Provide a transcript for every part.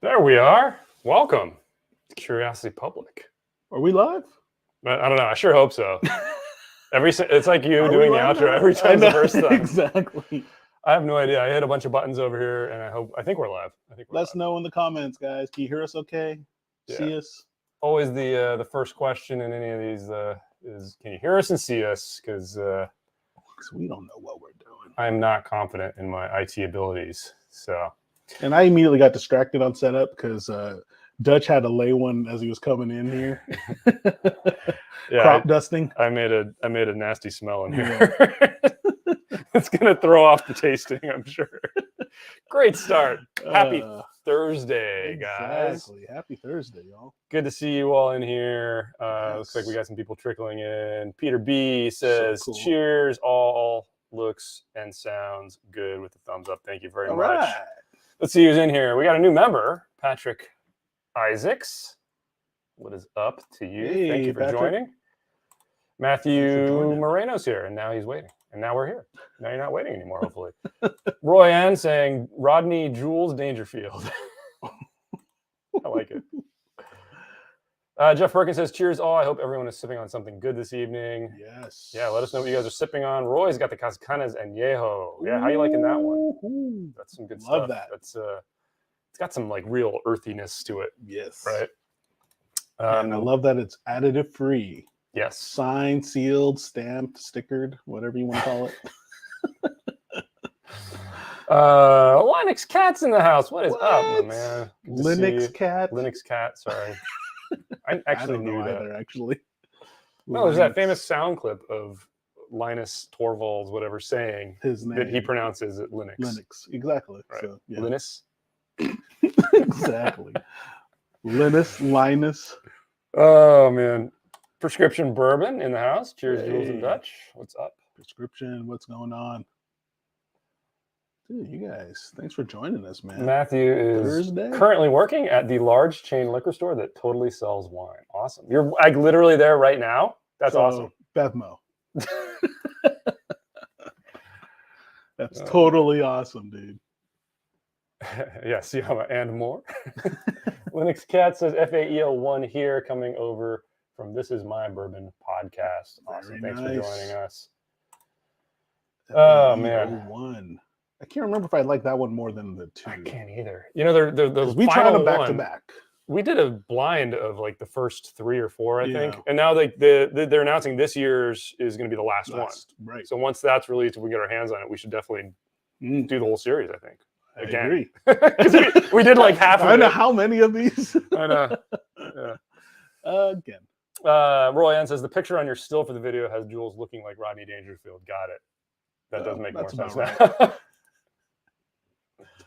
There we are. Welcome to Curiosity Public. Are we live? I don't know. I sure hope so. It's like you Are doing we the live outro now? every time the first time. Exactly. I have no idea. I hit a bunch of buttons over here, and I think we're live. Let us know in the comments, guys. Can you hear us okay? Yeah. See us? Always the first question in any of these is, can you hear us and see us? Because we don't know what we're doing. I am not confident in my IT abilities. So. And I immediately got distracted on setup because Dutch had to lay one as he was coming in here. Yeah, crop dusting. I made a nasty smell in here. Yeah. It's gonna throw off the tasting, I'm sure. Great start. Happy Thursday, guys. Exactly. Happy Thursday, y'all. Good to see you all in here. Yes. Looks like we got some people trickling in. Peter B says, So cool. Cheers, all looks and sounds good with the thumbs up. Thank you very much. Right. Let's see who's in here. We got a new member, Patrick Isaacs. What is up to you? Hey, thank you for Patrick. joining. Matthew Moreno's here, and now he's waiting. And now we're here. Now you're not waiting anymore, hopefully. Roy Ann saying, Rodney Jules Dangerfield. I like it. Jeff Perkins says, cheers all. I hope everyone is sipping on something good this evening. Yes. Yeah, let us know what you guys are sipping on. Roy's got the Cascanas and Yeho. Yeah, how you liking that one? Ooh. That's some good stuff. Love that. That's it's got some like real earthiness to it. Yes. Right. And I love that it's additive free. Yes. Signed, sealed, stamped, stickered, whatever you want to call it. Linux Cat's in the house. What is up, my man? Linux Cat. Linux Cat. Sorry, I actually knew that. Either, actually. No, there's that famous sound clip of Linus Torvalds, whatever, saying his name that he pronounces it Linux. Linux, exactly. Right. So, yeah. Linus. Exactly. Linus. Oh man. Prescription bourbon in the house. Cheers, Jules and Dutch. What's up? Prescription. What's going on? Dude, you guys, thanks for joining us, man. Matthew is currently working at the large chain liquor store that totally sells wine. Awesome. You're like literally there right now. That's awesome. Venmo. That's totally awesome, dude. Yes, yeah, and more. Linux Cat says FAEL1 here, coming over from This Is My Bourbon podcast. Awesome. Thanks for joining us. Oh, man. One. I can't remember if I like that one more than the two. I can't either. You know, we tried them back to back. We did a blind of like the first 3 or 4, I think. And now they're announcing this year's is going to be the last one. Right. So once that's released, if we get our hands on it, we should definitely do the whole series, I think. Again. I agree. we did like half of it. I know how many of these. I know. Yeah. Again. Roy Ann says, the picture on your still for the video has Jules looking like Rodney Dangerfield. Got it. That does make more sense now.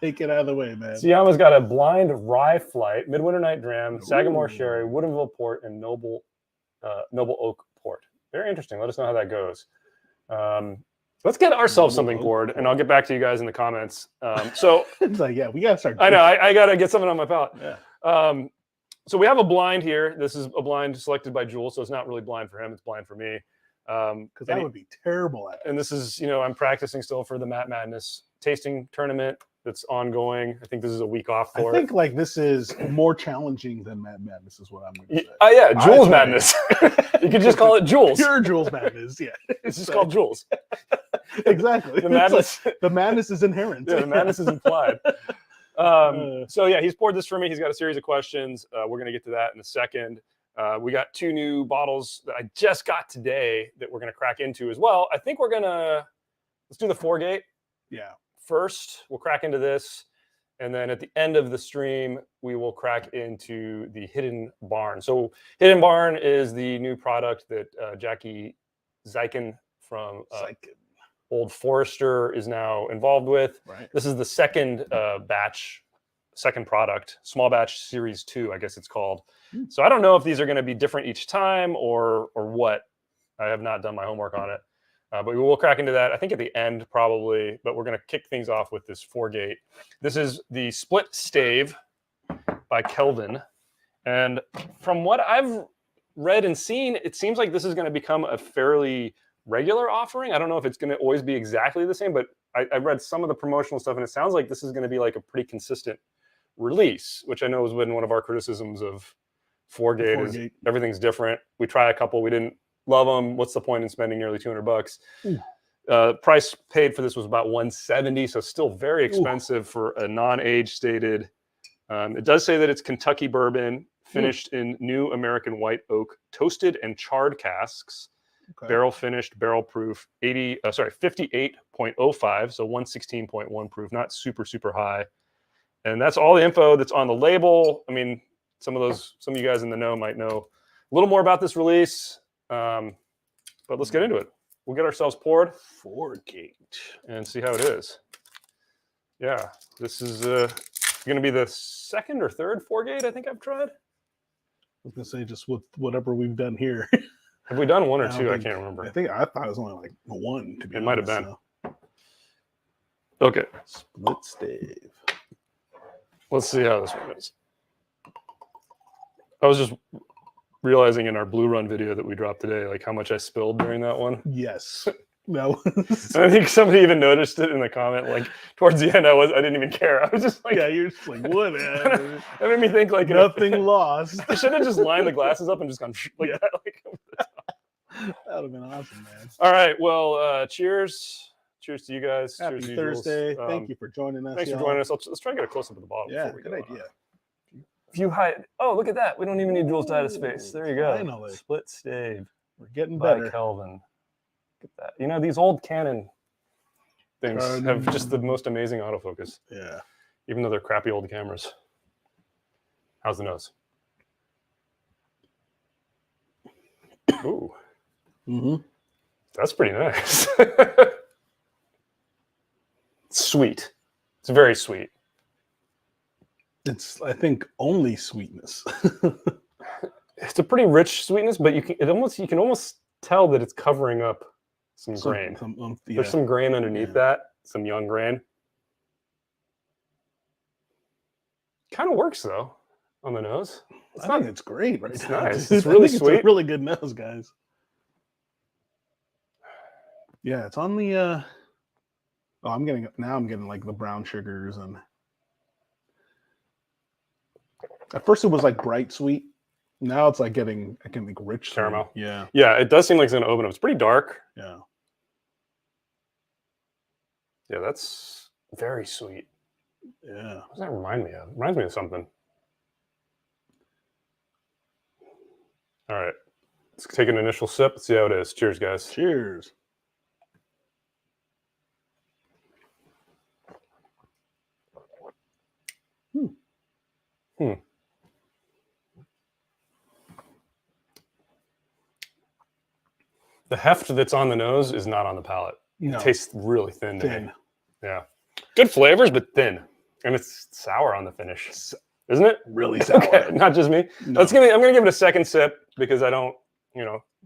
Take it out of the way, man. Siyama's got a blind rye flight, midwinter night dram, Sagamore sherry, Woodinville port, and Noble Oak port. Very interesting. Let us know how that goes. Let's get ourselves something poured, and I'll get back to you guys in the comments. So it's like, yeah, we gotta start. I know I gotta get something on my palate. Yeah. So we have a blind here. This is a blind selected by Jules, so it's not really blind for him. It's blind for me. Because that would be terrible at it. And this is, I'm practicing still for the Matt Madness tasting tournament that's ongoing. I think this is a week off for it. I think like this is more challenging than Matt Madness is what I'm going to say. Oh yeah, Jules Madness. You could just call it Jules. Pure Jules Madness, yeah. It's just called Jules. Exactly. The madness, the madness is inherent. Yeah, the madness is implied. So yeah, he's poured this for me. He's got a series of questions. We're going to get to that in a second. We got 2 new bottles that I just got today that we're going to crack into as well. I think let's do the 4-gate. Yeah. First, we'll crack into this. And then at the end of the stream, we will crack into the Hidden Barn. So Hidden Barn is the new product that Jackie Zeiken from Old Forester is now involved with. Right. This is the second second product, small batch series 2, I guess it's called. So I don't know if these are going to be different each time or what. I have not done my homework on it, but we will crack into that. I think at the end probably, but we're going to kick things off with this 4-gate. This is the Split Stave by Kelvin. And from what I've read and seen, it seems like this is going to become a fairly regular offering. I don't know if it's going to always be exactly the same, but I read some of the promotional stuff and it sounds like this is going to be like a pretty consistent release, which I know has been one of our criticisms of Four-Gate. Is everything's different. We try a couple, we didn't love them. What's the point in spending nearly $200? Price paid for this was about $170, so still very expensive for a non-age stated. It does say that it's Kentucky bourbon, finished in new American white oak, toasted and charred casks, barrel finished, barrel proof, 58.05, so 116.1 proof, not super high. And that's all the info that's on the label. I mean, some of you guys in the know might know a little more about this release, but let's get into it. We'll get ourselves poured. Four-Gate. And see how it is. Yeah, this is going to be the second or third Four-Gate I think I've tried. I was going to say, just with whatever we've done here. Have we done one or two? I can't remember. I thought it was only like one, to be honest. It might have been. So. Okay. Split Stave. Let's see how this one is. I was just realizing in our Blue Run video that we dropped today, like how much I spilled during that one. Yes. That was... I think somebody even noticed it in the comment, like towards the end, I didn't even care. I was just like, yeah, you're just like, whatever. That made me think like nothing lost. I should have just lined the glasses up and just gone like that. Like, that would have been awesome, man. All right. Well, cheers. Cheers to you guys. Happy cheers Thursday. Thank you for joining us. Thanks for joining us. Let's try and get a close up of the bottle. Yeah, good idea. If you hide, oh, look at that. We don't even need Jules to hide his face. There you go. Finally. Split Stave. We're getting better. By Kelvin. Look at that. You know, these old Canon things have just the most amazing autofocus. Yeah. Even though they're crappy old cameras. How's the nose? Ooh. Mm-hmm. That's pretty nice. Sweet. It's very sweet. It's, I think, only sweetness. It's a pretty rich sweetness, but you can almost tell that it's covering up some grain. There's some grain underneath that, some young grain. Kind of works though on the nose. I think it's great right it's now. Nice. It's really sweet. It's a really good nose, guys. Yeah, it's on the I'm getting like the brown sugars, and at first it was like bright sweet. Now it's like getting like rich caramel. Sweet. Yeah. Yeah, it does seem like it's gonna open up. It's pretty dark. Yeah. Yeah, that's very sweet. Yeah. What does that remind me of? It reminds me of something. All right. Let's take an initial sip. Let's see how it is. Cheers, guys. Cheers. The heft that's on the nose is not on the palate. No. It tastes really thin to me. Yeah. Good flavors, but thin. And it's sour on the finish. Isn't it? Really sour. Okay, not just me. No. I'm going to give it a second sip because I don't,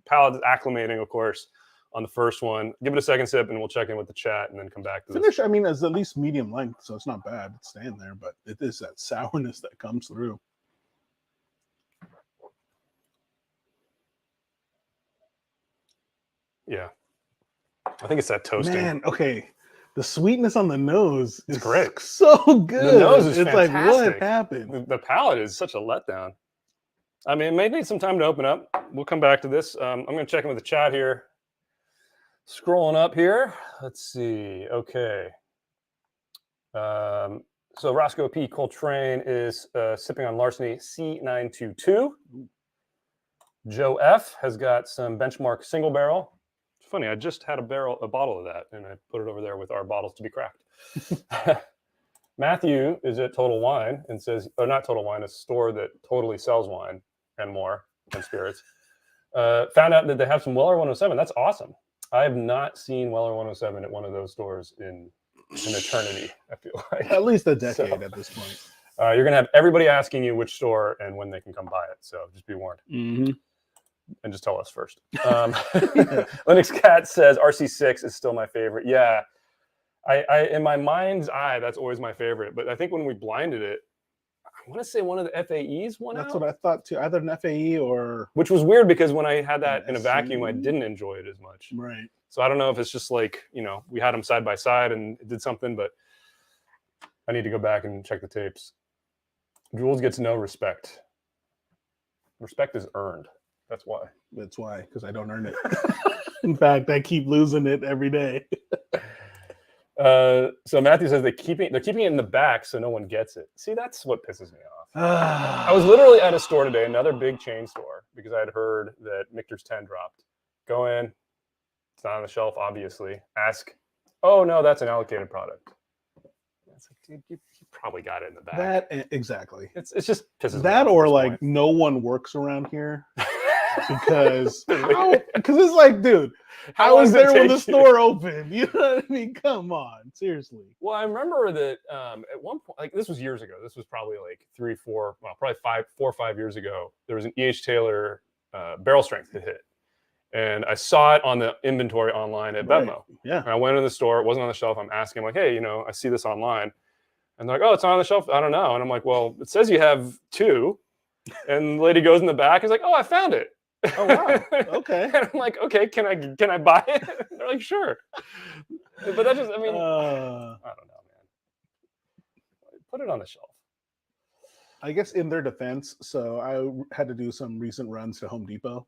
palate is acclimating, of course, on the first one. Give it a second sip and we'll check in with the chat and then come back to finish. This. I mean, it's at least medium length, so it's not bad. It's staying there, but it is that sourness that comes through. Yeah. I think it's that toasting. Man, okay. The sweetness on the nose is great. So good. The nose is it's fantastic. Like, what happened? The palate is such a letdown. I mean, it may need some time to open up. We'll come back to this. I'm going to check in with the chat here. Scrolling up here. Let's see. Okay. So Roscoe P. Coltrane is sipping on Larceny C922. Joe F. has got some Benchmark single barrel. It's funny, I just had a bottle of that, and I put it over there with our bottles to be cracked. Matthew is at Total Wine and says, or not Total Wine, a store that totally sells wine and more and spirits. Found out that they have some Weller 107. That's awesome. I have not seen Weller 107 at one of those stores in an eternity, I feel like. At least a decade at this point. You're going to have everybody asking you which store and when they can come buy it. So just be warned. Mm-hmm. And just tell us first. Linux Cat says RC6 is still my favorite. Yeah. I in my mind's eye, that's always my favorite. But I think when we blinded it, I want to say one of the FAEs won That's out. what I thought too. Either an FAE or... Which was weird because when I had that in a vacuum, I didn't enjoy it as much. Right. So I don't know if it's just like, we had them side by side and it did something, but I need to go back and check the tapes. Jules gets no respect. Respect is earned. That's why. That's why, because I don't earn it. In fact, I keep losing it every day. So Matthew says they're keeping it in the back so no one gets it. See, that's what pisses me off. I was literally at a store today, another big chain store, because I had heard that Michter's 10 dropped. Go in, it's not on the shelf, obviously. Ask, oh no, that's an allocated product. It's like, dude, you probably got it in the back. Exactly. It's just pisses me off. That at or this like point. no one works around here because it's like, dude, I was there when the store opened. You know what I mean? Come on, seriously. Well, I remember that at one point, like this was years ago. This was probably like 4 or 5 years ago. There was an E.H. Taylor barrel strength hit. And I saw it on the inventory online at Venmo. Yeah. And I went in the store. It wasn't on the shelf. I'm asking, like, hey, I see this online. And they're like, oh, it's not on the shelf. I don't know. And I'm like, well, it says you have 2. And the lady goes in the back. Is like, oh, I found it. Oh, wow. Okay. And I'm like, okay, can I buy it? They're like, sure. But that just, I mean, I don't know, man. Put it on the shelf. I guess in their defense, so I had to do some recent runs to Home Depot.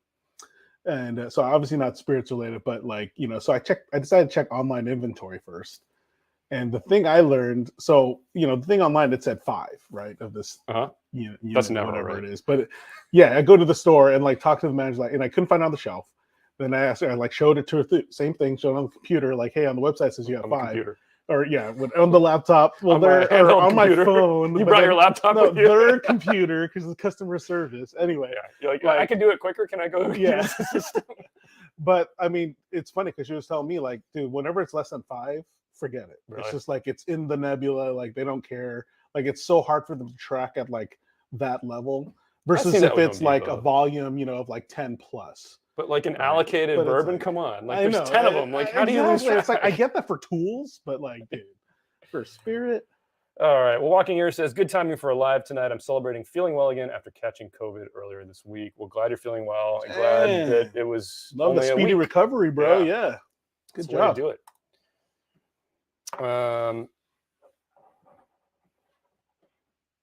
And so obviously not spirits related, but like, so I decided to check online inventory first. And the thing I learned, so, the thing online, it said 5, right? Of this, That's never whatever right. it is. But yeah, I go to the store and like talk to the manager, like, and I couldn't find it on the shelf. Then I asked her, I like showed it to her, same thing, showed it on the computer, like, hey, on the website it says you have 5. Computer. Or yeah, on the laptop. Well, on my phone. You brought your laptop with you? Their computer, because it's customer service. Anyway. Yeah. You're like, I can do it quicker. Can I go use the system? But I mean, it's funny because she was telling me, like, dude, whenever it's less than 5, forget it. Really? It's just like it's in the nebula, like they don't care. Like it's so hard for them to track at like that level versus if it's like a volume, of like 10 plus. But like an allocated bourbon, come on. Like there's 10 of them. Like how do you lose track? It's like I get that for tools, but like, dude, for spirit. All right. Well, Walking Ear says, good timing for a live tonight. I'm celebrating feeling well again after catching COVID earlier this week. Well, glad you're feeling well. I'm glad that it was love the speedy recovery, bro. Yeah. Good job. Do it.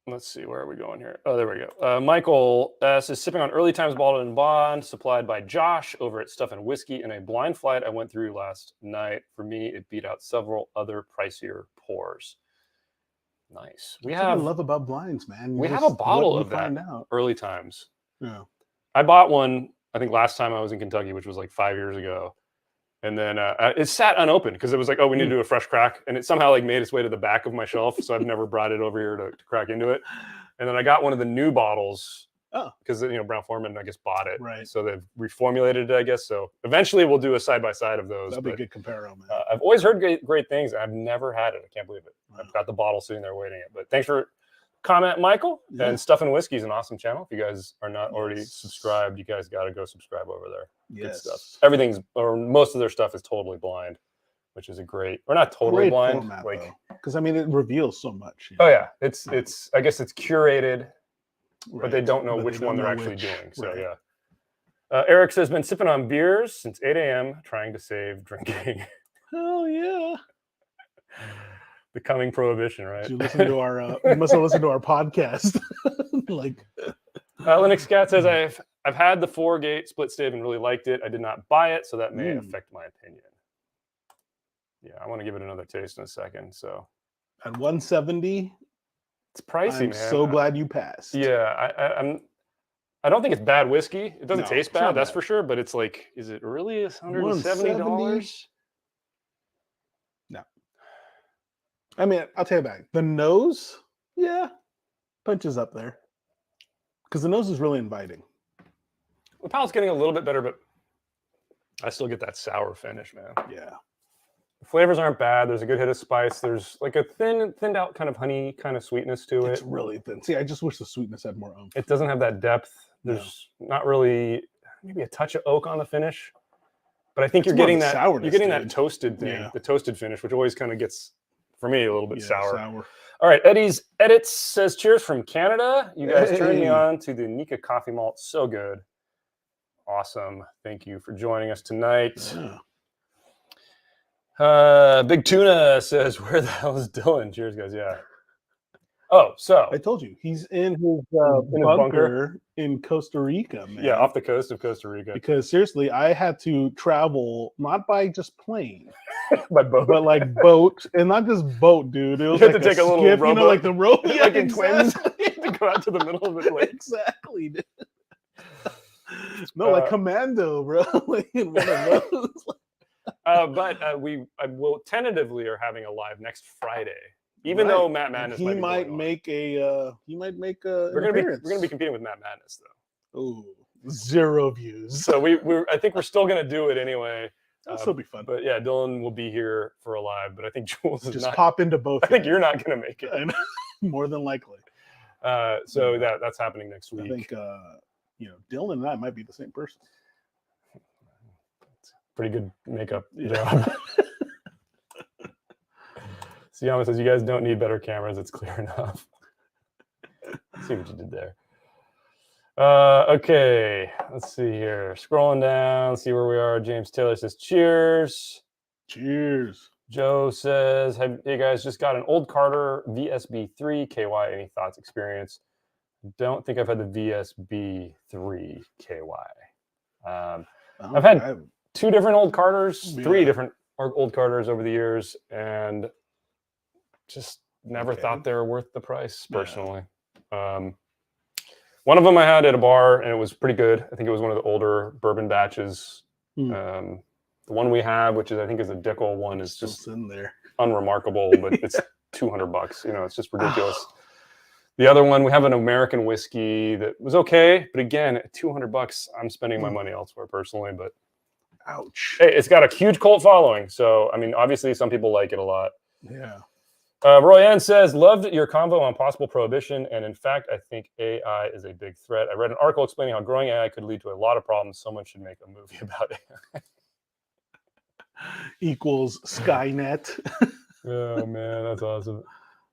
Let's see, where are we going here? Oh, there we go. Michael S is sipping on Early Times Bottled and Bond, supplied by Josh over at Stuff and Whiskey in a blind flight I went through last night. For me, it beat out several other pricier pours. Nice. What I love about blinds, man. We have a bottle of that Early Times. Yeah. I bought one, I think last time I was in Kentucky, which was like 5 years ago. And then it sat unopened because it was like, oh, we need to do a fresh crack. And it somehow like made its way to the back of my shelf. So I've never brought it over here to crack into it. And then I got one of the new bottles because, Brown-Forman, I guess, bought it. Right. So they've reformulated it, I guess. So eventually we'll do a side-by-side of those. That'd be a good comparison, man. I've always heard great things. I've never had it. I can't believe it. Wow. I've got the bottle sitting there waiting it. But thanks for comment, Michael. Yeah. And Stuff and Whiskey is an awesome channel. If you guys are not already subscribed, you guys got to go subscribe over there. Yes. Good stuff. Most of their stuff is totally blind, which is or not totally blind, format, like because I mean it reveals so much. Oh yeah, it's I guess it's curated, but they don't know which one they're actually doing. So yeah. Eric says been sipping on beers since 8 a.m. trying to save drinking. Hell yeah. The coming prohibition, right? You listen to our you must have listened to our podcast. Like Linux Cat says I've had the 4-gate split stave and really liked it. I did not buy it, so that may affect my opinion. Yeah, I want to give it another taste in a second. So at 170, it's pricey, I'm man. So glad you passed. Yeah, I don't think it's bad whiskey. It doesn't taste bad, that's for sure. But it's like, is it really $170? No. I mean, I'll tell you back. The nose, punches up there. Because the nose is really inviting. The palate's getting a little bit better, but I still get that sour finish, man. Yeah. The flavors aren't bad. There's a good hit of spice. There's like a thinned out kind of honey kind of sweetness to it. It's really thin. See, I just wish the sweetness had more oomph. It doesn't have that depth. There's not really, maybe a touch of oak on the finish. But I think you're getting that sourness, you're getting that toasted thing, the toasted finish, which always kind of gets, for me, a little bit sour. All right, Eddie's Edits says, cheers from Canada. You guys turned me on to the Nika coffee malt. So good. Awesome. Thank you for joining us tonight. Yeah. Big Tuna says, where the hell is Dylan? Cheers, guys. Yeah. Oh, so I told you he's in his in his bunker in Costa Rica, man. Yeah, off the coast of Costa Rica. Because seriously, I had to travel not by just plane, by boat, but like boat, and not just boat, dude. It was you had like to take a little skip, rowboat, like the rope, like in Twins, exactly. to go out to the middle of the lake. Exactly, dude. No, like Commando, bro. Like in one of those. But we will tentatively are having a live next Friday. Even though Matt Madness he might make a we're gonna be competing with Matt Madness though. Ooh, 0 views. So I think we're still gonna do it anyway. That'll still be fun. But yeah, Dylan will be here for a live. But I think Jules is just pop into both. I think you're not gonna make it. More than likely. So that's happening next week. I think Dylan and I might be the same person. Pretty good makeup job. Siyama says, you guys don't need better cameras. It's clear enough. See what you did there. Okay, let's see here. Scrolling down, see where we are. James Taylor says, cheers. Cheers. Joe says, hey guys, just got an old Carter VSB3 KY. Any thoughts, experience? Don't think I've had the VSB3 KY. I've had 2 different old Carters, 3 different old Carters over the years, and just never thought they were worth the price, personally. One of them I had at a bar, and it was pretty good. I think it was one of the older bourbon batches. The one we have, which I think is a Dickel one, is just in there, unremarkable, but it's $200. It's just ridiculous. The other one, we have an American whiskey that was okay, but again, at $200, I'm spending my money elsewhere personally. But ouch! Hey, it's got a huge cult following, so I mean, obviously, some people like it a lot. Yeah. Roy Ann says, loved your convo on possible prohibition, and in fact, I think AI is a big threat. I read an article explaining how growing AI could lead to a lot of problems. Someone should make a movie about AI. Equals Skynet. Oh man, that's awesome.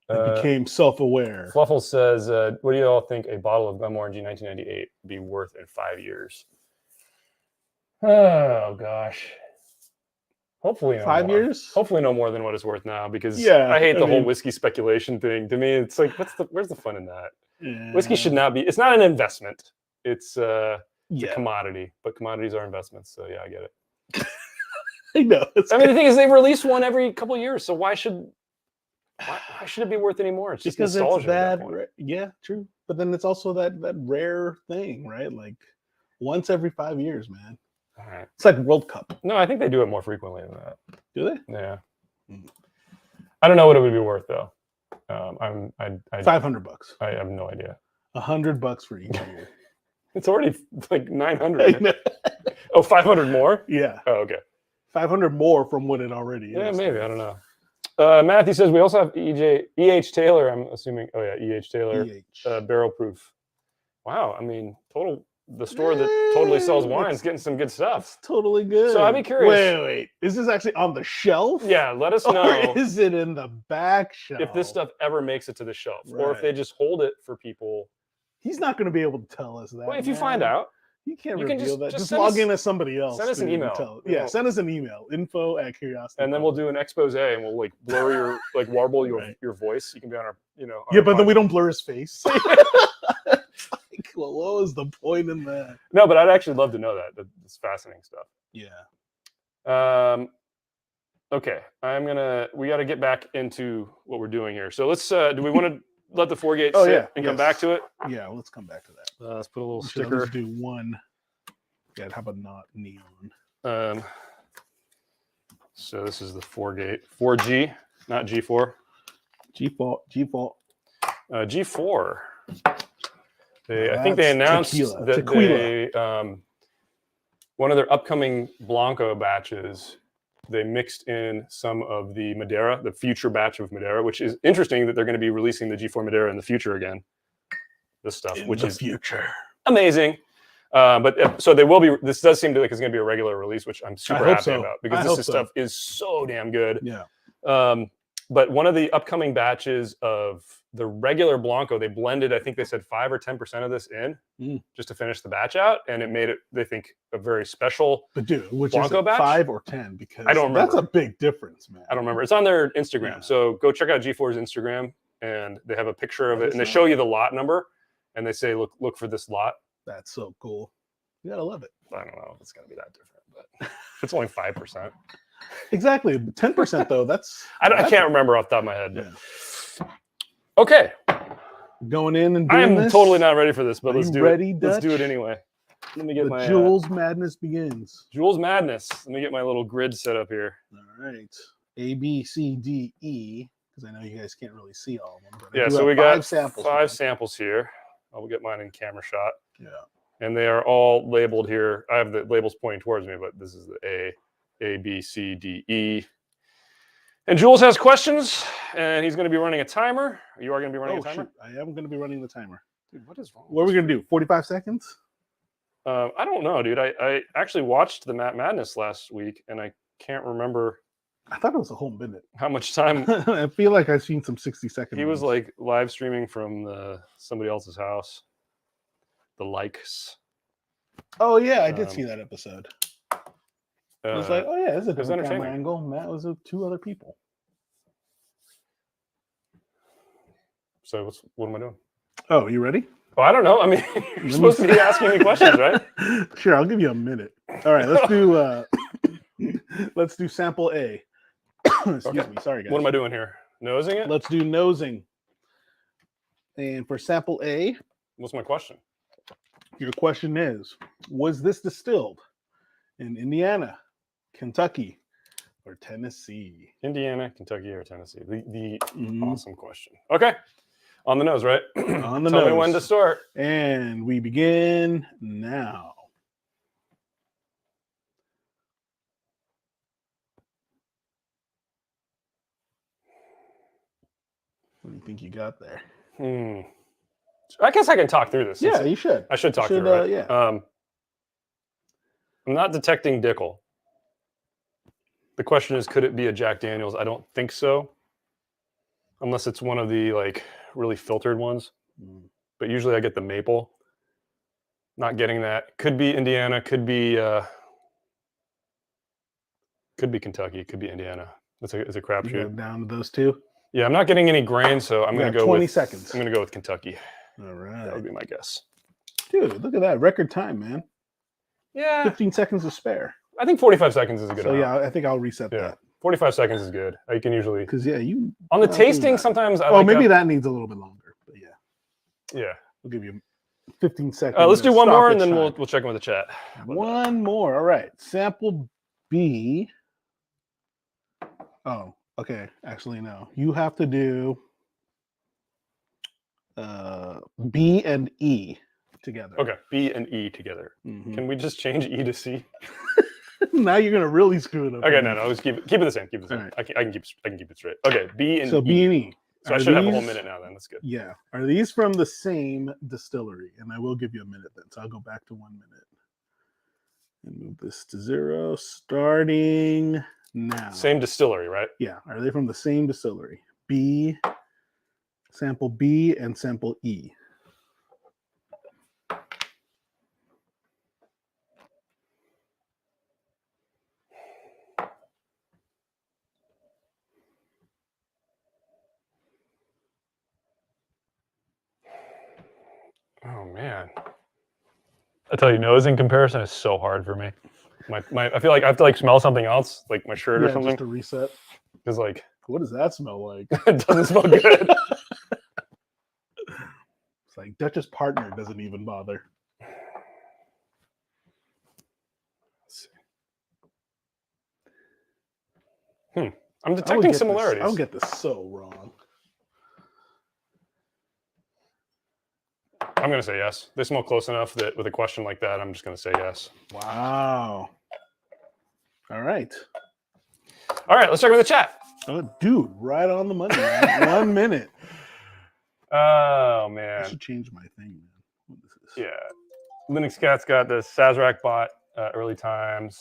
It became self-aware. Fluffle says, what do you all think a bottle of Glenmorangie 1998 would be worth in 5 years? Oh gosh. Hopefully no 5 more. years. Hopefully no more than what it's worth now, because I hate the whole whiskey speculation thing. To me, it's like, where's the fun in that? Yeah. Whiskey should not be. It's not an investment. It's a commodity, but commodities are investments. So yeah, I get it. I know. I mean, the thing is, they release one every couple of years. So why should it be worth any more? It's just because nostalgia. It's yeah, true. But then it's also that rare thing, right? Like once every 5 years, man. All right. It's like World Cup. No, I think they do it more frequently than that. Do they? Yeah. I don't know what it would be worth though. $500. I have no idea. $100 for each year. It's already like 900. Oh, 500 more? Yeah. Oh, okay. 500 more from what it already is. Yeah, maybe. I don't know. Matthew says we also have E.H. Taylor. I'm assuming. Oh yeah, E.H. Taylor. Barrel proof. Wow. I mean, the store that totally sells wine is getting some good stuff. It's totally good. So I'd be curious. Wait. Is this actually on the shelf? Yeah, let us know. Or is it in the back shelf? If this stuff ever makes it to the shelf, or if they just hold it for people. He's not going to be able to tell us that. Well, if you find out. You can't reveal that. Just log in as somebody else. Send us an email. Yeah, send us an email. info@curiosity. And then we'll do an expose and we'll like blur your warble your voice. You can be on our but then we don't blur his face. Well, what was the point in that? No, but I'd actually love to know that. That's fascinating stuff. Yeah. Okay. We got to get back into what we're doing here. So let's, do we want to let the 4 gate sit and come back to it? Yeah, let's come back to that. Let's put a little sticker. Let's do one. Yeah, how about not neon? So this is the 4 gate. 4G, not G4. G4. G4. I think they announced that one of their upcoming Blanco batches, they mixed in some of the Madeira, the future batch of Madeira, which is interesting that they're going to be releasing the G4 Madeira in the future again. This stuff, which is future, amazing. But so they will be. This does seem like it's going to be a regular release, which I'm super happy about because this stuff is so damn good. Yeah. But one of the upcoming batches of the regular Blanco, they blended, I think they said 5 or 10% of this in just to finish the batch out. And it made it, they think, a very special Blanco batch. 5 or 10? Because I don't remember. That's a big difference, man. I don't remember. It's on their Instagram. Yeah. So go check out G4's Instagram. and they have a picture of What it, is and they that? show you the lot number, and they say, look for this lot. That's so cool. You gotta love it. I don't know if it's gonna be that different, but if it's only 5%. Exactly. 10% though. That's I can't remember off the top of my head. Yeah. Okay. Going in and I doing am this. totally not ready for this, but Are let's you do ready, it. Let's do it Dutch? anyway. Let me get The my Jules Madness begins. Jules Madness. Let me get my little grid set up here. All right. A, B, C, D, E. Because I know you guys can't really see all of them. But I Yeah, do so have we got samples. five samples here. I'll get mine in camera shot. Yeah. And they are all labeled here. I have the labels pointing towards me, but this is the A, B, C, D, E. And Jules has questions, and he's going to be running a timer. You are going to be running a timer? Shoot. I am going to be running the timer. Dude, what is wrong? What are we going to do? 45 seconds? I don't know, dude. I actually watched the Matt Madness last week, and I can't remember I thought it was a whole minute. how much time. I feel like I've seen some 60-second He was ones. like live streaming from somebody else's house. The likes. Oh, yeah. I did see that episode. It was like, oh, yeah, this is a it was different camera entertaining. angle. Matt was with 2 other people. So what am I doing? Oh, you ready? Well, I don't know. I mean, you're supposed to be asking me questions, right? Sure, I'll give you a minute. All right, let's do let's do sample A. Excuse me, sorry guys. What am I doing here? Nosing it? Let's do nosing. And for sample A, What's my question? your question is, was this distilled in Indiana, Kentucky, or Tennessee? Indiana, Kentucky, or Tennessee? The Mhm. awesome question. Okay. On the nose, right? On the Tell nose. me when to start. And we begin now. What do you think you got there? I guess I can talk through this. Yeah, you should. I should talk through it. Right? Yeah. I'm not detecting Dickel. The question is, could it be a Jack Daniels? I don't think so. Unless it's one of the like really filtered ones. But usually I get the maple. Not getting that. Could be Indiana, could be Kentucky, could be Indiana. It's a crapshoot. Down to those two. Yeah, I'm not getting any grain, so I'm going to go 20 seconds. I'm going to go with Kentucky. All right. That would be my guess. Dude, look at that. Record time, man. Yeah. 15 seconds to spare. I think 45 seconds is a good So, amount. yeah, I think I'll reset that. 45 seconds is good. I can usually... Because, yeah, you... On the tasting, sometimes I maybe that needs a little bit longer. But, yeah. Yeah. We'll give you 15 seconds. Let's do one more, and then we'll check in with the chat. One more. All right. Sample B. Oh, okay. Actually, no. You have to do B and E together. Okay. B and E together. Mm-hmm. Can we just change E to C? Now you're gonna really screw it up. Okay, no, let's keep it the same. Keep it the same. Right. I can keep it straight. Okay, B and E. So B and E. So I should have a whole minute now. Then that's good. Yeah. Are these from the same distillery? And I will give you a minute then. So I'll go back to 1 minute and move this to 0. Starting now. Same distillery, right? Yeah. Are they from the same distillery? B, sample B, and sample E. Oh man. I tell you, nosing comparison is so hard for me. I feel like I have to like smell something else, like my shirt or something. Just to reset. Because like, what does that smell like? It doesn't smell good. It's like Dutch's partner doesn't even bother. Let's see. I'm detecting similarities. I don't get this so wrong. I'm going to say yes. They smell close enough that with a question like that, I'm just going to say yes. Wow. All right. All right, let's check with the chat. Oh, dude, right on the money, man. 1 minute. Oh, man. I should change my thing, man. What is this? Yeah. Linux Cat's got the Sazerac bot early times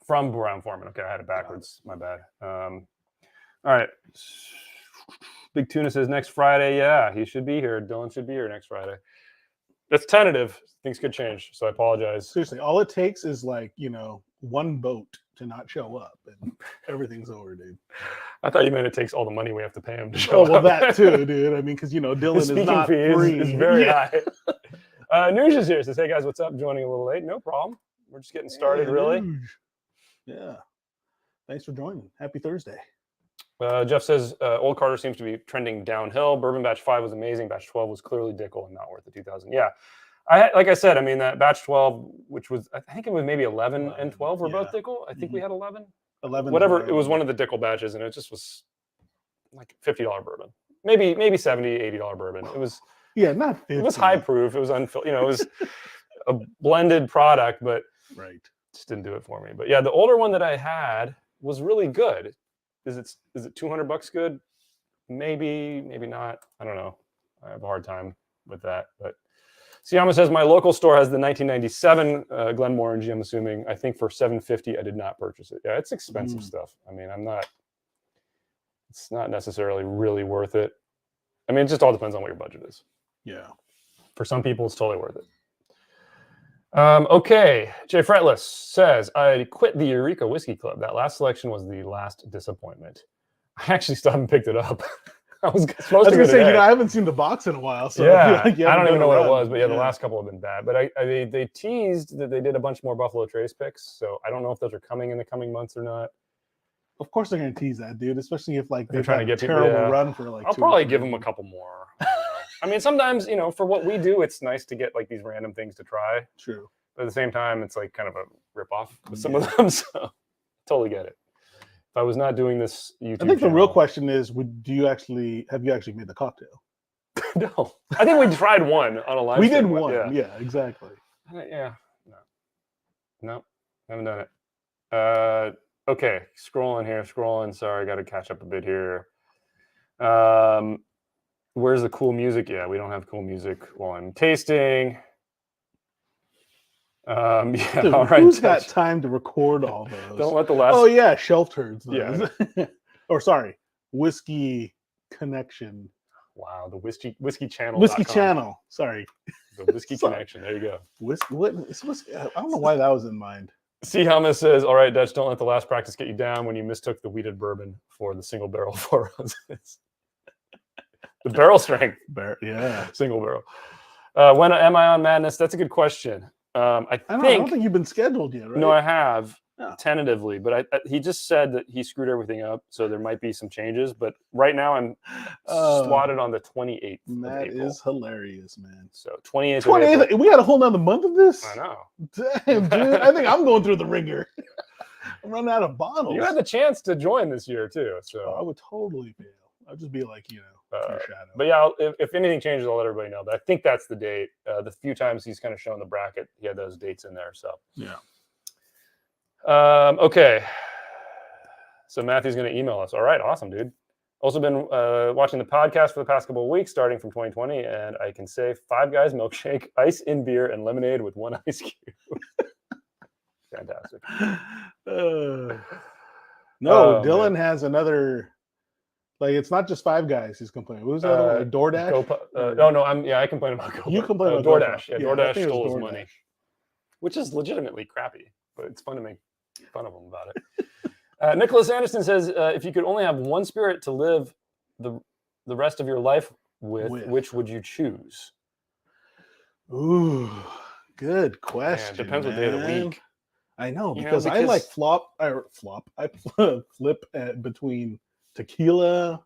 from Brown Foreman. Okay, I had it backwards. My bad. All right. Big Tuna says next Friday. Yeah, he should be here. Dylan should be here next Friday. That's tentative. Things could change, so I apologize. Seriously, all it takes is like, 1 vote to not show up, and everything's over, dude. I thought you meant it takes all the money we have to pay him to show Oh well, up. that too, dude. I mean, because Dylan His is speaking not fee free. is very Yeah. high. Nuge is here. Says, hey guys, what's up? Joining a little late. No problem. We're just getting started, really. Nuge. Yeah. Thanks for joining. Happy Thursday. Jeff says, Old Carter seems to be trending downhill. Bourbon Batch 5 was amazing. Batch 12 was clearly Dickel and not worth the 2000. Yeah. Like I said, I mean, that Batch 12, which was, I think it was maybe 11 and 12 were both Dickel. I think we had 11. 11. Whatever. It was one of the Dickel batches, and it just was like $50 bourbon. Maybe $70, $80 bourbon. It was, not 50. It was high proof. It was unfilled. It was a blended product, but right. Just didn't do it for me. But yeah, the older one that I had was really good. Is it $200 good? Maybe not. I don't know. I have a hard time with that. But Siyama says my local store has the 1997 Glenmorangie. I'm assuming. I think for $750, I did not purchase it. Yeah, it's expensive stuff. I mean, it's not necessarily really worth it. I mean, it just all depends on what your budget is. Yeah. For some people, it's totally worth it. Okay, Jay Fretless says, I quit the Eureka Whiskey Club. That last selection was the last disappointment. I actually still haven't picked it up. I was supposed to say, today. I haven't seen the box in a while. So yeah, I don't even know what it was, but the last couple have been bad. But they teased that they did a bunch more Buffalo Trace picks, so I don't know if those are coming in the coming months or not. Of course they're going to tease that, dude, especially if they're trying to get a terrible run for I'll probably give them a couple more. I mean, sometimes, for what we do, it's nice to get like these random things to try. True. But at the same time, it's like kind of a ripoff with some of them, so totally get it. If I was not doing this YouTube I think the channel, real question is, have you actually made the cocktail? No. I think we tried one on a live We stream. did one, yeah, exactly. No, haven't done it. Okay, scrolling. Sorry, I got to catch up a bit here. Where's the cool music? Yeah, we don't have cool music while I'm tasting. Dude, all right. Who's got time to record all those? Don't let the last. Oh yeah, shelf turds. Yeah. Or sorry, Whiskey Connection. Wow, the whiskey channel. Whiskey Channel. Sorry. The Whiskey Connection. There you go. Whiskey. I don't know why that was in mind. C. Helmus says, all right, Dutch, don't let the last practice get you down when you mistook the wheated bourbon for the single barrel 4 roses. The barrel strength. Yeah. Single barrel. When am I on Madness? That's a good question. I don't think you've been scheduled yet, right? No, I have Oh. tentatively, but he just said that he screwed everything up, so there might be some changes. But right now, I'm slotted on the 28th. That is hilarious, man. So 28th. 28th. We got a whole nother month of this. I know. Damn, dude. I think I'm going through the ringer. I'm running out of bottles. You had the chance to join this year too, so I would totally fail. I'd just be like, your shadow. But yeah, if anything changes, I'll let everybody know. But I think that's the date. The few times he's kind of shown the bracket, he had those dates in there. So yeah. Okay. So Matthew's going to email us. All right, awesome, dude. Also been watching the podcast for the past couple of weeks, starting from 2020, and I can say Five Guys milkshake, ice in beer, and lemonade with one ice cube. Fantastic. No, Dylan has another. Like, it's not just Five Guys he's complaining. What was that? Like DoorDash? I complain about GoPuff. You complain about DoorDash. GoPuff. Yeah, DoorDash stole his money, which is legitimately crappy, but it's fun to make fun of him about it. Nicholas Anderson says, if you could only have one spirit to live the rest of your life with, which would you choose? Ooh, good question. Man, depends what day of the week. I know, because I like I flip between tequila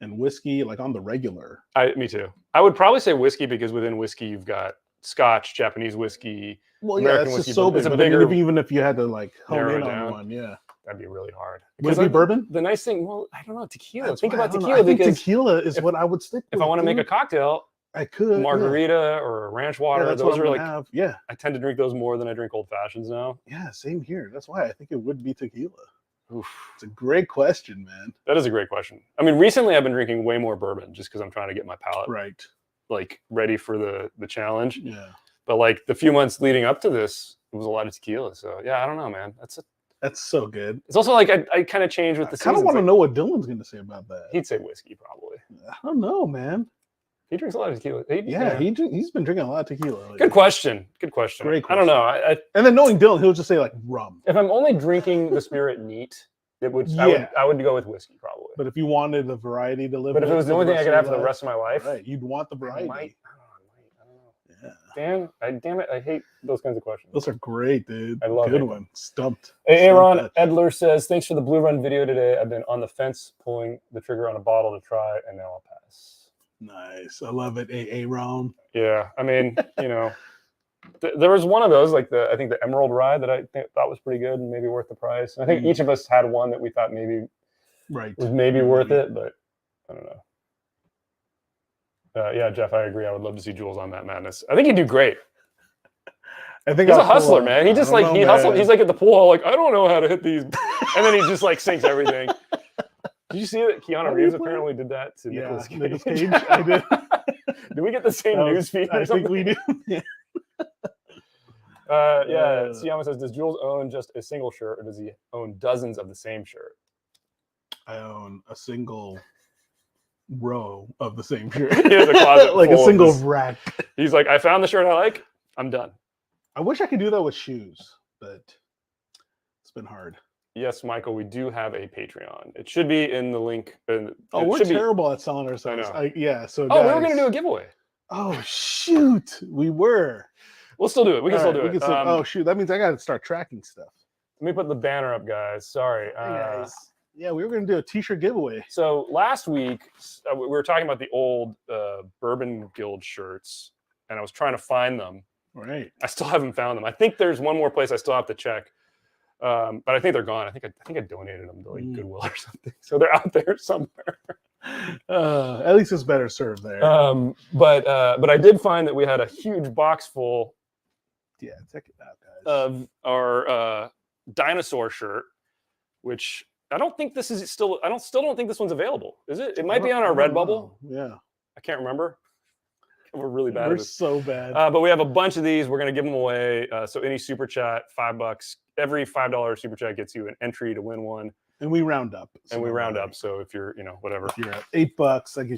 and whiskey, like on the regular. Me too. I would probably say whiskey, because within whiskey you've got Scotch, Japanese whiskey, American whiskey. So big. But even if you had to like hone in on one, that'd be really hard. Would it be bourbon? The nice thing, I don't know, tequila. Think about tequila. Because tequila is what I would stick with. If I want to make a cocktail, I could margarita or ranch water. Those are like I tend to drink those more than I drink old fashions now. Yeah, same here. That's why I think it would be tequila. Oof. It's a great question, man. That is a great question. I mean, recently I've been drinking way more bourbon just because I'm trying to get my palate like ready for the challenge. Yeah. But like the few months leading up to this, it was a lot of tequila. So yeah, I don't know, man. That's so good. It's also like I kind of changed with the season. I kind of want to know what Dylan's going to say about that. He'd say whiskey probably. I don't know, man. He drinks a lot of tequila. He's been drinking a lot of tequila lately. Good question. Great I question. don't know. And then knowing Dylan, he'll just say like rum. If I'm only drinking the spirit neat, I would go with whiskey probably. But if you wanted the variety to live, But if it was the only thing I could have for the rest of my life, right, you'd want the variety. I don't know. Damn it! I hate those kinds of questions. Those are great, dude. I love Good it. one. Stumped. Aaron Edler says, "Thanks for the Blue Run video today. I've been on the fence, pulling the trigger on a bottle to try, and now I'll pass." Nice. I love it. Aaron. Yeah, I mean, there was one of those, like I think the Emerald Rye that I thought was pretty good and maybe worth the price. And I think each of us had one that we thought maybe was maybe worth it, but I don't know. Yeah, Jeff, I agree. I would love to see Jules on that madness. I think he'd do great. I think he's a hustler, man. He just he hustles. He's like at the pool, like I don't know how to hit these, and then he just like sinks everything. Did you see that Keanu Reeves apparently did that to Nicolas Cage? I did. Did we get the same news feed? I think we do. Siyama says, does Jules own just a single shirt, or does he own dozens of the same shirt? I own a single row of the same shirt. He has a closet like a single rack. He's like, I found the shirt I like. I'm done. I wish I could do that with shoes, but it's been hard. Yes, Michael, we do have a Patreon. It should be in the link. We're terrible at selling ourselves. I know. So we were going to do a giveaway. Oh, shoot. We were. We'll still do it. We can still do it. Oh, shoot. That means I got to start tracking stuff. Let me put the banner up, guys. Sorry. Hey, guys. Yeah, we were going to do a t-shirt giveaway. So last week, we were talking about the old Bourbon Guild shirts, and I was trying to find them. Right. I still haven't found them. I think there's one more place I still have to check. But I think they're gone. I think I donated them to like Goodwill or something. So they're out there somewhere. At least it's better served there. But I did find that we had a huge box full. Yeah, check it out, guys. Of our dinosaur shirt, which I don't think this is still. I still don't think this one's available. Is it? It might be on our Redbubble. Yeah. I can't remember. We're really bad. We're so bad. But we have a bunch of these. We're going to give them away. So any super chat, $5. Every $5 super chat gets you an entry to win one. And we round up. So if you're, whatever. If you're at $8, I get you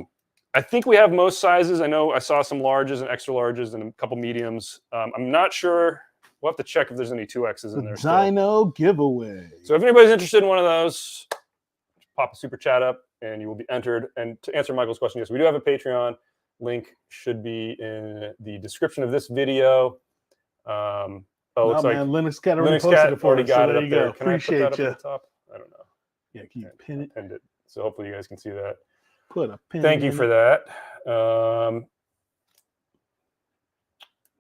2. I think we have most sizes. I know I saw some larges and extra larges and a couple mediums. I'm not sure. We'll have to check if there's any 2Xs in there. Dino giveaway. So if anybody's interested in one of those, pop a super chat up and you will be entered. And to answer Michael's question, yes, we do have a Patreon. Link should be in the description of this video. Looks like Linux Cat already posted it for us. Got it up there. Can Appreciate I put that you. up at the top? I don't know. Yeah, can you pin it? Pinned it. So hopefully you guys can see that. Put a pin. Thank you for that.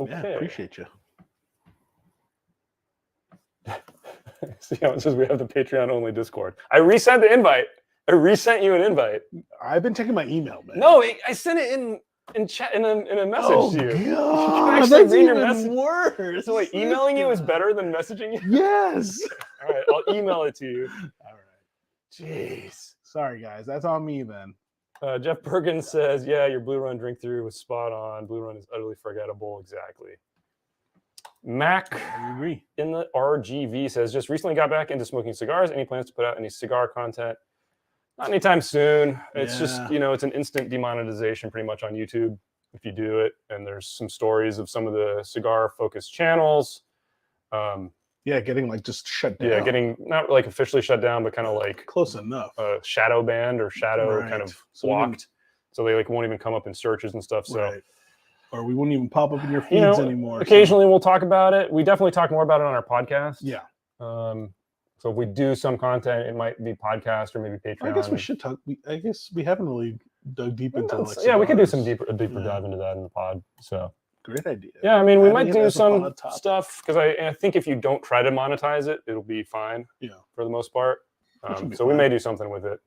Okay. Yeah, appreciate you. See how it says we have the Patreon only Discord. I resent the invite. I resent you an invite. I've been checking my email, man. No, I sent it in chat in a message to you. God, that's even worse. So wait, emailing you is better than messaging you? Yes. All right, I'll email it to you. All right. Jeez. Sorry, guys. That's on me then. Jeff Perkins says, yeah, your Blue Run drink through was spot on. Blue Run is utterly forgettable. Exactly. Mac I agree. in the RGV says, just recently got back into smoking cigars. Any plans to put out any cigar content? Not anytime soon. It's just, it's an instant demonetization pretty much on YouTube if you do it. And there's some stories of some of the cigar-focused channels. Getting like just shut down. Yeah, getting not like officially shut down, but kind of like close enough. Shadow banned or shadow kind of blocked. So they like won't even come up in searches and stuff. So, or we wouldn't even pop up in your feeds anymore. Occasionally we'll talk about it. We definitely talk more about it on our podcast. Yeah. So if we do some content, it might be podcast or maybe Patreon. I guess we should talk. I guess we haven't really dug deep into like yeah, we could do some deeper dive into that in the pod. So great idea. Yeah, I mean, we might do some stuff because I think if you don't try to monetize it, it'll be fine. Yeah, for the most part. So we may do something with it.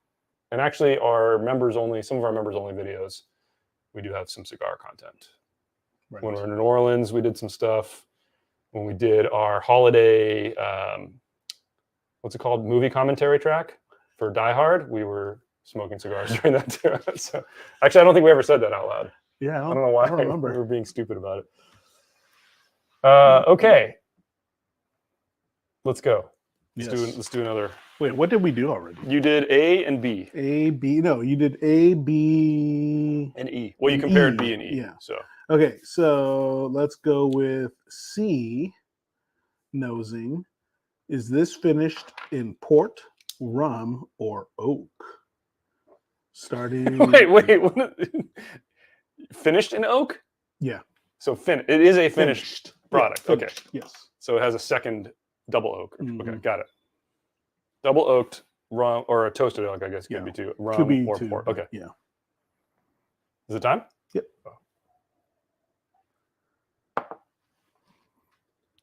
And actually, some of our members only videos, we do have some cigar content. Right. When we were in New Orleans, we did some stuff. When we did our holiday, what's it called, movie commentary track for Die Hard, we were smoking cigars during that too. So actually, I don't think we ever said that out loud. Yeah, I don't know why. I don't remember. We were being stupid about it. Okay, let's go. Let's do another Wait, what did we do already? You did A and B. A, B. No, you did A, B, and E. Well, you and compared E. B and E. Yeah. So Okay, so let's go with C. Nosing. Is this finished in port, rum, or oak? Starting. wait. Finished in oak? Yeah. So it is a finished product. Yeah, finished. Okay. Yes. So it has a second double oak. Mhm. Okay, got it. Double oaked rum or a toasted oak, I guess could be too. Rum Could be or too, port. but Okay. yeah. Is it time? Yep.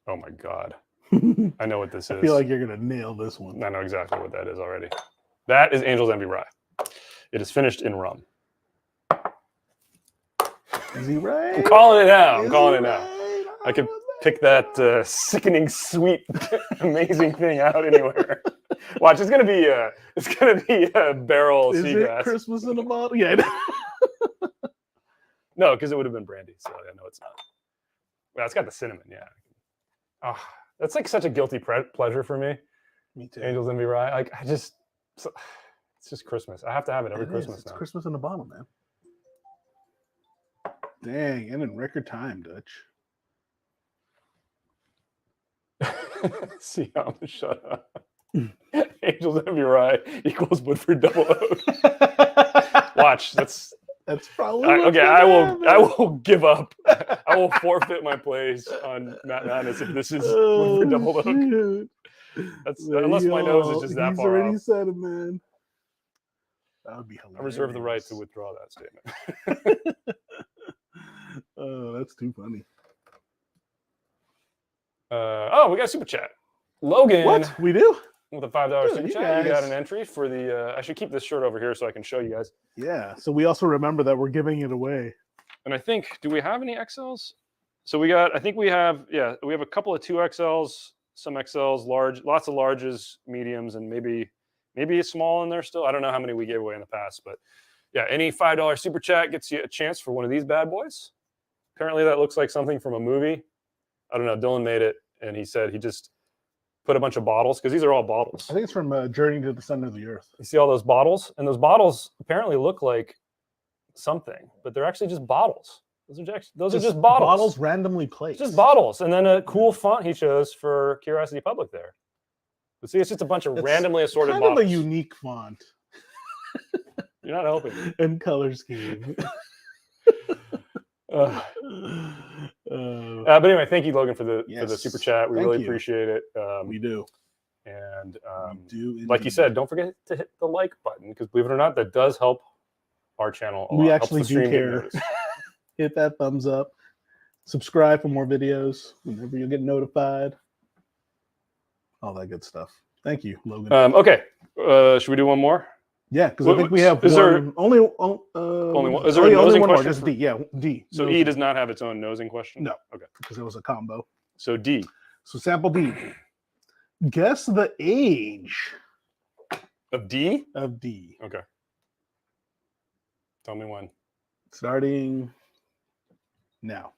Oh my God. I know what this is. I feel like you're gonna nail this one. I know exactly what that is already. That is Angel's Envy Rye. It is finished in rum. Is he right? I'm calling it out. I'm Is calling he it out. right? I could pick that sickening, sweet, amazing thing out anywhere. Watch, it's gonna be a barrel Is seagrass. it Christmas in a bottle? Yeah. No, because it would have been brandy. So yeah, no, it's not. Well, it's got the cinnamon. Yeah. Oh, that's like such a guilty pleasure for me. Me too. Angel's Envy Rye. Like it's just Christmas. I have to have it every It Christmas is. It's now. Christmas in a bottle, man. Dang, and in record time, Dutch. See, I'm gonna shut up. Angel's Envy Rye equals Woodford Double Oak. Watch, that's probably okay. I will give up. I will forfeit my place on Matt Madness if this is Woodford Double Oak. That's unless my nose is just that he's far already off. said it, man. That would be hilarious. I reserve the right to withdraw that statement. Oh, that's too funny. Oh, we got a super chat. Logan. What? We do? With a $5 super you chat, you got guys. an entry for the. I should keep this shirt over here so I can show you guys. Yeah. So we also remember that we're giving it away. And I think, do we have any XLs? So we got. I think we have. Yeah, we have a couple of 2XLs, some XLs, large, lots of larges, mediums, and maybe a small in there still. I don't know how many we gave away in the past, but yeah, any $5 super chat gets you a chance for one of these bad boys. Apparently, that looks like something from a movie. I don't know. Dylan made it, and he said he just put a bunch of bottles because these are all bottles. I think it's from Journey to the Center of the Earth. You see all those bottles, and those bottles apparently look like something, but they're actually just bottles. Those are just bottles. Bottles randomly placed. Just bottles, and then a cool font he chose for Curiosity Public there. But see, it's just a bunch of randomly assorted kind bottles. Kind of a unique font. You're not helping. And color scheme. But anyway, thank you, Logan, for the super chat. We really appreciate it. We do. And we do like you said, don't forget to hit the like button because believe it or not, that does help our channel a lot. We actually do care. Hit that thumbs up. Subscribe for more videos whenever you get notified. All that good stuff. Thank you, Logan. Okay. Should we do one more? Yeah, because I think we have only one. Is there a nosing one question? Just D. Yeah, D. So nosing. E does not have its own nosing question? No. Okay. Because it was a combo. So D. So sample D. Guess the age. Of D? Of D. Okay. Tell me when. Starting now.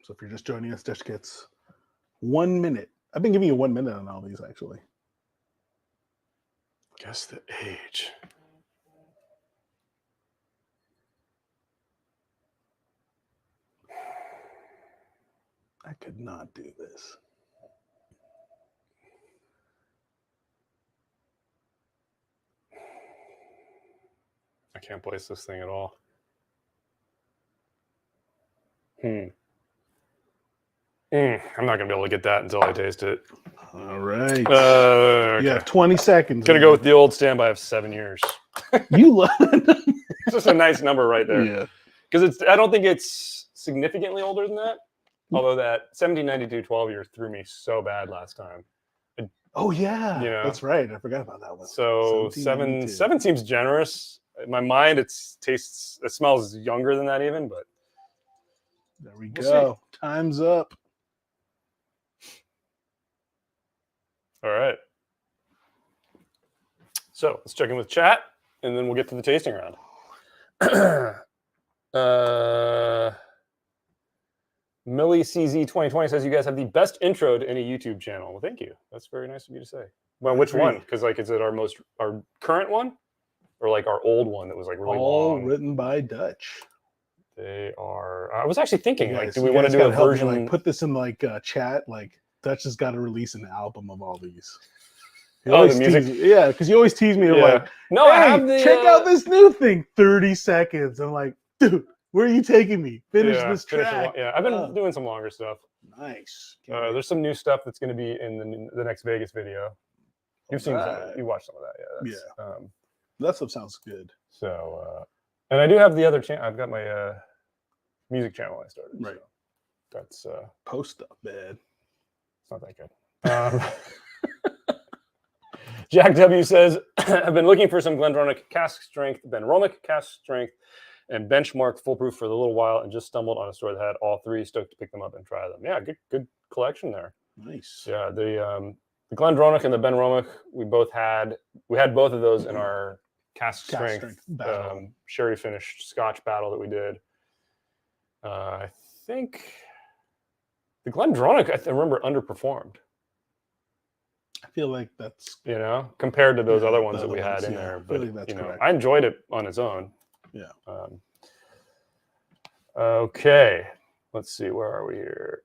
So if you're just joining us, Dutch gets 1 minute. I've been giving you 1 minute on all these, actually. Guess the age. I could not do this. I can't place this thing at all. I'm not going to be able to get that until I taste it. All right. Okay. You have 20 seconds. Going to go with the old standby of 7 years. You love it. It's just a nice number right there. Yeah. Because I don't think it's significantly older than that. Although that 1792 12 year threw me so bad last time. Oh, yeah. You know? That's right. I forgot about that one. So 7 seems generous. In my mind, it smells younger than that even, but. There we go. See. Time's up. All right. So let's check in with chat, and then we'll get to the tasting round. Millie CZ 2020 says you guys have the best intro to any YouTube channel. Well, thank you. That's very nice of you to say. Well, which one? Because like, is it our current one, or like our old one that was like really all long? written by Dutch. They are. I was actually thinking, guys, like, do we want to do a version? Me, like, put this in like chat. Like, Dutch has got to release an album of all these. The music. Yeah, because you always tease me like, no, hey, I have the, check out this new thing. 30 seconds. I'm like, dude, where are you taking me? Finish this track. I've been doing some longer stuff. Nice. There's some new stuff that's going to be in the next Vegas video. You've seen some. You watched some of that, yeah. That stuff sounds good. So, and I do have the other channel. I've got my music channel I started. Right. So that's post up, man. It's not that good. Jack W says, I've been looking for some Glendronach cask strength, Ben Romick cask strength, and benchmark foolproof for a little while, and just stumbled on a store that had all three. Stoked to pick them up and try them. Yeah, good collection there. Nice. Yeah, the Glendronach and the Ben Romick, we had both of those in our cask strength sherry finished Scotch battle that we did. I think the Glendronach, I remember, underperformed. I feel like that's compared to those other ones that we had in there. But I enjoyed it on its own. Yeah. Okay. Let's see. Where are we here?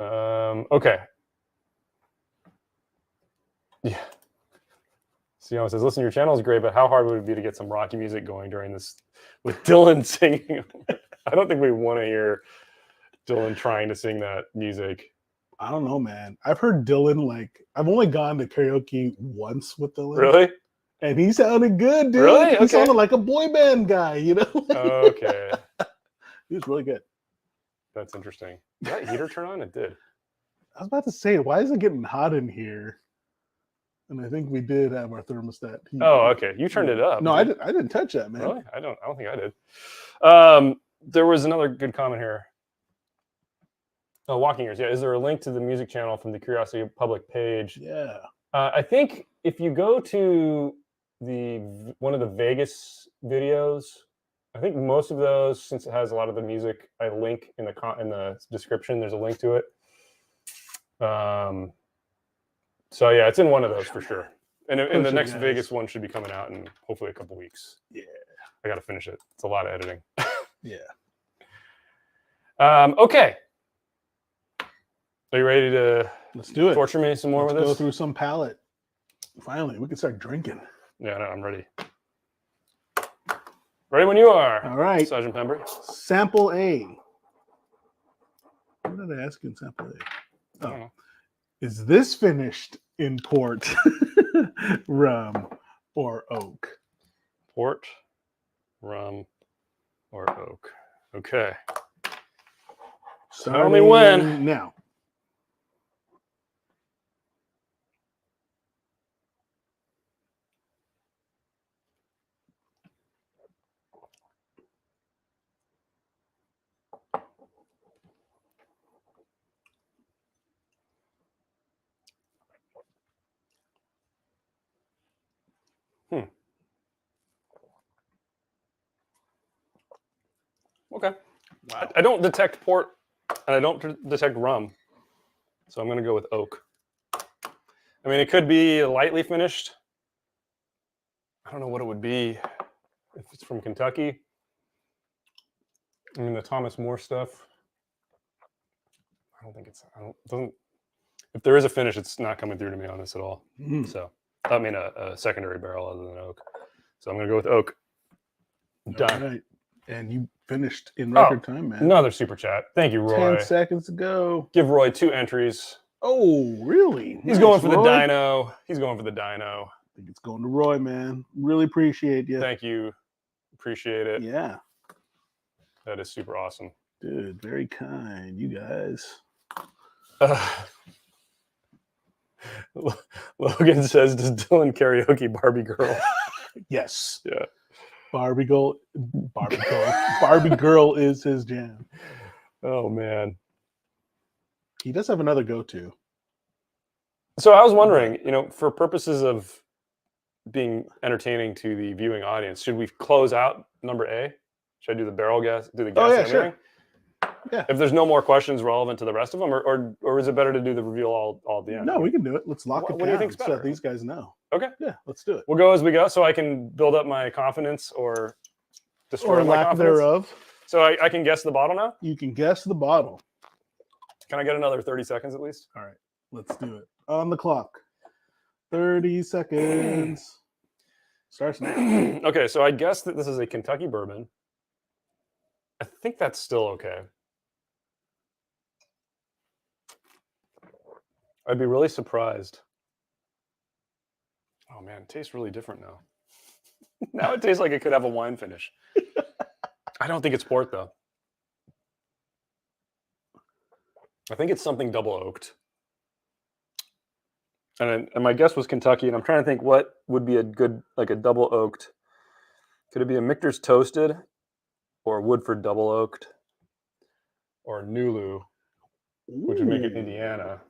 Okay. Yeah. Siona says, listen, your channel is great, but how hard would it be to get some Rocky music going during this with Dylan singing? I don't think we want to hear Dylan trying to sing that music. I don't know, man. I've heard Dylan, like, I've only gone to karaoke once with Dylan. Really? And he sounded good, dude. Really? Okay. He sounded like a boy band guy, Okay. He was really good. That's interesting. Did that heater turn on? It did. I was about to say, why is it getting hot in here? And I think we did have our thermostat. Okay. You turned it up. No, I didn't touch that, man. Really? I don't think I did. There was another good comment here. Oh, Walking Ears. Yeah. Is there a link to the music channel from the Curiosity Public page? Yeah. I think if you go to one of the Vegas videos, I think most of those, since it has a lot of the music, I link in the description. There's a link to it. So yeah, it's in one of those for sure. And the next Vegas one should be coming out in hopefully a couple weeks. Yeah. I got to finish it. It's a lot of editing. Yeah. Okay. Are you ready to let's do it? Torture me some more with this? Go through some palate. Finally, we can start drinking. Yeah, no, I'm ready. Ready when you are. All right. Sergeant Pember. Sample A. What did I ask you in sample A? Oh. Is this finished in port, rum, or oak? Port, rum, or oak. Okay. Tell me when. Now. Okay. Wow. I don't detect port, and I don't detect rum, so I'm going to go with oak. I mean, it could be lightly finished. I don't know what it would be if it's from Kentucky. I mean, the Thomas More stuff. I don't think it's. If there is a finish, it's not coming through to me on this at all. So, I mean, a secondary barrel other than oak. So I'm going to go with oak. Done. All right. And you finished in record time, man. Another super chat. Thank you, Roy. 10 seconds to go. Give Roy 2 entries. Oh, really? He's going for the dyno. He's going for the dyno. I think it's going to Roy, man. Really appreciate you. Thank you. Appreciate it. Yeah. That is super awesome. Dude, very kind. You guys. Logan says, does Dylan karaoke Barbie Girl? Yes. Yeah. Barbie Girl is his jam. Oh man, he does have another go-to. So I was wondering, for purposes of being entertaining to the viewing audience, should we close out number A? Should I do the barrel gas? Do the gas? Oh yeah, sure. Yeah. If there's no more questions relevant to the rest of them, or is it better to do the reveal all at the end? No, we can do it. Let's lock it What down do you think's so better? that these guys know. Okay. Yeah, let's do it. We'll go as we go, so I can build up my confidence or destroy Or my lack confidence. thereof. So I can guess the bottle now? You can guess the bottle. Can I get another 30 seconds at least? All right, let's do it. On the clock. 30 seconds. Starts now. Okay, so I guess that this is a Kentucky bourbon. I think that's still okay. I'd be really surprised. Oh man, it tastes really different now. Now it tastes like it could have a wine finish. I don't think it's port though. I think it's something double oaked. And my guess was Kentucky, and I'm trying to think what would be a good, like a double oaked. Could it be a Michter's Toasted, or Woodford double oaked, or Nulu, which would make it Indiana.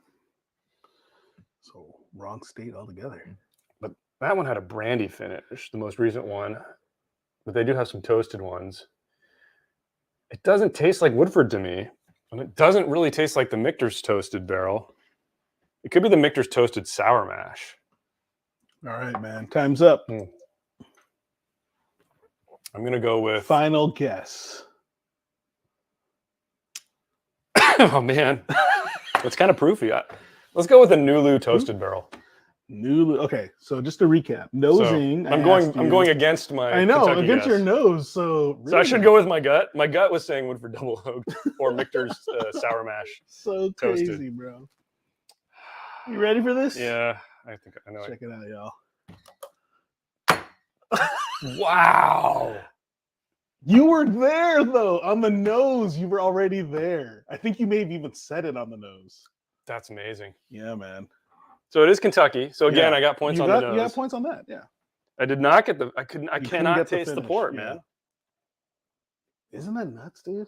So wrong state altogether. But that one had a brandy finish, the most recent one. But they do have some toasted ones. It doesn't taste like Woodford to me, and it doesn't really taste like the Michter's Toasted barrel. It could be the Michter's Toasted Sour Mash. All right, man. Time's up. I'm going to go with... Final guess. Oh, man. It's kind of proofy. Let's go with a Nulu Toasted barrel. Nulu. Okay, so just to recap. Nosing. So I'm going against my I know, Kentucky against guess. your nose. So, really So I should go with my gut. My gut was saying Woodford double oaked or Michter's Sour Mash. So Toasted. crazy, bro. You ready for this? Yeah, I think I know. Check it out, y'all. Wow. You were there though. On the nose, you were already there. I think you may have even said it on the nose. That's amazing. Yeah, man. So it is Kentucky. So again, Yeah. I got points You on got, the nose. You got points on that, yeah. I did not get the. I couldn't cannot get the taste the finish, port, yeah. man. Isn't that nuts, dude?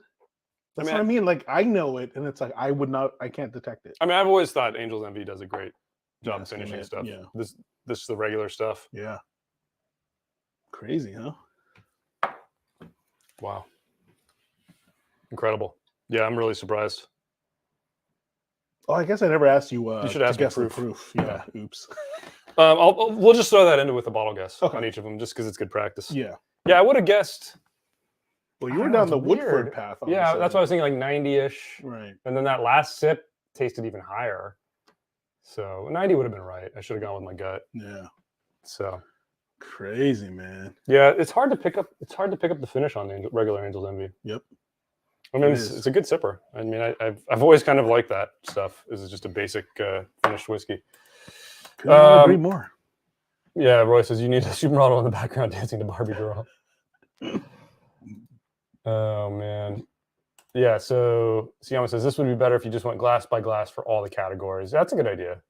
That's mean, what I mean. Like I know it, and it's like I can't detect it. I mean, I've always thought Angel's Envy does a great job Yes, finishing man, stuff. yeah. This is the regular stuff. Yeah. Crazy, huh? Wow. Incredible. Yeah, I'm really surprised. Oh, I guess I never asked you. You should to ask me guess the proof. proof. Yeah. Oops. We'll just throw that into with a bottle guess Okay. on each of them, just because it's good practice. Yeah. Yeah, I would have guessed. Well, you I were don't know, down the it's Woodford weird. path. Yeah, obviously. that's why I was thinking like 90-ish. Right. And then that last sip tasted even higher. So 90 would have been right. I should have gone with my gut. Yeah. So Crazy, man. yeah, it's hard to pick up. It's hard to pick up the finish on the regular Angel's Envy. Yep. I mean, It is. it's a good sipper. I mean, I've always kind of liked that stuff. This is just a basic finished whiskey. Couldn't agree more. Yeah, Roy says you need a supermodel in the background dancing to Barbie Girl. Oh man. Yeah, so Siama says this would be better if you just went glass by glass for all the categories. That's a good idea.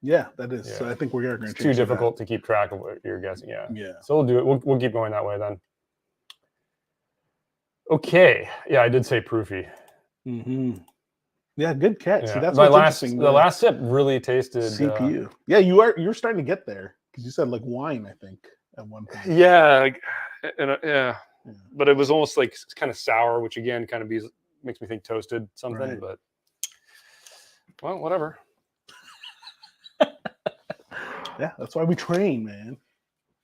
Yeah, that is. Yeah. So I think we're going to It's too difficult to keep track of what you're guessing. Yeah. Yeah. So we'll do it. We'll keep going that way then. Okay. Yeah, I did say proofy. Mm-hmm. Yeah, good catch. Yeah. See, that's my what's last. interesting. The last sip really tasted CPU. Yeah, you're starting to get there because you said like wine. I think at one point. Yeah, like, yeah. But it was almost like kind of sour, which again kind of makes me think toasted something. Right. But well, whatever. Yeah, that's why we train, man.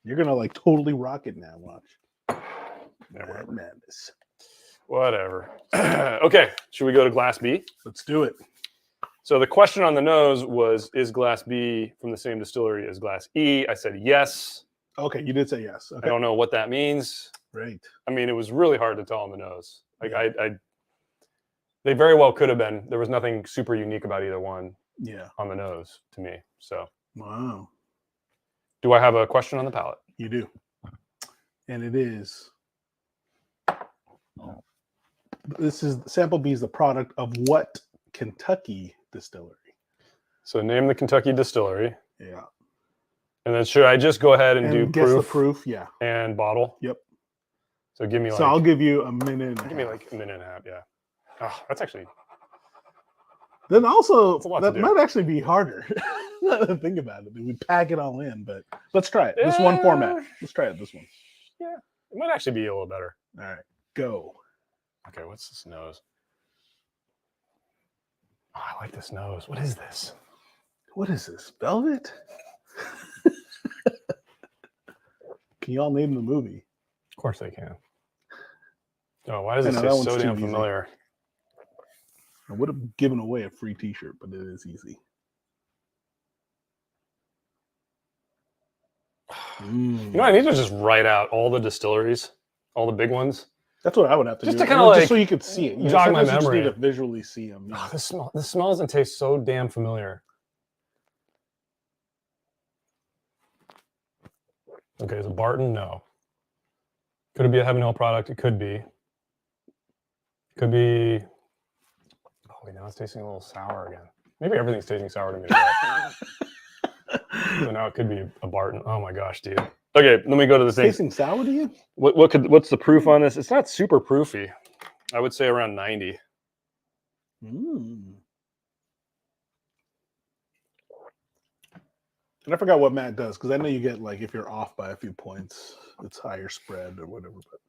You're gonna like totally rock it now. Watch. Yeah, whatever. Madness. Whatever. Okay, should we go to Glass B? Let's do it. So the question on the nose was, is Glass B from the same distillery as Glass E? I said yes. Okay, you did say yes. Okay. I don't know what that means. Right. I mean, it was really hard to tell on the nose. Like they very well could have been. There was nothing super unique about either one. Yeah. On the nose to me. So. Wow. Do I have a question on the palate? You do. And it is. This is Sample B is the product of what Kentucky distillery? So name the Kentucky distillery. Yeah. And then should I just go ahead and do guess proof? The proof, yeah. And bottle? Yep. So give me like. So I'll give you a minute. Give me like a minute and a half, yeah. Oh, that's actually. Then also that do. might actually be harder. Think about it. We pack it all in, but let's try it. This one format. Let's try it. This one. Yeah, it might actually be a little better. All right, go. Okay, what's this nose? Oh, I like this nose. What is this? What is this? Velvet? Can you all name the movie? Of course they can. Oh, why does I it know, say that one's so too damn easy. familiar? I would have given away a free T-shirt, but it is easy. You know, I need to just write out all the distilleries, all the big ones. That's what I would have to Just do. to kinda, like, just so you could see it. You know, jog my sometimes you just memory. need to visually see them. Oh, this smells and tastes so damn familiar. Okay, is it Barton? No. Could it be a Heaven Hill product? It could be. Could be. Oh wait, now it's tasting a little sour again. Maybe everything's tasting sour to me today. So now it could be a Barton. Oh my gosh, dude. Okay, let me go to the thing. Tasting sour to you? What's the proof on this? It's not super proofy. I would say around 90. And I forgot what Matt does, because I know you get, like, if you're off by a few points, it's higher spread or whatever. But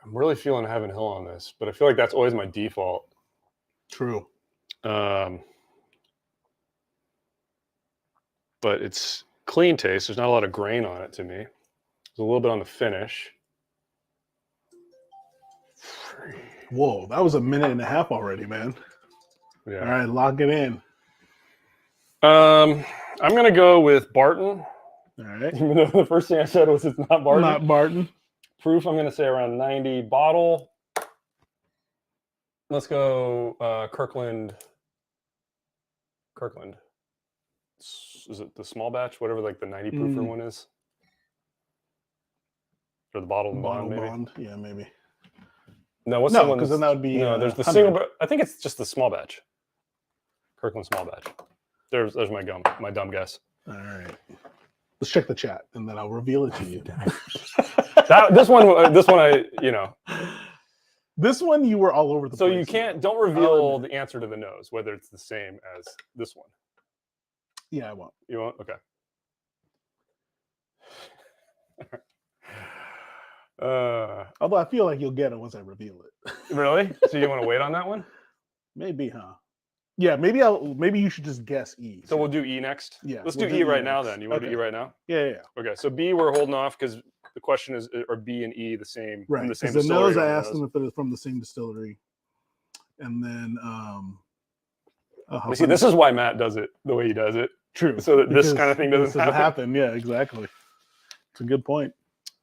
I'm really feeling Heaven Hill on this, but I feel like that's always my default. true. But it's clean taste. There's not a lot of grain on it to me. There's a little bit on the finish. Whoa, that was a minute and a half already, man. Yeah. All right, lock it in. I'm gonna go with Barton. All right. Even though the first thing I said was it's not Barton. Not Barton. Proof, I'm gonna say around 90. Bottle. Let's go Kirkland. Is it the small batch? Whatever, like the 90 proofer one is. Or the bottle bond, maybe. Bond. Yeah, maybe. No, what's No, the one? 'cause then that would be, no. There's the 100. single. I think it's just the small batch. Kirkland small batch. There's my dumb guess. All right. Let's check the chat, and then I'll reveal it to you. This one, I This one you were all over the So place. you can't. Don't reveal the answer to the nose, whether it's the same as this one. Yeah, I won't. You won't. Okay. Although I feel like you'll get it once I reveal it. Really? So you want to wait on that one? Maybe, huh? Yeah, maybe you should just guess E. So we'll do E next. Yeah, Let's we'll do do E E right now next. then. You want to do E right now? Yeah. Okay. So B we're holding off because the question is, are B and E the same? Right. From the same The distillery? nose, I asked them if it was from the same distillery, and then You see, this is why Matt does it the way he does it. true. So that this kind of thing doesn't happen. Yeah, exactly. It's a good point.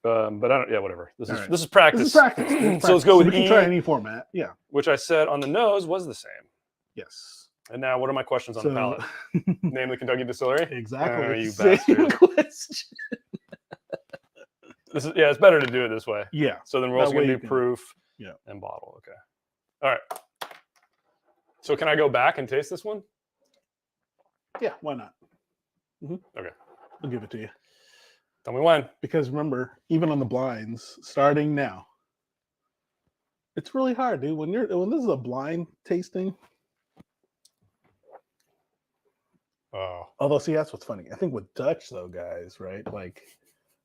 But I don't. Yeah, whatever. This All right. is practice. This is practice. So let's go with we can E, try any format. Yeah. which I said on the nose was the same. Yes. And now, what are my questions on the palate? Name the Kentucky distillery. Exactly. Oh, you Same bastard. question. It's better to do it this way. Yeah. So then we're That also going way to you do can- proof and bottle. Okay. All right. So can I go back and taste this one? Yeah. Why not? Okay. I'll give it to you. Tell me when. Because remember, even on the blinds, starting now, it's really hard, dude. When this is a blind tasting. Oh. Although, see, that's what's funny. I think with Dutch, though, guys, right? Like,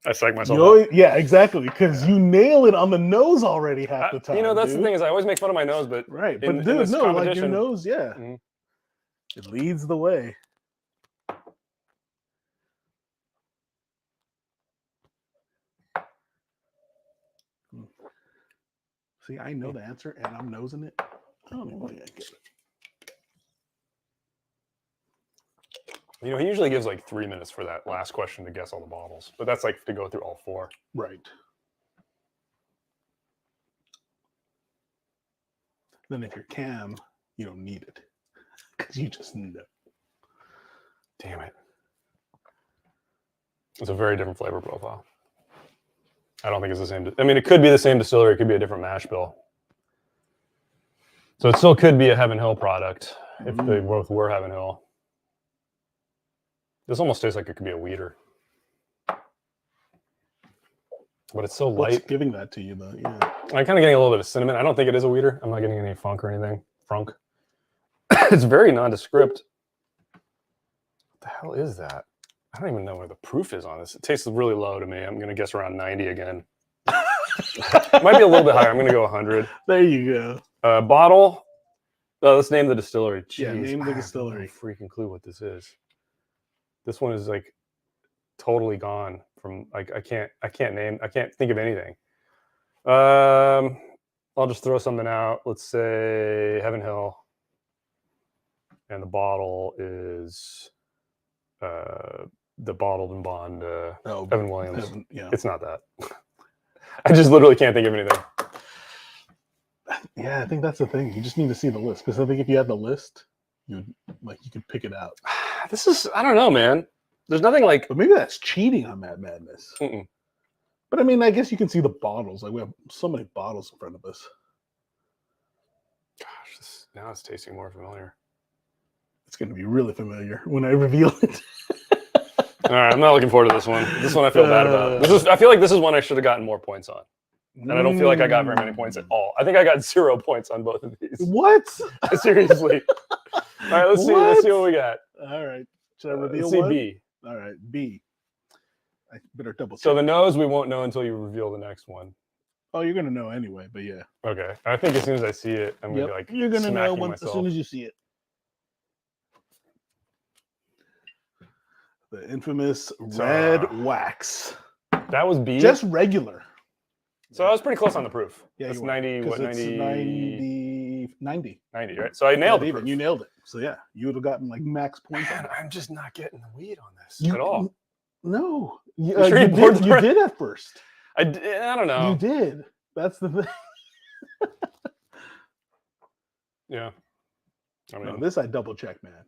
I psyched myself you up. always, yeah, exactly. Because you nail it on the nose already half the time. You know, that's dude. the thing is I always make fun of my nose, but Right. But in dude, this no, like your competition- nose, yeah. Mhm. It leads the way. See, I know the answer and I'm nosing it. I don't even think I get it. You know, he usually gives like 3 minutes for that last question to guess all the bottles, but that's like to go through all four. Right. Then if you're Cam, you don't need it. Because you just know. Damn it. It's a very different flavor profile. I don't think it's the same. I mean, it could be the same distillery. It could be a different mash bill. So it still could be a Heaven Hill product if they both were Heaven Hill. This almost tastes like it could be a weeder. But it's so light. What's giving that to you, though? Yeah. I'm kind of getting a little bit of cinnamon. I don't think it is a weeder. I'm not getting any funk or anything. Frunk. It's very nondescript. What the hell is that? I don't even know where the proof is on this. It tastes really low to me. I'm going to guess around 90 again. Might be a little bit higher. I'm going to go 100. There you go. Bottle. Oh, let's name the distillery. Jeez, Yeah, name the I have distillery. no freaking clue what this is. This one is like totally gone from like I can't think of anything. I'll just throw something out. Let's say Heaven Hill, and the bottle is the bottled and bond Evan Williams. Yeah. It's not that. I just literally can't think of anything. Yeah, I think that's the thing. You just need to see the list, because I think if you had the list, you could pick it out. This is, I don't know, man. There's nothing like. But maybe that's cheating on Mad Madness. Mm-mm. But I mean, I guess you can see the bottles. Like, we have so many bottles in front of us. Gosh, now it's tasting more familiar. It's going to be really familiar when I reveal it. All right, I'm not looking forward to this one. This one I feel bad about. I feel like this is one I should have gotten more points on. And I don't feel like I got very many points at all. I think I got 0 points on both of these. What? Seriously. All right, let's see. Let's see what we got. All right. Should I reveal let's see one? B. All right, B. I better double check. So the nose we won't know until you reveal the next one. Oh, you're gonna know anyway, but yeah. Okay. I think as soon as I see it, I'm gonna be like, you're gonna know myself. As soon as you see it. The infamous red wax. That was B. Just regular. So I was pretty close on the proof. Yeah, that's 90. What 90? 90. 90, right? So I nailed it. You nailed it. So yeah, you would have gotten like max points. Man, I'm just not getting the weed on this at all. No, you did at first. I don't know. You did. That's the thing. Yeah. I mean, no, this I double checked, man.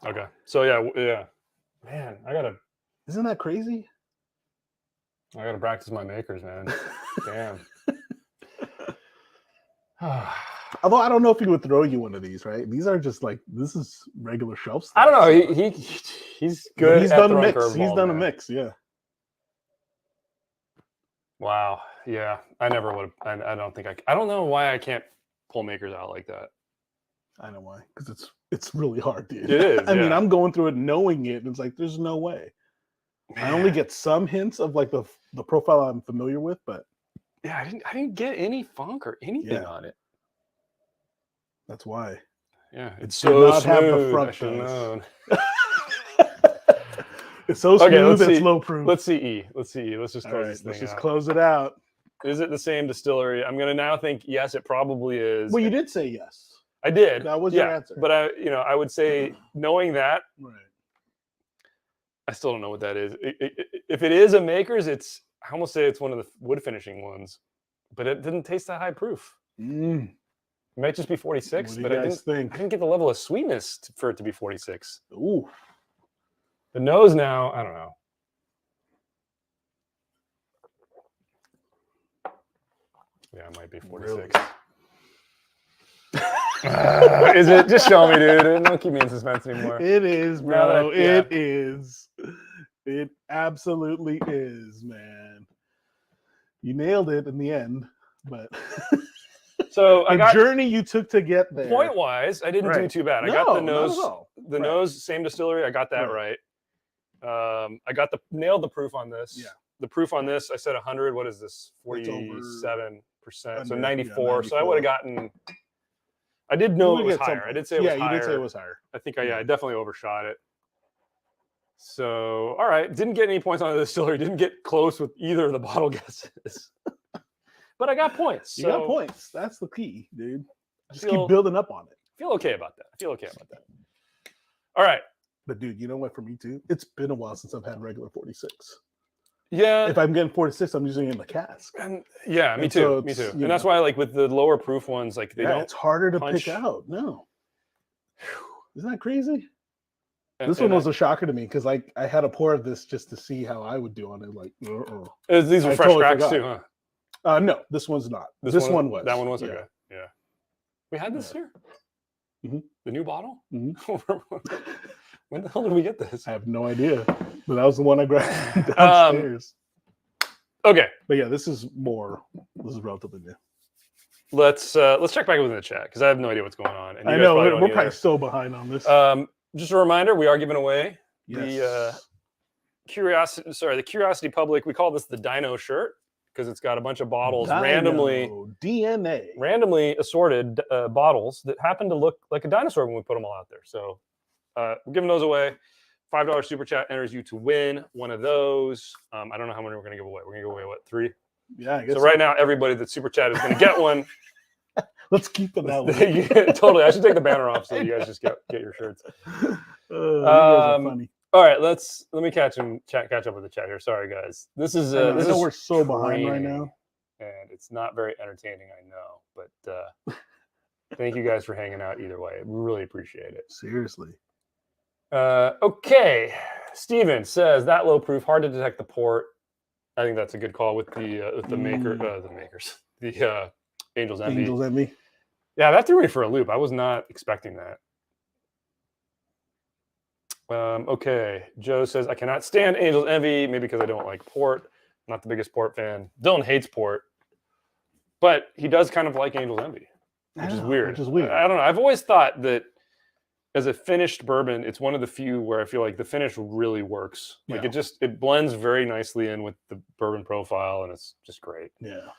Okay. So yeah. Man, Isn't that crazy? I gotta practice my makers, man. Damn. Although I don't know if he would throw you one of these, right? These are just like, this is regular shelf stuff. I don't know. He's good. He's done a mix. He's done a mix. Yeah. Wow. Yeah. I never would have. I don't think I don't know why I can't pull makers out like that. I know why. Because it's really hard, dude. It is. I mean, I'm going through it knowing it, and it's like, there's no way. Man. I only get some hints of like the profile I'm familiar with, but yeah, I didn't get any funk or anything on it. That's why. Yeah, it's so smooth. Have the front I should have known. It's so smooth. It's low proof. Let's see E. Let's just close this thing. Let's just close it out. Is it the same distillery? I'm gonna now think yes. It probably is. Well, you did say yes. I did. That was your answer. But I would say knowing that. Right. I still don't know what that is. If it is a maker's, I almost say it's one of the wood finishing ones, but it didn't taste that high proof. It might just be 46, but I didn't get the level of sweetness for it to be 46. Ooh. The nose now, I don't know. Yeah, it might be 46. Really? Is it? Just show me, dude. Don't keep me in suspense anymore. It is, bro. It is. It absolutely is, man. You nailed it in the end, but so the journey you took to get there. Point wise, I didn't do too bad. I got the nose. The nose, same distillery. I got that right. I got nailed the proof on this. Yeah. The proof on this, I said 100. What is this? 47%. So 94. So I would have gotten. I did know it was higher. I did say it was higher. Yeah, you did say it was higher. I think I definitely overshot it. So, all right. Didn't get any points on the distillery. Didn't get close with either of the bottle guesses. But I got points. You got points. That's the key, dude. Just keep building up on it. I feel okay about that. All right. But, dude, you know what? For me, too, it's been a while since I've had regular 46. Yeah. If I'm getting 46, I'm using it in the cask. And yeah, me too. And that's why, like, with the lower proof ones, like, it's harder to pick out. No. Isn't that crazy? This one was a shocker to me because, like, I had a pour of this just to see how I would do on it. Like, these were fresh cracks too, huh? No, this one's not. This one was. That one was okay. Yeah. We had this here. Mm-hmm. The new bottle. Mm-hmm. When the hell did we get this? I have no idea, but that was the one I grabbed downstairs. Okay, but yeah, this is relatively new. Let's check back within the chat because I have no idea what's going on. And I know we're probably so behind on this. Just a reminder: we are giving away the Curiosity Public. We call this the Dino shirt. because it's got a bunch of bottles randomly assorted bottles that happen to look like a dinosaur when we put them all out there. So we're giving those away. $5 super chat enters you to win one of those. I don't know how many we're going to give away. We're going to give away, what, 3? Yeah, I guess so. Right now, everybody that's super chat is going to get one. Let's keep it that way. Totally. I should take the banner off so you guys just get your shirts. You guys are funny. All right, let me catch up with the chat here. Sorry, guys. This is we're so behind right now, and it's not very entertaining. I know, but thank you guys for hanging out. Either way, we really appreciate it. Seriously. Okay, Steven says that low proof, hard to detect the port. I think that's a good call with the Angel's Envy. Angel's Envy. Yeah, that threw me for a loop. I was not expecting that. Okay, Joe says I cannot stand Angel's Envy, maybe because I don't like port. I'm not the biggest port fan. Dylan hates port, but he does kind of like Angel's Envy, which is weird. I don't know. I've always thought that as a finished bourbon, it's one of the few where I feel like the finish really works. Like it blends very nicely in with the bourbon profile, and it's just great. Yeah.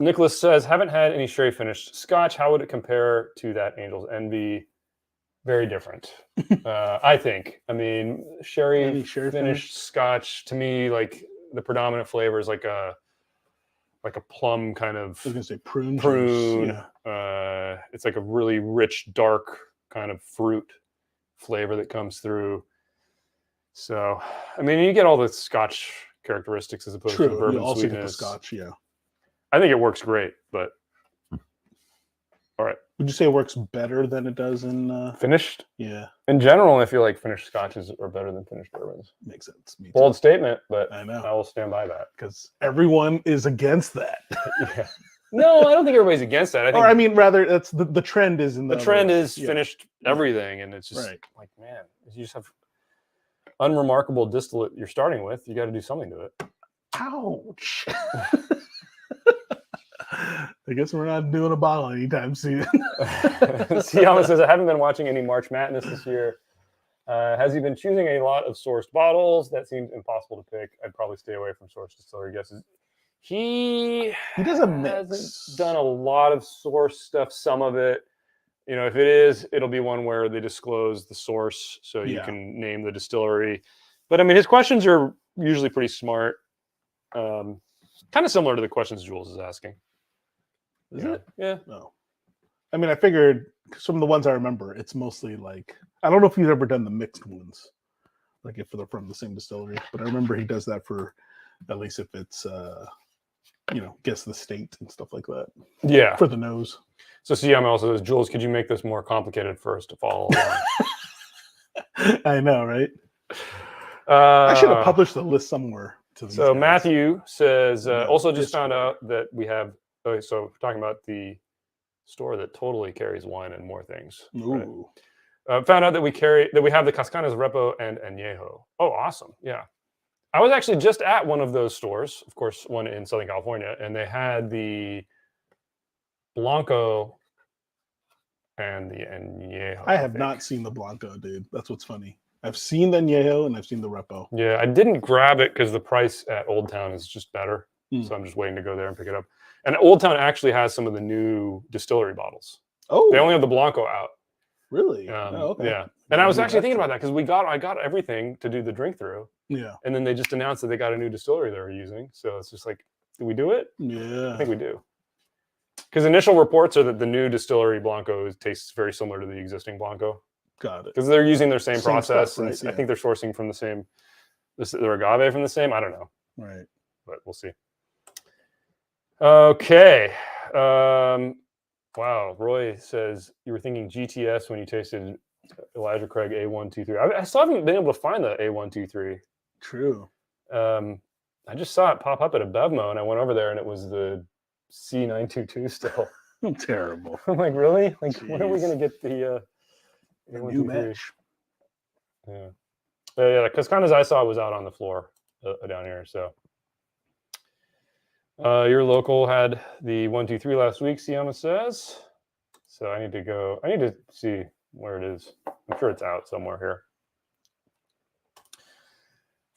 Nicholas says, haven't had any sherry finished scotch. How would it compare to that Angel's Envy? Very different, I think. I mean, sherry finished scotch, to me, like the predominant flavor is like a plum kind of. I was gonna say prune. Yeah. It's like a really rich, dark kind of fruit flavor that comes through. So, I mean, you get all the scotch characteristics as opposed to the bourbon you also sweetness. Get the scotch, yeah. I think it works great, but all right. Would you say it works better than it does in finished? Yeah. In general, I feel like finished scotches are better than finished bourbons. Makes sense. Bold statement, but I know. I will stand by that because everyone is against that. Yeah. No, I don't think everybody's against that. I mean, rather, that's the trend is in the trend is finished everything, and it's just like, man, you just have unremarkable distillate you're starting with. You got to do something to it. Ouch. I guess we're not doing a bottle anytime soon. Siyama says, I haven't been watching any March Madness this year. Has he been choosing a lot of sourced bottles? That seems impossible to pick. I'd probably stay away from sourced distillery guesses. He does a mix. Hasn't done a lot of source stuff. Some of it, you know, if it is, it'll be one where they disclose the source so you can name the distillery. But I mean, his questions are usually pretty smart. Kind of similar to the questions Jules is asking. Is it? Yeah. No. I mean, I figured some of the ones I remember, it's mostly like, I don't know if he's ever done the mixed ones, like if they're from the same distillery, but I remember he does that for, at least if it's, guess the state and stuff like that. Yeah. For the nose. So CM also says, Jules, could you make this more complicated for us to follow along? I know, right? I should have published the list somewhere. So guys. Matthew says, also just found out that we have, so talking about the store that totally carries wine and more things. Ooh. Right? Found out that we have the Cascanas Repo and Añejo. Oh, awesome. Yeah. I was actually just at one of those stores, of course, one in Southern California, and they had the Blanco and the Añejo. I have not seen the Blanco, dude. That's what's funny. I've seen the Añejo and I've seen the Repo. Yeah, I didn't grab it because the price at Old Town is just better. So I'm just waiting to go there and pick it up. And Old Town actually has some of the new distillery bottles. Oh. They only have the Blanco out. Really? Okay. Yeah. And I was actually thinking about that because I got everything to do the drink through. Yeah. And then they just announced that they got a new distillery they were using. So it's just like, do we do it? Yeah. I think we do. Because initial reports are that the new distillery Blanco tastes very similar to the existing Blanco. Got it. Because they're using their same process. Stuff, right? I think they're sourcing from the same, their agave from the same. I don't know. Right. But we'll see. Okay. Wow. Roy says you were thinking GTS when you tasted Elijah Craig A123. I still haven't been able to find the A123. True. I just saw it pop up at a Bevmo and I went over there and it was the C922 still. Terrible. I'm like, really? Like, when are we going to get the new match? Yeah. Yeah, because Cascanas I saw was out on the floor down here. So your local had the 123 last week, Siama says. So I need to see where it is. I'm sure it's out somewhere here.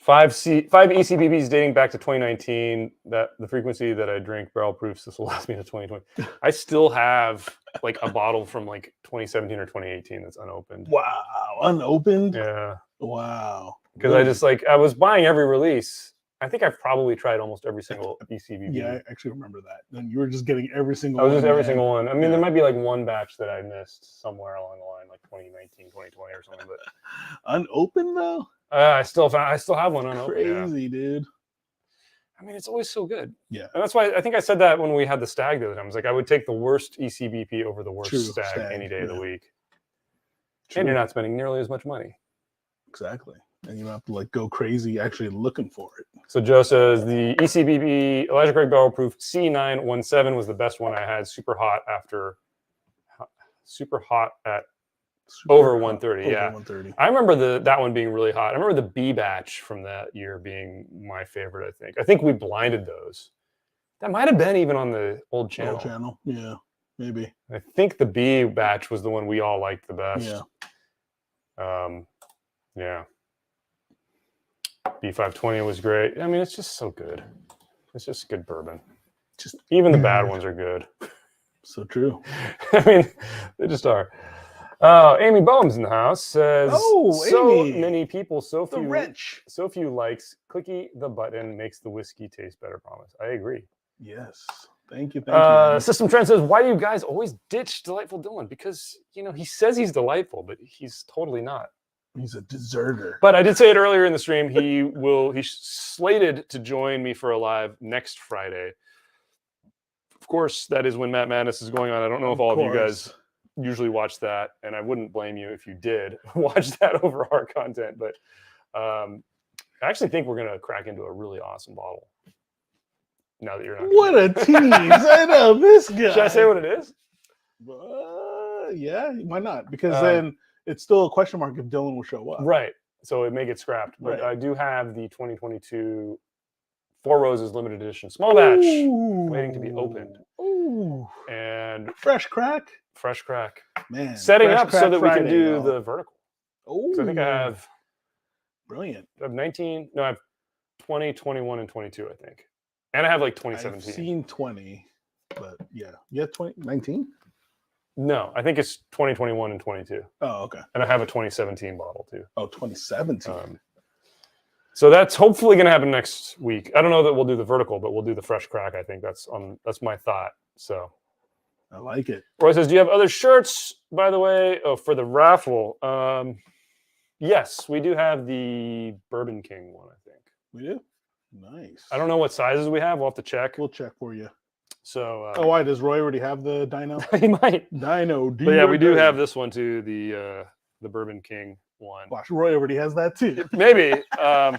five ECBBs dating back to 2019. That the frequency that I drink barrel proofs. This will last me to 2020. I still have like a bottle from like 2017 or 2018 that's unopened. Wow, unopened. Yeah, Wow. because I just I was buying every release. I think I've probably tried almost every single ECBB. Yeah, I actually remember that. And you were just getting every single I was one. just every single one. I mean, there might be like one batch that I missed somewhere along the line, like 2019, 2020 or something. But unopened though? I still have one unopened. Crazy, dude. I mean, it's always so good. Yeah. And that's why I think I said that when we had the stag the other time. I was like, I would take the worst ECBP over the worst stag any day of the week. True. And you're not spending nearly as much money. Exactly. And you don't have to like go crazy actually looking for it. So Joe says the ECBP Elijah Craig Barrel Proof C917 was the best one I had. Super hot at over 130. Yeah. 130. I remember that one being really hot. I remember the B batch from that year being my favorite, I think we blinded those. That might have been even on the old channel. Yeah, maybe. I think the B batch was the one we all liked the best. Yeah. Yeah. B520 was great. I mean, it's just so good. It's just good bourbon. Just even the bad ones are good. So true. I mean, they just are. Amy Bohm's in the house says, so Amy. many people, so few likes. Clicky the button makes the whiskey taste better. Promise. I agree. Yes. Thank you. System Trend says, why do you guys always ditch Delightful Dylan? Because he says he's delightful, but he's totally not. He's a deserter. But I did say it earlier in the stream. He's slated to join me for a live next Friday. Of course, that is when Matt Madness is going on. I don't know if all of you guys usually watch that, and I wouldn't blame you if you did watch that over our content. But I actually think we're gonna crack into a really awesome bottle. Now that you're not. What a tease! I know this guy. Should I say what it is? Yeah, why not? Because then it's still a question mark if Dylan will show up. Right. So it may get scrapped. But I do have the 2022 Four Roses limited edition small batch waiting to be opened. Ooh. And fresh crack. Man. Setting up so that we can do the vertical. Oh. So I think I have brilliant. I have 19. No, I have 20, 21, and 22, I think. And I have like 2017. I've seen 20, but yeah. Yeah, 19? No, I think it's 2021 and 22. Oh, okay. And I have a 2017 bottle too. Oh, 2017. So that's hopefully going to happen next week. I don't know that we'll do the vertical, but we'll do the fresh crack. I think that's my thought. So I like it. Roy says, do you have other shirts, by the way? Oh, for the raffle. Yes, we do have the Bourbon King one, I think. We do? Nice. I don't know what sizes we have. We'll have to check. We'll check for you. So why does Roy already have the Dino? He might. Dino. But yeah, we do have this one too, the Bourbon King one. Watch, Roy already has that too. Maybe. All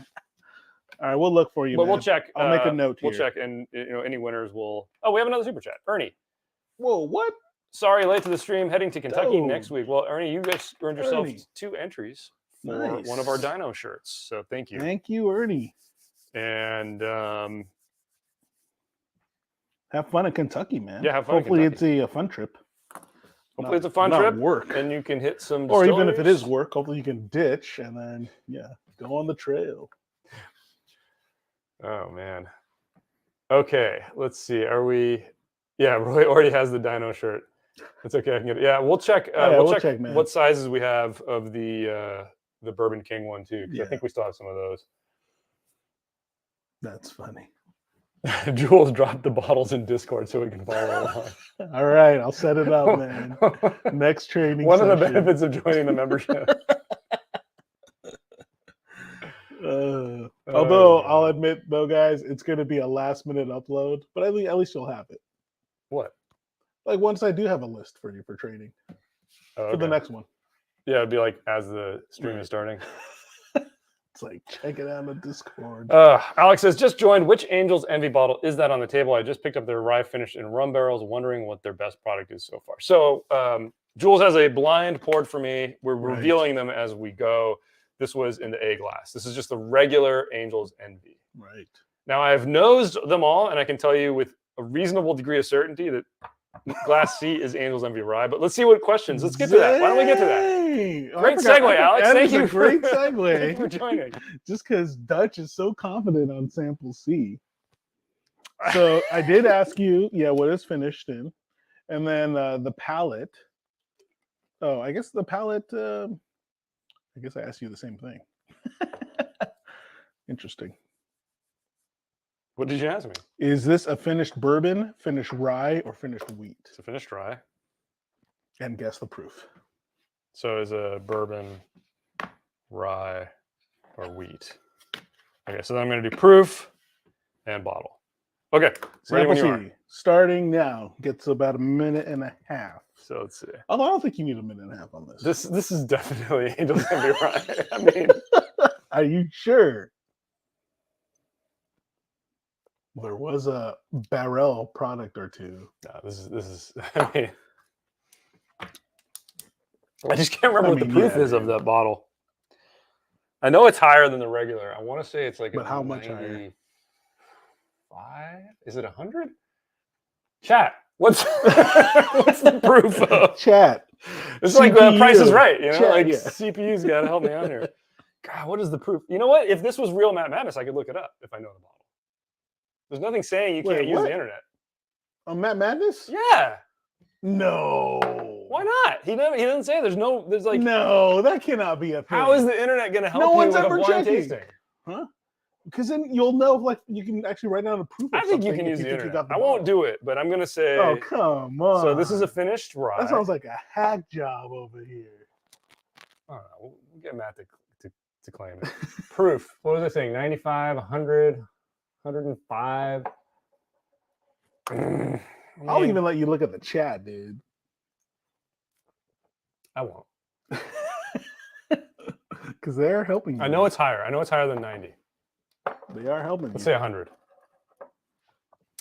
right, we'll look for you. But we'll check. I'll make a note here. We'll check, and any winners will. Oh, we have another super chat, Ernie. Whoa, what? Sorry, late to the stream. Heading to Kentucky next week. Well, Ernie, you guys earned yourself 2 entries for one of our Dino shirts. So thank you. Thank you, Ernie. And have fun in Kentucky, man. Yeah, have fun. Hopefully, it's a fun trip. Hopefully, it's a fun trip. Work, and you can hit some. Or even if it is work, hopefully you can ditch and then go on the trail. Oh man. Okay, let's see. Are we? Yeah, Roy already has the Dino shirt. It's okay. I can get it. Yeah, we'll check. We'll check what sizes we have of the Bourbon King one too, because I think we still have some of those. That's funny. Jules dropped the bottles in Discord so we can follow along. All right, I'll set it up, man. Next training One of the benefits of joining the membership. Although I'll admit, though, guys, it's going to be a last-minute upload, but at least you'll have it. What? Like once I do have a list for you for training for the next one. Yeah, it'd be like as the stream is starting. It's like, check it out on Discord. Alex says, just joined. Which Angel's Envy bottle is that on the table? I just picked up their rye finished in rum barrels, wondering what their best product is so far. So Jules has a blind poured for me. We're revealing them as we go. This was in the A glass. This is just the regular Angel's Envy. Right. Now, I've nosed them all, and I can tell you with a reasonable degree of certainty that Glass C is Angel's Envy Rye. But let's see what questions. Let's get to that. Why don't we get to that? Dang. Oh, Great segue, Alex. That Thank is you. a great Thank you segue. for joining. Just because Dutch is so confident on sample C. So I did ask you, what is finished in, and then the palette. Oh, I guess the palette. I guess I asked you the same thing. Interesting. What did you ask me? Is this a finished bourbon, finished rye, or finished wheat? It's a finished rye. And guess the proof. So is a bourbon, rye, or wheat? Okay, so then I'm going to do proof and bottle. Okay, ready when you are. Starting now, gets about a minute and a half. So let's see. Although I don't think you need a minute and a half on this. This is definitely Angel's Envy Rye. I mean, are you sure? There was a Barrel product or two. No, this is. I mean, I just can't remember what the proof is of that bottle. I know it's higher than the regular. I want to say it's like. But how much higher? 5? Is it 100? Chat. What's the proof of? Chat. It's like the Price is Right, you know. Chat, like CPU's got to help me out here. God, what is the proof? You know what? If this was real Matt Madness, I could look it up if I know the bottle. There's nothing saying you can't use the internet. On Matt Madness? Yeah. No. Why not? He doesn't say there's like no, that cannot be a thing. How is the internet going to help you with a blind tasting? Huh? Because then you'll know if like you can actually write down a proof. I think you can use the internet. I won't do it, but I'm going to say. Oh, come on. So this is a finished rye. That sounds like a hack job over here. I don't know. We'll get Matt to claim it. Proof. What was I saying? 95, 100, 105. I'll even let you look at the chat, dude. I won't. Because they're helping you. I know it's higher. I know it's higher than 90. They are helping Let's say 100.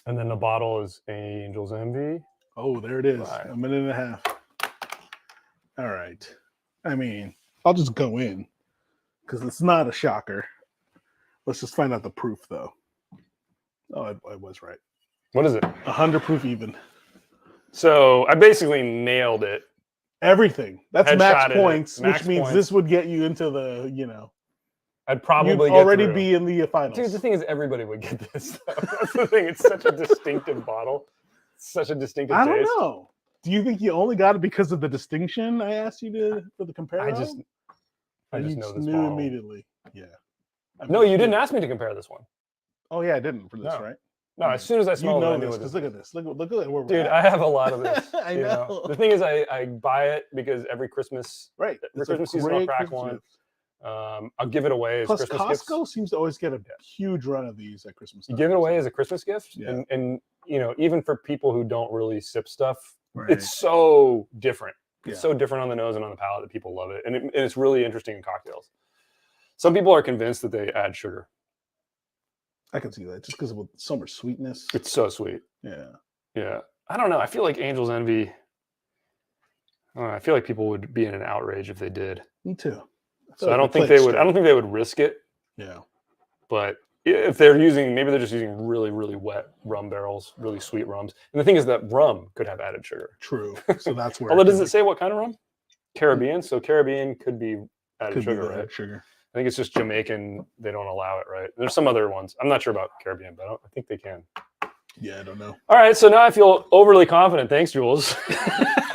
And then the bottle is Angel's Envy. Oh, there it is. Right. A minute and a half. All right. I mean, I'll just go in because it's not a shocker. Let's just find out the proof, though. Oh, I was right. What is it? 100 proof even. So I basically nailed it. Everything. That's Headshot max points, max which means points. this would get you into the, I'd probably you'd already be in the finals. Dude, the thing is, everybody would get this. That's the thing. It's such a distinctive bottle. Such a distinctive taste. I don't know. Do you think you only got it because of the distinction I asked you for the comparison? I just know this knew bottle. Immediately. Yeah. No, you didn't ask me to compare this one. Oh yeah, I didn't for this, right? No, as soon as I smelled it, I knew this. Because look at this. Look at where we're Dude, at. I have a lot of this. I know. The thing is, I buy it because every Christmas, right? Every Christmas season, I'll crack one. I'll give it away as Plus, Christmas Costco gifts. seems to always get a huge run of these at Christmas time. You give it away as a Christmas gift, yeah. and even for people who don't really sip stuff, it's so different. It's so different on the nose and on the palate that people love it, and it's really interesting in cocktails. Some people are convinced that they add sugar. I can see that just because of so much sweetness. It's so sweet. Yeah. I don't know. I feel like Angel's Envy. I feel like people would be in an outrage if they did. Me too. So I don't think they would. I don't think they would risk it. Yeah. But if they're maybe they're just using really, really wet rum barrels, really sweet rums. And the thing is that rum could have added sugar. True. So that's where. Although does it say what kind of rum? Caribbean. So Caribbean could be added sugar, right? Sugar. I think it's just Jamaican. They don't allow it, right? There's some other ones. I'm not sure about Caribbean, but I think they can. Yeah, I don't know. All right, so now I feel overly confident. Thanks, Jules.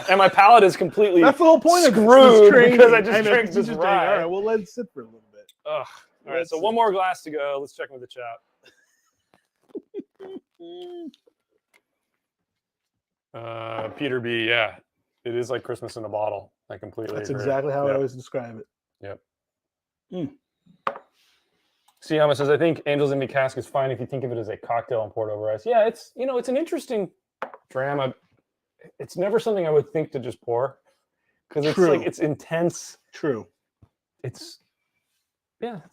And my palate is completely that's the whole point screwed of this because I just drank this rye. All right, well, let it sit for a little bit. Ugh. All right, so one more glass to go. Let's check with the chat. Peter B, yeah. It is like Christmas in a bottle. I completely That's agree. Exactly how I always describe it. Yep. Siyama says, I think Angel's Envy Cask is fine if you think of it as a cocktail and poured over ice. Yeah, it's it's an interesting dram. It's never something I would think to just pour because it's like it's intense. True. It's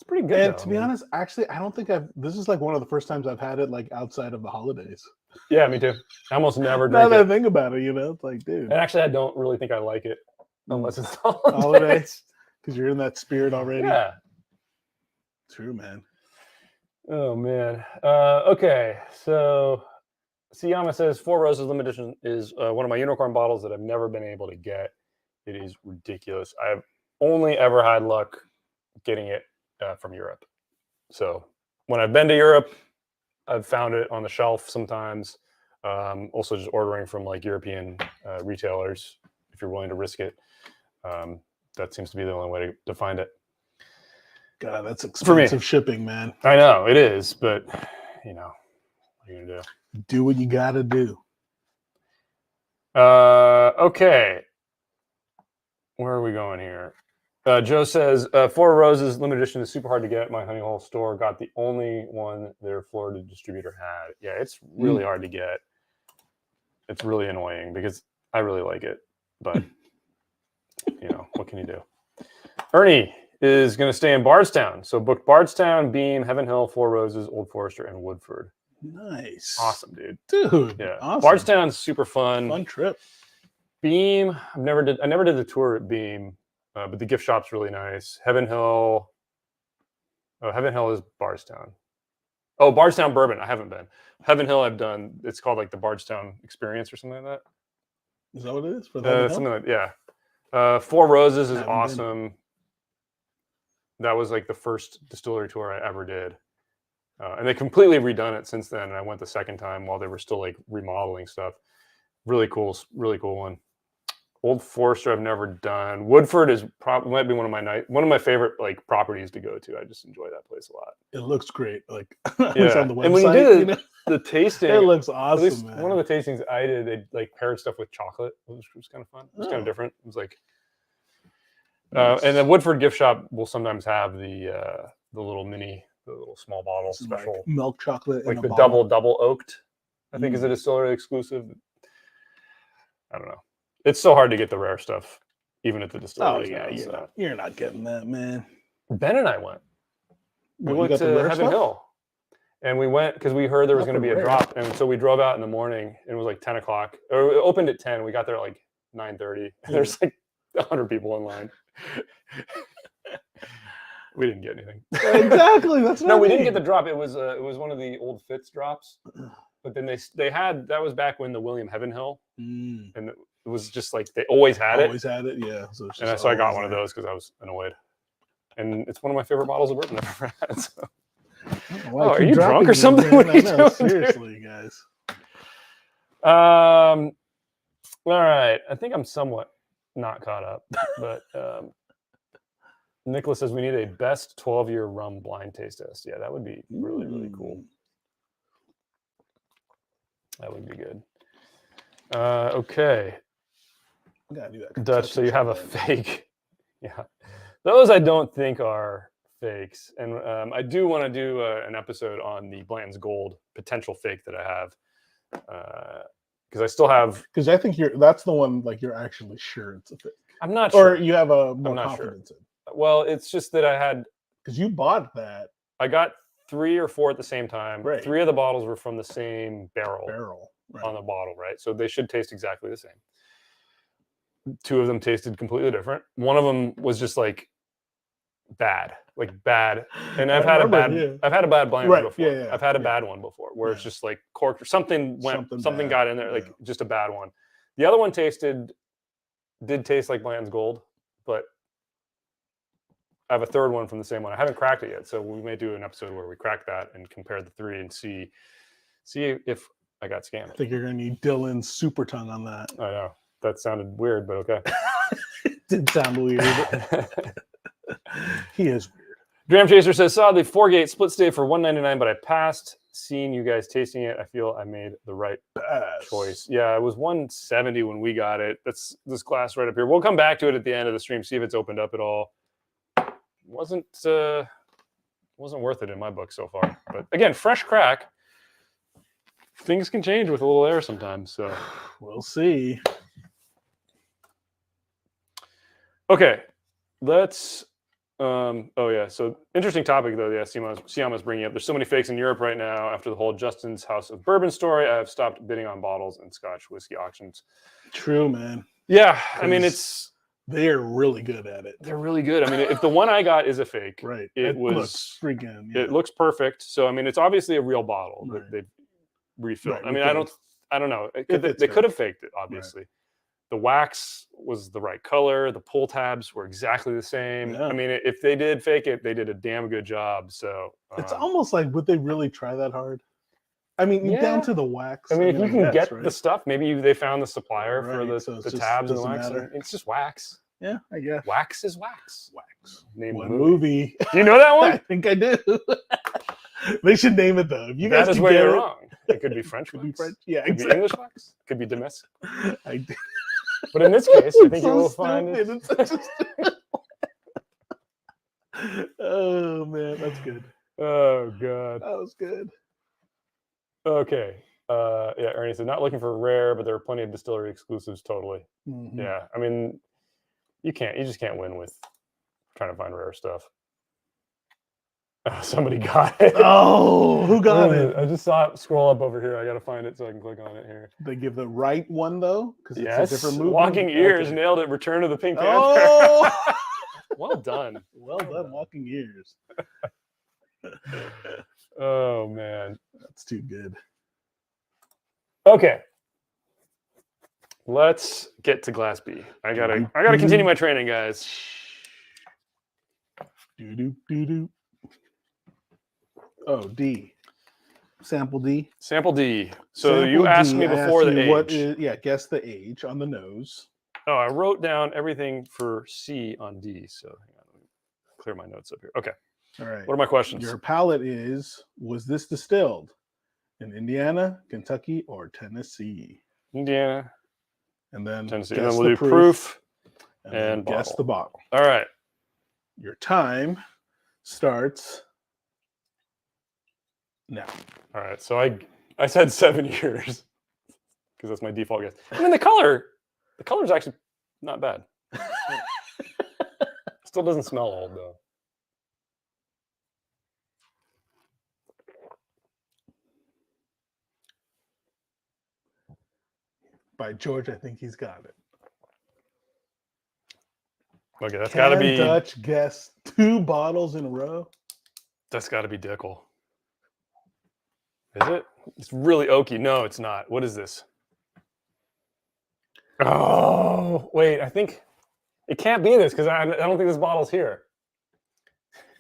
pretty good. And to be honest, actually, I don't think this is like one of the first times I've had it like outside of the holidays. Yeah, me too. I almost never drink it. Now that I think about it, it's like, dude. And actually, I don't really think I like it unless it's holidays. Because you're in that spirit already. Yeah. True, man. Oh, man. Okay. So Siyama says Four Roses limited edition is one of my unicorn bottles that I've never been able to get. It is ridiculous. I've only ever had luck getting it from Europe. So when I've been to Europe, I've found it on the shelf sometimes. Also, just ordering from like European retailers if you're willing to risk it. That seems to be the only way to find it. God, that's expensive shipping, man. I know it is, but you know, what are you gonna do? Do what you gotta do. Okay. Where are we going here? Joe says, Four Roses limited edition is super hard to get. My Honey Hole store got the only one their Florida distributor had. Yeah, it's really hard to get. It's really annoying because I really like it, but you know, what can you do? Ernie is going to stay in Bardstown. So booked Bardstown, Beam, Heaven Hill, Four Roses, Old Forester, and Woodford. Nice. Awesome, dude. Yeah. Awesome. Bardstown's super fun. Fun trip. Beam, I never did the tour at Beam, but the gift shop's really nice. Heaven Hill. Oh, Heaven Hill is Bardstown. Oh, Bardstown Bourbon. I haven't been. Heaven Hill I've done. It's called like the Bardstown Experience or something like that. Is that what it is? For Heaven Hill? Something like, yeah. Four Roses is awesome. That was like the first distillery tour I ever did. And they completely redone it since then. And I went the second time while they were still like remodeling stuff. Really cool one. Old Forester I've never done. Woodford is might be one of my favorite like properties to go to. I just enjoy that place a lot. It looks great. Like yeah. on the website, and when you did the tasting, it looks awesome. Man. One of the tastings I did, they like paired stuff with chocolate, which was kind of fun. It was kind of different. It was like, nice. And the Woodford gift shop will sometimes have the little small bottle special like milk chocolate, like the double oaked. I think is a distillery exclusive. I don't know. It's so hard to get the rare stuff, even at the distillery. Oh yeah, you're not getting that, man. Ben and I went. We went to Heaven Hill, and we went because we heard there was going to be a drop, and so we drove out in the morning. And it was like 10 o'clock, or it opened at 10. We got there at like 9:30. There's like 100 people in line. We didn't get anything. Exactly. That's no, we didn't get the drop. It was one of the old Fitz drops. But then they had that was back when the William Heaven Hill, and it was just like they always had it. Always had it, yeah. So I got one of those because I was annoyed, and it's one of my favorite bottles of bourbon I've ever had. So. Are you drunk or something? What are you doing, seriously, guys. All right. I think I'm somewhat not caught up, but Nicholas says we need a best 12-year rum blind taste test. Yeah, that would be really, really cool. That would be good. Okay. Gotta do that. Dutch, so you have a fake. Yeah. Those I don't think are fakes. And I do want to do an episode on the Blanton's Gold potential fake that I have. Because I still have. Because I think that's the one like you're actually sure it's a fake. I'm not sure. Or you have a more confidence in. Well, it's just that I had. Because you bought that. I got 3 or 4 at the same time. Right. 3 of the bottles were from the same barrel right. on the bottle, right? So they should taste exactly the same. 2 of them tasted completely different. One of them was just like bad. And I've had a bad blind before. Yeah, I've had a bad one before where it's just like corked or something got in there, like just a bad one. The other one did taste like Blanton's Gold, but I have a third one from the same one. I haven't cracked it yet, so we may do an episode where we crack that and compare the 3 and see if I got scammed. I think you're going to need Dylan's super tongue on that. I know. That sounded weird, but okay. It did sound weird. He is weird. Dram Chaser says, saw the 4-gate split stave for $1.99, but I passed. Seeing you guys tasting it, I feel I made the right choice. Yeah, it was $1.70 when we got it. That's this glass right up here. We'll come back to it at the end of the stream, see if it's opened up at all. Wasn't worth it in my book so far. But again, fresh crack. Things can change with a little air sometimes. So we'll see. Okay, let's. So interesting topic though. Yeah, Siyama's bringing up. There's so many fakes in Europe right now after the whole Justin's House of Bourbon story. I have stopped bidding on bottles and Scotch whiskey auctions. True, man. Yeah, I mean they're really good at it. They're really good. I mean, if the one I got is a fake, right? It looks freaking. Yeah. It looks perfect. So I mean, it's obviously a real bottle. Right. refilled. Right, I mean, refilled. I don't know. If it's They could fake. have faked it, obviously. The wax was the right color. The pull tabs were exactly the same. Yeah. I mean, if they did fake it, they did a damn good job. So It's almost like, would they really try that hard? I mean, Yeah. down to the wax. I mean, if you can guess, get right? the stuff, maybe they found the supplier for Right, so it's the just tabs and the doesn't wax. matter. And it's just wax. Yeah, I guess. Wax is wax. Wax. Name One the movie. movie. Do you know that I one? think I do. They should name it though. If you That guys is can where get you're it, wrong. It could be French could wax. be French. Yeah, Could exactly. be English wax. Could be domestic. I did. But in this case, I think So you will find stupid. it. It's such a stupid- Oh man, that's good. Oh god. That was good. Okay. Yeah, Ernie said not looking for rare, but there are plenty of distillery exclusives. Totally. Mhm. Yeah. I mean, you just can't win with trying to find rare stuff. Somebody got it. Oh, who got it? I just saw it scroll up over here. I gotta find it so I can click on it here. They give the right one though, because it's a Yes. different movie. Walking Ears Okay. nailed it. Return of the Pink Panther. Oh, Well done. well done, Walking Ears. Oh man. That's too good. Okay. Let's get to Glass B. I gotta continue my training, guys. Do do do do. Oh, D. Sample D. Sample D. So Sample you asked D, me I before asked the you what age. is, yeah, guess the age on the nose. Oh, I wrote down everything for C on D. So hang on, let me clear my notes up here. Okay. All right. What are my questions? Your palate is, was this distilled in Indiana, Kentucky, or Tennessee? Indiana, And then Tennessee. guess And then we'll the do proof and then and guess bottle. the bottle. All right. Your time starts now. All right. So I said 7 years because that's my default guess. I mean, the color's actually not bad. Still doesn't smell old though. By George, I think he's got it. Okay, that's got to be Dutch guess 2 bottles in a row. that's got to be Dickel. Is it? It's really oaky. No, it's not. What is this? Oh, wait. I think it can't be this because I don't think this bottle's here.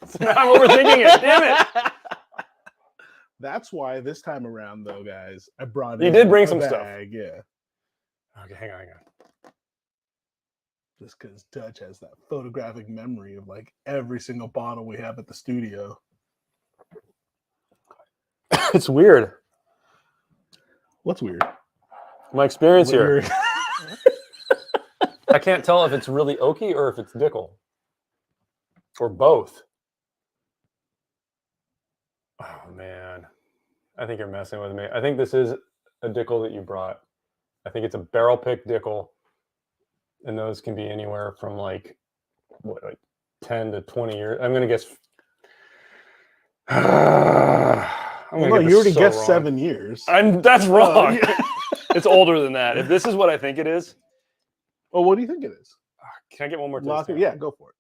So now I'm overthinking it. Damn it. That's why this time around, though, guys, I brought You in did bring a some stuff. bag, yeah. Okay, hang on. Just because Dutch has that photographic memory of like every single bottle we have at the studio. It's weird. What's weird? My experience here. Weird. I can't tell if it's really oaky or if it's Dickel. Or both. Oh, man. I think you're messing with me. I think this is a Dickel that you brought. I think it's a barrel pick Dickel. And those can be anywhere from like 10 to 20 years. I'm going to guess. No, you already guessed wrong. 7 years. That's wrong. Yeah. It's older than that. If this is what I think it is. Oh, what do you think it is? Can I get one more taste? Yeah, go for it.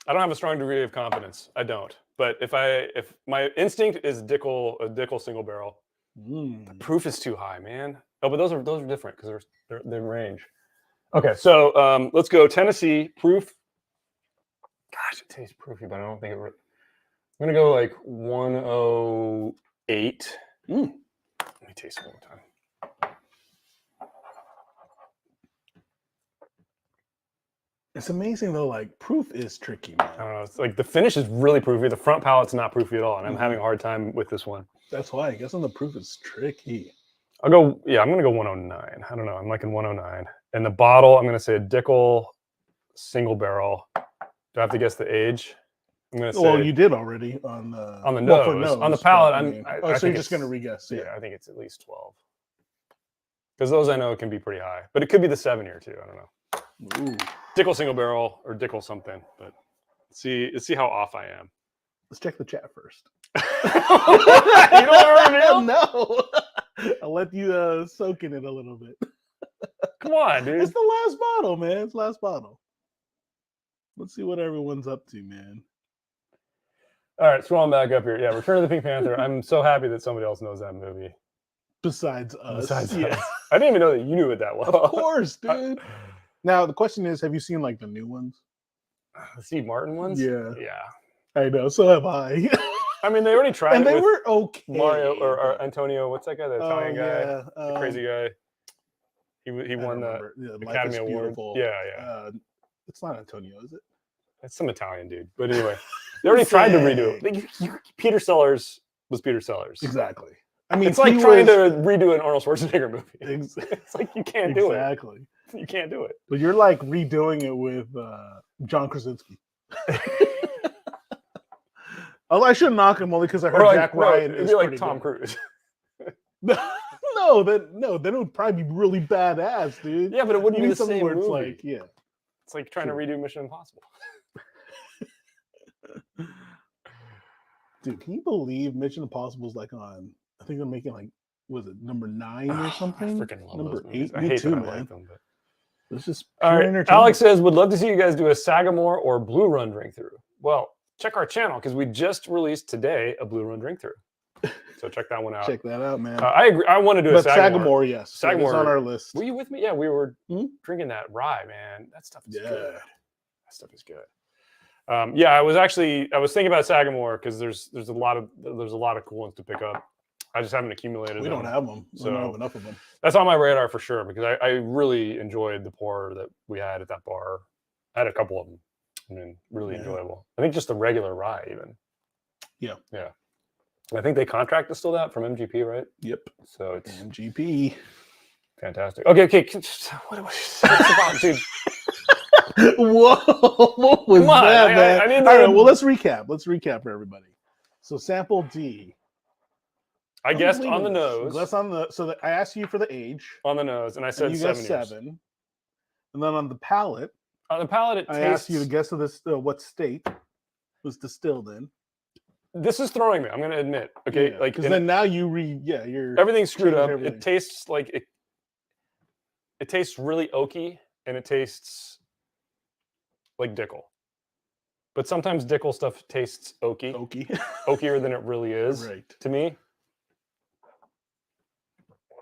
I don't have a strong degree of confidence. I don't. But if my instinct is a Dickel single barrel, the proof is too high, man. Oh, but those are different because they're in range. Okay, so let's go Tennessee proof. Gosh, it tastes proofy, but I don't think it. I'm gonna go like 108. Let me taste it one more time. It's amazing though, like proof is tricky, man. I don't know. It's like the finish is really proofy. The front palate's not proofy at all, and I'm having a hard time with this one. That's why I guess on the proof is tricky. I'm gonna go 109. I don't know. I'm liking 109. And the bottle, I'm gonna say a Dickel single barrel. Do I have to guess the age? I'm gonna say. Well, you did already on the nose. On the palate, so you're just gonna re-guess. Yeah, I think it's at least 12. Because those I know can be pretty high, but it could be the 7-year too. I don't know. Ooh. Dickel single barrel or Dickel something, but let's see how off I am. Let's check the chat first. You don't want to reveal? No. I'll let you soak in it a little bit. Come on, dude. It's the last bottle, man. It's the last bottle. Let's see what everyone's up to, man. All right, scrolling back up here. Yeah, Return of the Pink Panther. I'm so happy that somebody else knows that movie. Besides us. Besides us. I didn't even know that you knew it that well. Of course, dude. Now, the question is, have you seen like the new ones? The Steve Martin ones? Yeah. Yeah. I know, so have I. I mean, they already tried and it they with were okay. Mario or Antonio. What's that guy? The Italian guy? Yeah. The crazy guy. He won the Academy Award. Yeah. It's not Antonio, is it? It's some Italian dude. But anyway, they already tried to redo it. Peter Sellers was Peter Sellers. Exactly. I mean, it's like trying to redo an Arnold Schwarzenegger movie. It's like you can't do it. Exactly. You can't do it. But you're like redoing it with John Krasinski. Although I shouldn't knock him only because I heard Jack Ryan is like Tom Cruise. No, then it would probably be really badass, dude. Yeah, but it wouldn't be the same movie. It's like, it's like trying to redo Mission Impossible. Dude, can you believe Mission Impossible is like on? I think they're making like, was it number 9 or something? I freaking love number those movies. 8. I hate too, that man. I like them, but... It's just all right. Alex says, would love to see you guys do a Sagamore or Blue Run drink through. Well, check our channel because we just released today a Blue Run drink through. So check that one out. Check that out, man. I agree. I want to do a Sagamore, yes. Sagamore is on our list. Were you with me? Yeah, we were drinking that rye, man. That stuff is good. That stuff is good. Yeah, I was thinking about Sagamore because there's a lot of cool ones to pick up. I just haven't accumulated. We don't have them. We don't have enough of them. That's on my radar for sure because I really enjoyed the pour that we had at that bar. I had a couple of them. I mean, really enjoyable. I think just the regular rye even. Yeah. Yeah. I think they contract distill that from MGP, right? Yep. So it's MGP. Fantastic. Okay. What's about, dude? Whoa! What was that, man? I need All right. Well, let's recap. Let's recap for everybody. So sample D. I guessed on the nose. That's on the. So I asked you for the age. On the nose, and I said you 7 years. And then on the palate. On the palate, I asked you to guess of this what state was distilled in. This is throwing me. I'm going to admit. Okay, like because then now you read. Yeah, you're everything's screwed up. Everything. It tastes like it. It tastes really oaky, and it tastes like Dickel. But sometimes Dickel stuff tastes oaky. Oakier than it really is. Right. To me.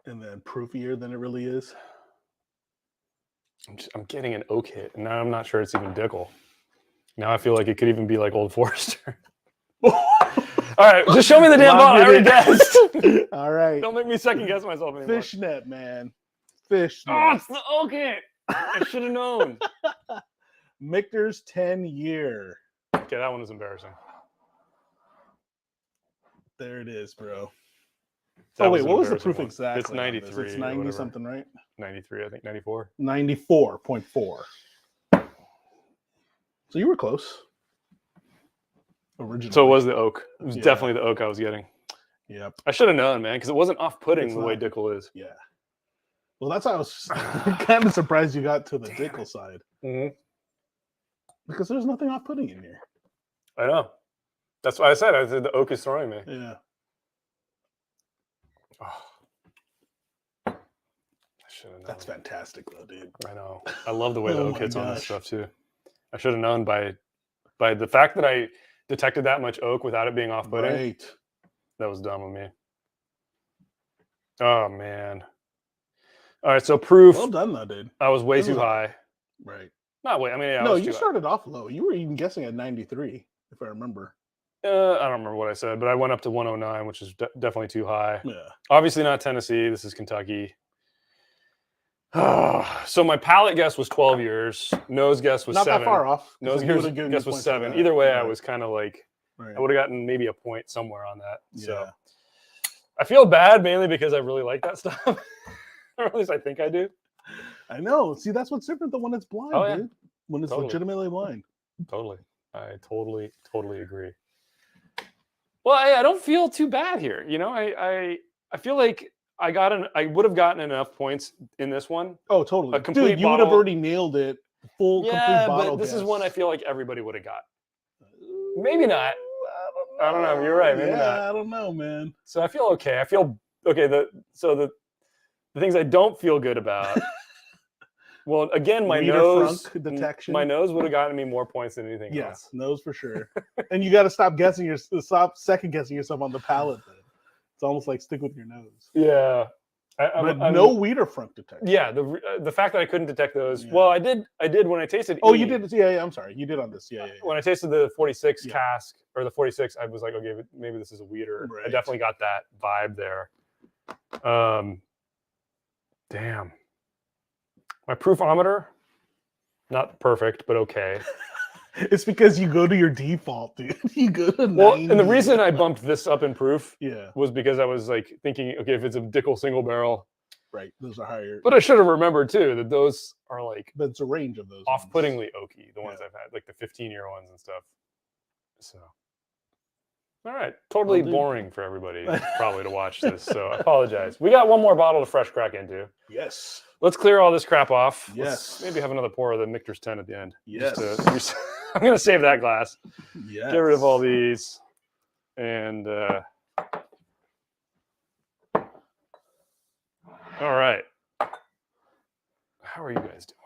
And then proofier than it really is. I'm getting an oak hit, and now I'm not sure it's even Dickel. Now I feel like it could even be like Old Forester. All right, just show me the damn bottle. I already guessed. All right. Don't make me second guess myself anymore. Fishnet, man. Fishnet. Oh, it's the oak hit. I should have known. Michter's 10-year. Okay, that one was embarrassing. There it is, bro. That wait, what was the proof exactly? It's 93. It's 90 something, right? 93, I think. 94. 94.4. So you were close. Originally. So it was the oak. It was definitely the oak I was getting. Yep. I should have known, man, because it wasn't off-putting the way Dickel is. Yeah. Well, that's why I was kind of surprised you got to the Dickel side. Mm-hmm. Because there's nothing off-putting in here. I know. That's why I said the oak is throwing me. Yeah. Oh. I should have known. That's fantastic, though, dude. I know. I love the way the oak hits on this stuff, too. I should have known by the fact that I detected that much oak without it being off-putting. Right. That was dumb of me. Oh, man. All right, so proof. Well done, though, dude. I was way too high. Right. Not way. I mean, yeah, no, you started off low. You were even guessing at 93, if I remember. I don't remember what I said, but I went up to 109, which is definitely too high. Yeah. Obviously not Tennessee. This is Kentucky. So my palate guess was 12 years. Nose guess was 7. Not that far off. Nose guess was 7. Either way, I was kind of like, I would have gotten maybe a point somewhere on that. Yeah. So I feel bad mainly because I really like that stuff. Or at least I think I do. I know. See, that's what's different than when it's blind, dude. When it's legitimately blind. Totally. I totally agree. Well, I don't feel too bad here. You know, I feel like I would have gotten enough points in this one. Oh, totally. A complete Dude, you would have already nailed it. Complete bottle. But this is one I feel like everybody would have got. Maybe not. I don't know. You're right. Maybe not. I don't know, man. So I feel okay. The things I don't feel good about Well, again, my Weed or nose frunk detection. My nose would have gotten me more points than anything Yeah, else. nose for sure. And you got to stop second guessing yourself on the palate. Then it's almost like stick with your nose. Yeah, But no weed or frunk detection. Yeah, the fact that I couldn't detect those. Yeah. Well, I did when I tasted. Oh, E. you did. Yeah, I'm sorry. You did on this. Yeah. When I tasted the 46 cask or the 46, I was like, okay, maybe this is a weeder. Right. I definitely got that vibe there. Damn. My proofometer, not perfect, but okay. It's because you go to your default, dude. You go to 90. Well, and the reason I bumped this up in proof was because I was like thinking, okay, if it's a Dickel single barrel. Right, those are higher. But I should have remembered too that those are like. But it's a range of those. Off-puttingly oaky, the ones I've had, like the 15-year ones and stuff. So, all right, totally boring for everybody probably to watch this. So I apologize. We got one more bottle to fresh crack into. Yes. Let's clear all this crap off. Yes. Let's maybe have another pour of the Michter's 10 at the end. Yes. I'm gonna save that glass. Yes. Get rid of all these, and all right. How are you guys doing?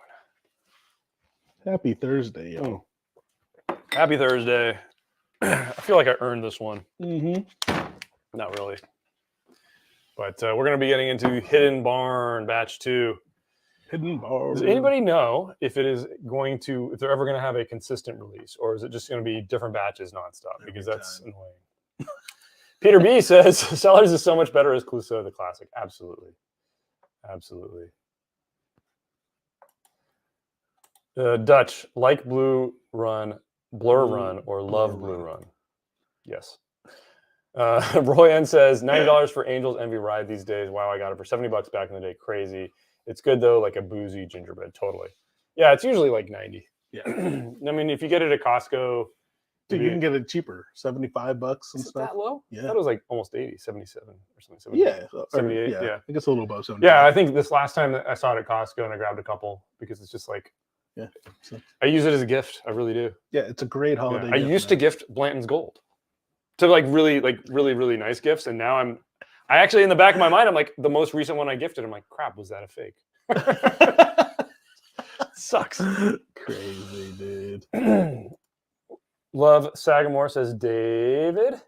Happy Thursday, yo. Happy Thursday. I feel like I earned this one. Mm-hmm. Not really. But we're going to be getting into Hidden Barn Batch 2. Hidden Barn. Does anybody know if they're ever going to have a consistent release, or is it just going to be different batches nonstop? Because that's annoying. Peter B says, Sellers is so much better as Clouseau the Classic. Absolutely. Absolutely. Dutch, like Blue Run, Blur Run, or love Blue Run. Yes. Roy N says $90 for Angel's Envy Ride these days. Wow, I got it for $70 back in the day. Crazy. It's good though, like a boozy gingerbread. Totally. Yeah, it's usually like 90. Yeah. I mean, if you get it at Costco, dude, you can get it cheaper, $75 and stuff. That low? Yeah, that was like almost 80, 77 or something. 70, yeah, 78. Yeah, I guess a little above 70. Yeah, I think this last time that I saw it at Costco and I grabbed a couple because it's just like. Yeah, so. I use it as a gift. I really do. Yeah, it's a great holiday. Yeah. I used to gift Blanton's Gold to really nice gifts, and now I actually in the back of my mind I'm like the most recent one I gifted. I'm like, crap, was that a fake? Sucks. Crazy, dude. Love Sagamore says David.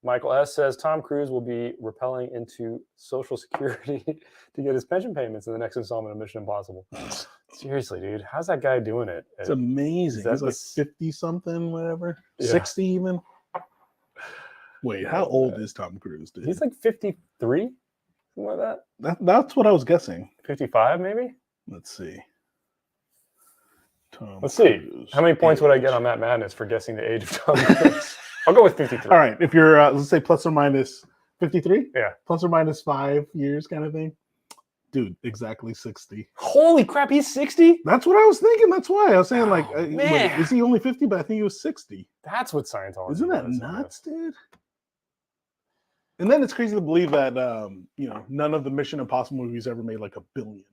Michael S says Tom Cruise will be rappelling into Social Security to get his pension payments in the next installment of Mission Impossible. Seriously, dude, how's that guy doing it? It's amazing. He's like 50 something, whatever, 60 even. Wait, how old is Tom Cruise, dude? He's like 53, something like that. That's what I was guessing. 55, maybe. Let's see. Let's see. How many points would I get on Matt Madness for guessing the age of Tom Cruise? I'll go with 53. All right. If you're, let's say plus or minus 53? Yeah. Plus or minus 5 years kind of thing. Dude, exactly 60. Holy crap, he's 60? That's what I was thinking. That's why I was saying, like, man. Is he only 50? But I think he was 60. That's what Scientology Isn't that nuts, dude? And then it's crazy to believe that, none of the Mission Impossible movies ever made like $1 billion.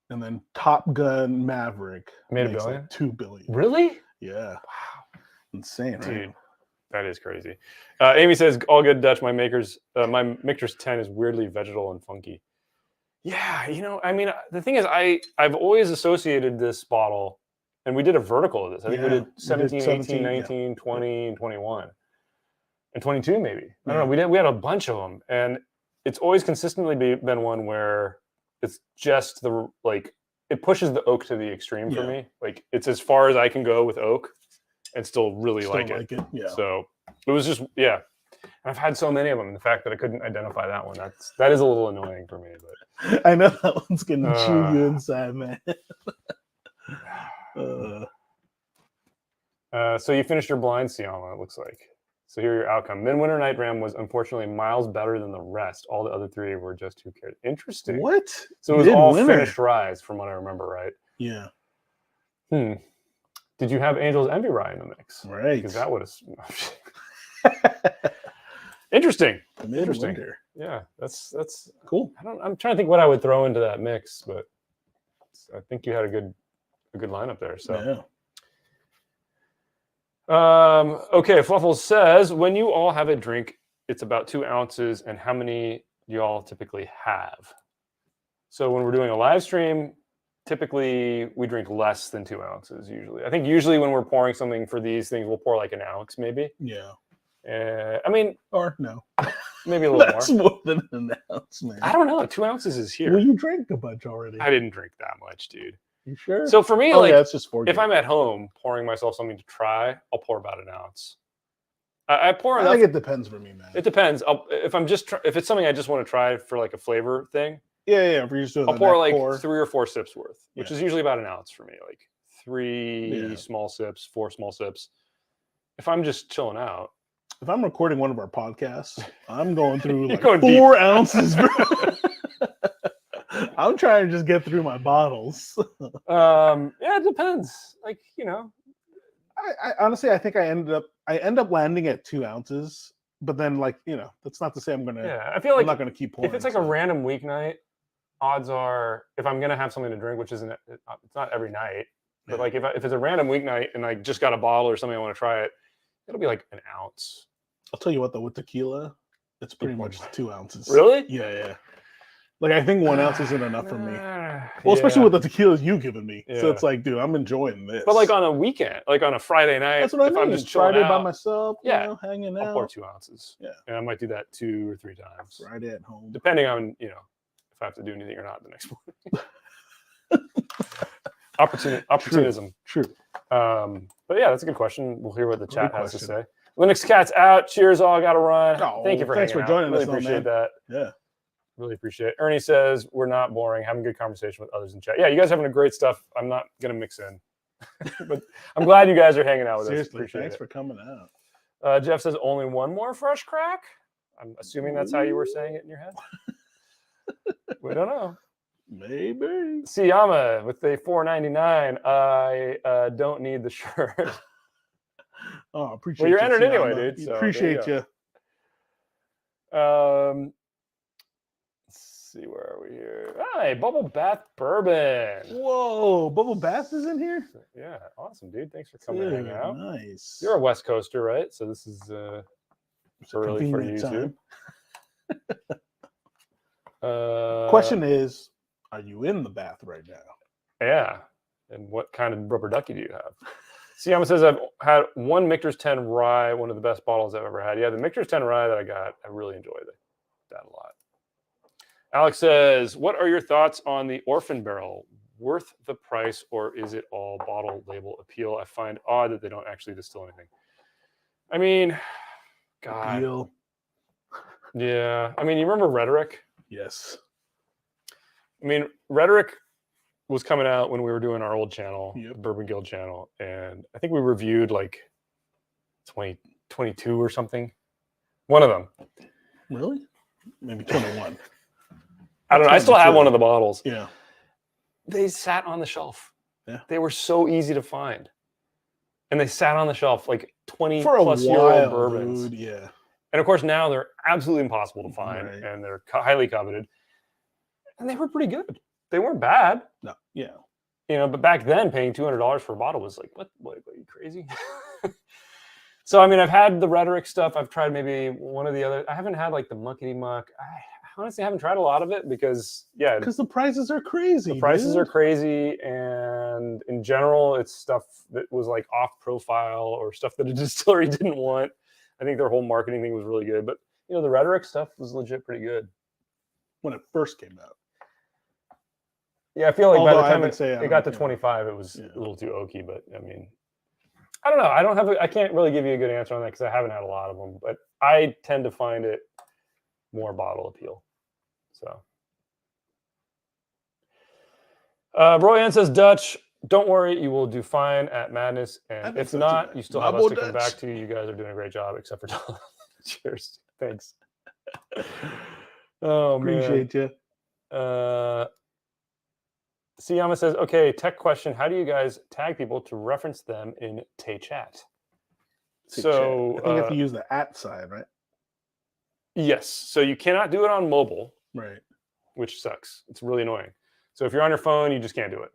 And then Top Gun Maverick made $1 billion? like $2 billion. Really? Yeah. Wow. Insane, right? Dude, that is crazy. Amy says, all good, Dutch. My Michter's 10 is weirdly vegetal and funky. Yeah, I mean, the thing is, I've always associated this bottle, and we did a vertical of this. I think we did 17, 18, 19, 20, and 21. And 22 maybe. I don't know. We had a bunch of them. And it's always consistently been one where it's just it pushes the oak to the extreme for me. Like it's as far as I can go with oak and still really like it. Yeah. So it was just, And I've had so many of them. And the fact that I couldn't identify that one, that is a little annoying for me. But I know that one's going to chew you inside, man. So you finished your blind, Siama, it looks like. So here are your outcome. Midwinter Night Ram was unfortunately miles better than the rest. All the other three were just who cared. Interesting. What? So it was all finished rise from what I remember, right? Yeah. Did you have Angel's Envy Rye in the mix? Right. Because that would have... Interesting. Interesting. Yeah, that's cool. I'm trying to think what I would throw into that mix, but I think you had a good lineup there. So yeah. Okay, Fluffles says, when you all have a drink, it's about 2 ounces, and how many do you all typically have? So when we're doing a live stream, typically we drink less than 2 ounces usually. I think usually when we're pouring something for these things, we'll pour like an ounce maybe. Yeah. I mean, or no. Maybe a little That's more. more than an ounce, man. I don't know. 2 ounces is here. Well, you drank a bunch already. I didn't drink that much, dude. You sure? So for me, yeah, it's just 4. if I'm at home pouring myself something to try, I'll pour about an ounce. I pour enough. I think it depends for me, man. It depends. If it's something I just want to try for like a flavor thing. Yeah. For you to I'll pour like 3 or 4 sips worth, which is usually about an ounce for me. Like 3 small sips, 4 small sips. If I'm just chilling out. If I'm recording one of our podcasts, I'm going through like going 4 ounces, bro. I'm trying to just get through my bottles. Yeah, it depends. Like, I honestly, I think I end up landing at 2 ounces, but then that's not to say I'm gonna. Yeah, I feel like I'm not gonna keep pouring. If it's like a random weeknight, odds are if I'm gonna have something to drink, which it's not every night, but like if it's a random weeknight and I just got a bottle or something, I want to try it, it'll be like an ounce. I'll tell you what though, with tequila, it's pretty much 2 ounces. Really? Yeah. Like I think 1 ounce isn't enough for me. Well, especially with the tequilas you've given me. Yeah. So it's like, dude, I'm enjoying this. But like on a weekend, like on a Friday night, that's what I mean. I'm just Friday out, by myself, hanging out. I'll pour 2 ounces. Yeah. And I might do that 2 or 3 times. Friday at home. Depending on, if I have to do anything or not the next morning. Opportunism. True. But yeah, that's a good question. We'll hear what the chat has to say. Linux Cat's out. Cheers, all. Got to run. Oh, thank you for hanging out. Joining really us. Appreciate that. Yeah. Really appreciate it. Ernie says we're not boring, having good conversation with others in chat. Yeah, you guys having a great stuff. I'm not gonna mix in, but I'm glad you guys are hanging out with us. Appreciate thanks it. for coming out. Jeff says only one more fresh crack. I'm assuming that's how you were saying it in your head. We don't know. Maybe. Siyama with the $4.99. I don't need the shirt. Oh, appreciate. Well, you're entered Siyama. anyway, dude. So appreciate you. Let's see, where are we here? Hi, Bubble Bath Bourbon. Whoa, Bubble Bath is in here? Yeah, awesome, dude. Thanks for coming and hanging out. Nice. You're a West Coaster, right? So this is early for you time. Too. Question is, are you in the bath right now? Yeah. And what kind of rubber ducky do you have? Siyama says, I've had one Michter's 10 Rye, one of the best bottles I've ever had. Yeah, the Michter's 10 Rye that I got, I really enjoyed that a lot. Alex says, what are your thoughts on the Orphan Barrel? Worth the price, or is it all bottle label appeal? I find odd that they don't actually distill anything. I mean, God. Appeal. Yeah. I mean, you remember Rhetoric? Yes. I mean, Rhetoric was coming out when we were doing our old channel, the Bourbon Guild channel, and I think we reviewed like 2022 or something. One of them. Really? Maybe 21. I don't know. I still have one of the bottles. Yeah. They sat on the shelf. Yeah. They were so easy to find. And they sat on the shelf like 20 for plus a year while, old bourbons. Dude, yeah. And of course now they're absolutely impossible to find, and they're highly coveted. And they were pretty good. They weren't bad. No. Yeah. But back then paying $200 for a bottle was like, what are you crazy? So, I mean, I've had the Rhetoric stuff. I've tried maybe one of the other. I haven't had like the Muckety Muck. I honestly haven't tried a lot of it because the prices are crazy. The prices are crazy. And in general, it's stuff that was like off profile or stuff that a distillery didn't want. I think their whole marketing thing was really good. But, the Rhetoric stuff was legit pretty good. When it first came out. Yeah, I feel like by the time it got to 25, it was a little too oaky. But I mean, I don't know. I can't really give you a good answer on that because I haven't had a lot of them. But I tend to find it more bottle appeal. So, Roy Ann says, Dutch, don't worry, you will do fine at Madness. And if not, you still have us to come back to. You guys are doing a great job, except for Tom. Cheers. Thanks. Oh, appreciate you. Siyama says, okay, tech question. How do you guys tag people to reference them in Tay Chat? So I think you have to use the @ side, right? Yes. So you cannot do it on mobile. Right. Which sucks. It's really annoying. So if you're on your phone, you just can't do it.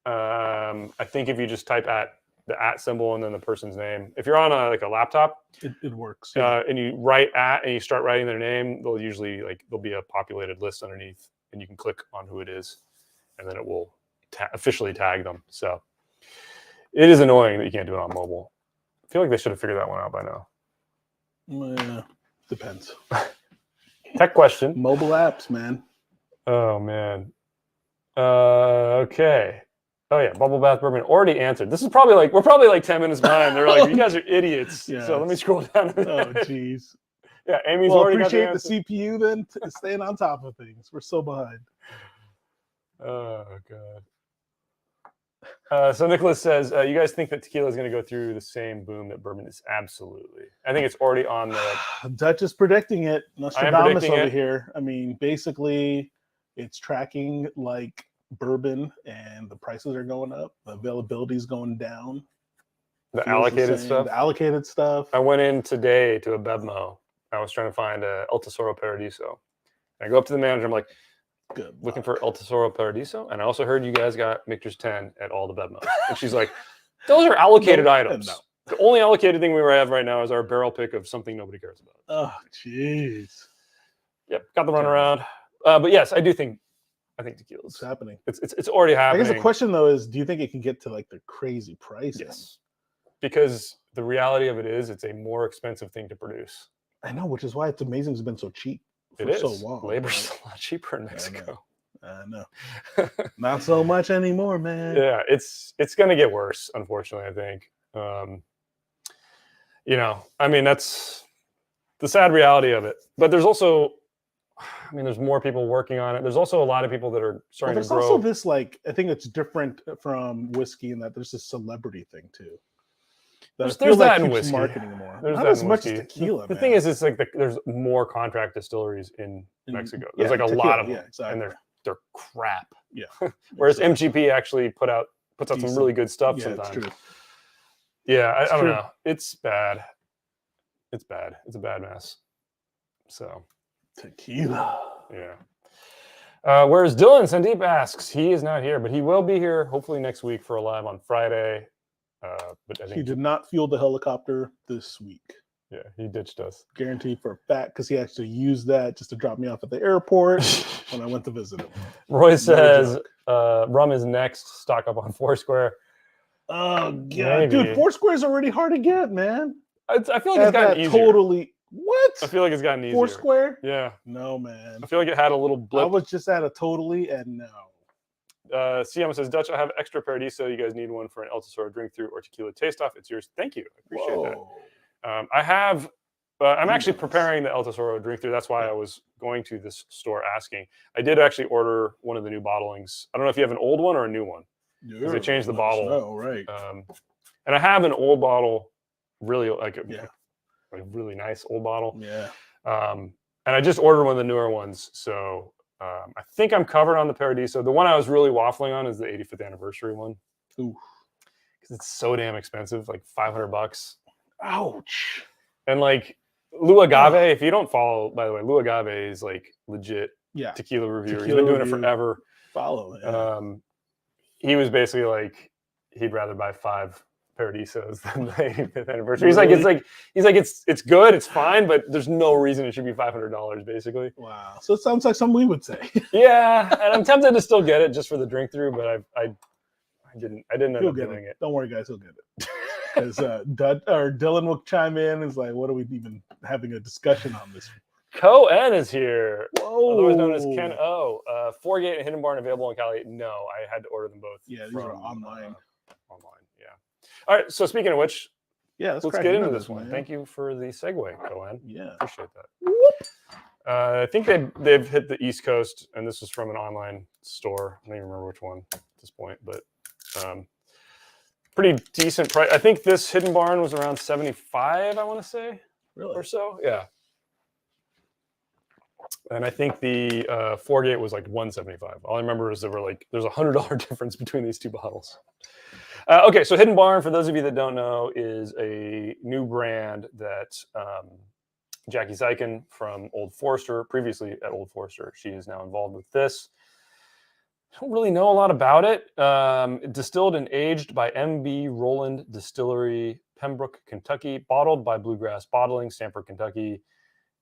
I think if you just type the @ symbol and then the person's name. If you're on a laptop, it works. And you write @ and you start writing their name, they'll usually there'll be a populated list underneath, and you can click on who it is, and then it will officially tag them. So it is annoying that you can't do it on mobile. I feel like they should have figured that one out by now. Depends. Tech question. Mobile apps, man. Oh man. Okay. Oh yeah, bubble bath bourbon already answered. This is probably like we're probably like 10 minutes behind. They're like, you guys are idiots. Yeah. So let me scroll down. Oh jeez. Yeah, Amy's Well, already appreciate got the CPU then, staying on top of things. We're so behind. Oh god. So Nicholas says, you guys think that tequila is going to go through the same boom that bourbon is? Absolutely. I think it's already on the. Dutch is predicting it. Nostradamus predicting over it. here. I mean, basically, it's tracking like bourbon, and the prices are going up. The availability is going down. The Feels allocated same. stuff. The allocated stuff. I went in today to a Venmo. I was trying to find a El Tesoro Paradiso. I go up to the manager. I'm like, Good looking luck. for El Tesoro Paradiso, and I also heard you guys got Michter's 10 at all the Venmos. And she's like, those are allocated items. No. The only allocated thing we have right now is our barrel pick of something nobody cares about. Oh, jeez. Yep, got the runaround. But yes, I think tequila. What's happening? It's already happening. I guess the question though is, do you think it can get to like the crazy price? Yes, because the reality of it is, it's a more expensive thing to produce. I know, which is why it's amazing it's been so cheap for It is. so long. Labor's a lot cheaper in Mexico. I know. Not so much anymore, man. Yeah, it's going to get worse, unfortunately, I think. I mean, that's the sad reality of it. But there's also, there's more people working on it. There's also a lot of people that are starting to grow. There's also this, like, I think it's different from whiskey in that there's this celebrity thing too. There's that in keeps whiskey. marketing more. There's Not that as in much whiskey. as tequila. The thing is, it's like there's more contract distilleries in Mexico. There's like a tequila, lot of them, exactly. and they're crap. Yeah. Whereas MGP actually puts out Decent. some really good stuff Yeah, sometimes. it's true. Yeah, I don't know. It's bad. It's bad. It's a bad mess. So Tequila. yeah. Whereas Dylan Sandeep asks, he is not here, but he will be here hopefully next week for a live on Friday. But I think He did not fuel the helicopter this week. Yeah, he ditched us. Guaranteed for a fact, because he actually used that just to drop me off at the airport when I went to visit him. Roy says, rum is next. Stock up on Foursquare. Oh, God. Maybe. Dude, Foursquare is already hard to get, man. I feel like it's gotten easier. Totally. What? I feel like it's gotten easier. Foursquare? Yeah. No, man. I feel like it had a little blip. I was just at a totally, and no. CM says, Dutch, I have extra Paradiso. You guys need one for an El Tesoro drink through or tequila taste off. It's yours. Thank you. I appreciate that. I have, I'm actually preparing the El Tesoro drink through. That's why I was going to this store asking. I did actually order one of the new bottlings. I don't know if you have an old one or a new one. Because they changed the bottle. Oh, right. And I have an old bottle, really like a really nice old bottle. Yeah. And I just ordered one of the newer ones. So I think I'm covered on the Paradiso. The one I was really waffling on is the 85th anniversary one. Ooh. Because it's so damn expensive, like $500. Ouch. And like Lou Agave, if you don't follow, by the way, Lou Agave is like legit tequila reviewer. He's been doing it forever. Follow. Yeah. He was basically like, he'd rather buy 5 Paradisos than the 85th anniversary. It's good, it's fine, but there's no reason it should be $500 basically. Wow. So it sounds like something we would say. Yeah, and I'm tempted to still get it just for the drink through, but I didn't end up doing it. Don't worry, guys, he'll get it. Because Dylan will chime in and is like, what are we even having a discussion on this? Co-N is here. Whoa. Otherwise known as Ken O. Foregate and Hidden Barn available in Cali? No, I had to order them both. Yeah, these are online. Online, yeah. All right, so speaking of which, let's get into this one. Thank you for the segue, Co-N. Yeah. Appreciate that. I think they've hit the East Coast, and this was from an online store. I don't even remember which one at this point, but pretty decent price. I think this Hidden Barn was around 75, I want to say. Really? Or so, yeah. And I think the Foregate was like 175. All I remember is there's a $100 difference between these two bottles. Okay, so Hidden Barn, for those of you that don't know, is a new brand that Jackie Zykan from Old Forester, previously at Old Forester, she is now involved with this. I don't really know a lot about it. Distilled and aged by MB Roland Distillery, Pembroke, Kentucky. Bottled by Bluegrass Bottling, Stamford, Kentucky.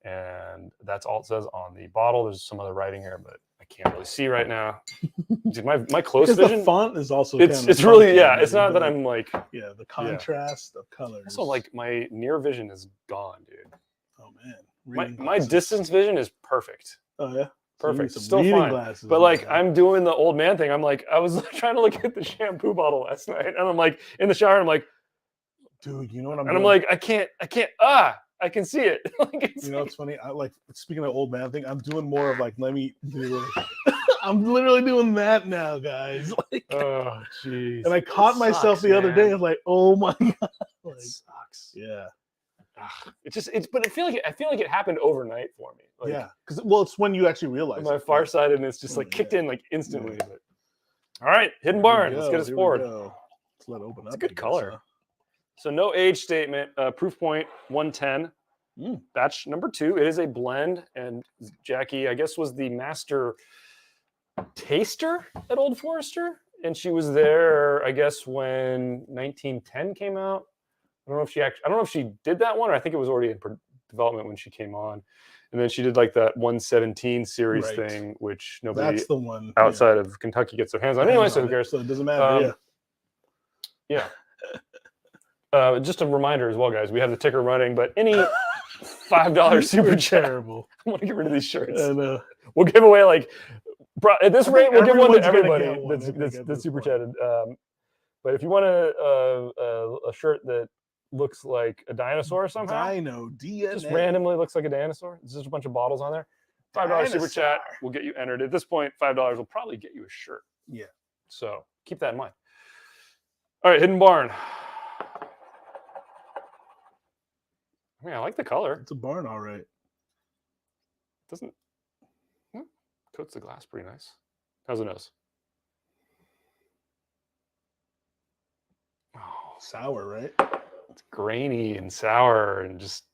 And that's all it says on the bottle. There's some other writing here, but I can't really see right now. Dude, my close Because vision. the font is also It's really funky, yeah. It's dude, not that but, I'm like the contrast of colors. also like my near vision is gone, dude. Oh man, My distance vision is perfect. Oh yeah, Perfect. So Still fine. glasses, but like man. I'm doing the old man thing. I'm like I was trying to look at the shampoo bottle last night, and I'm like in the shower. I'm like, dude, you know what I'm and doing? I'm like I can't. I can see it. Like, you know, it's funny. I like speaking of old man thing. I'm doing more of like, let me do. I'm literally doing that now, guys. Like, oh jeez. and I caught myself the other day. I was like, oh my god, like, it sucks. Yeah. But I feel like it happened overnight for me. Like, yeah, because it's when you actually realize my farsightedness just like kicked in like instantly. Yeah. But all right, Hidden Barn. Let's get us forward. Let's let it open up. It's a good color. So no age statement. Proof point 110. Batch number 2. It is a blend, and Jackie, I guess, was the master taster at Old Forester, and she was there, I guess, when 1910 came out. I don't know if she did that one, or I think it was already in development when she came on. And then she did like that 117 series thing, which nobody That's the one outside of Kentucky gets their hands on. Anyway, so who cares? So it doesn't matter. Yeah. Just a reminder as well, guys. We have the ticker running, but any $5 super chat. Terrible. I want to get rid of these shirts. And, we'll give away like at this rate, we'll give one to everybody that's super chatted. But if you want a shirt that looks like a dinosaur somehow, Dino DNA, just randomly looks like a dinosaur. There's just a bunch of bottles on there. $5 super chat will get you entered. At this point, $5 will probably get you a shirt. Yeah. So keep that in mind. All right, Hidden Barn. I mean, I like the color. It's a barn, all right. Doesn't coats the glass pretty nice. How's the nose? Oh, sour, right? It's grainy and sour and just.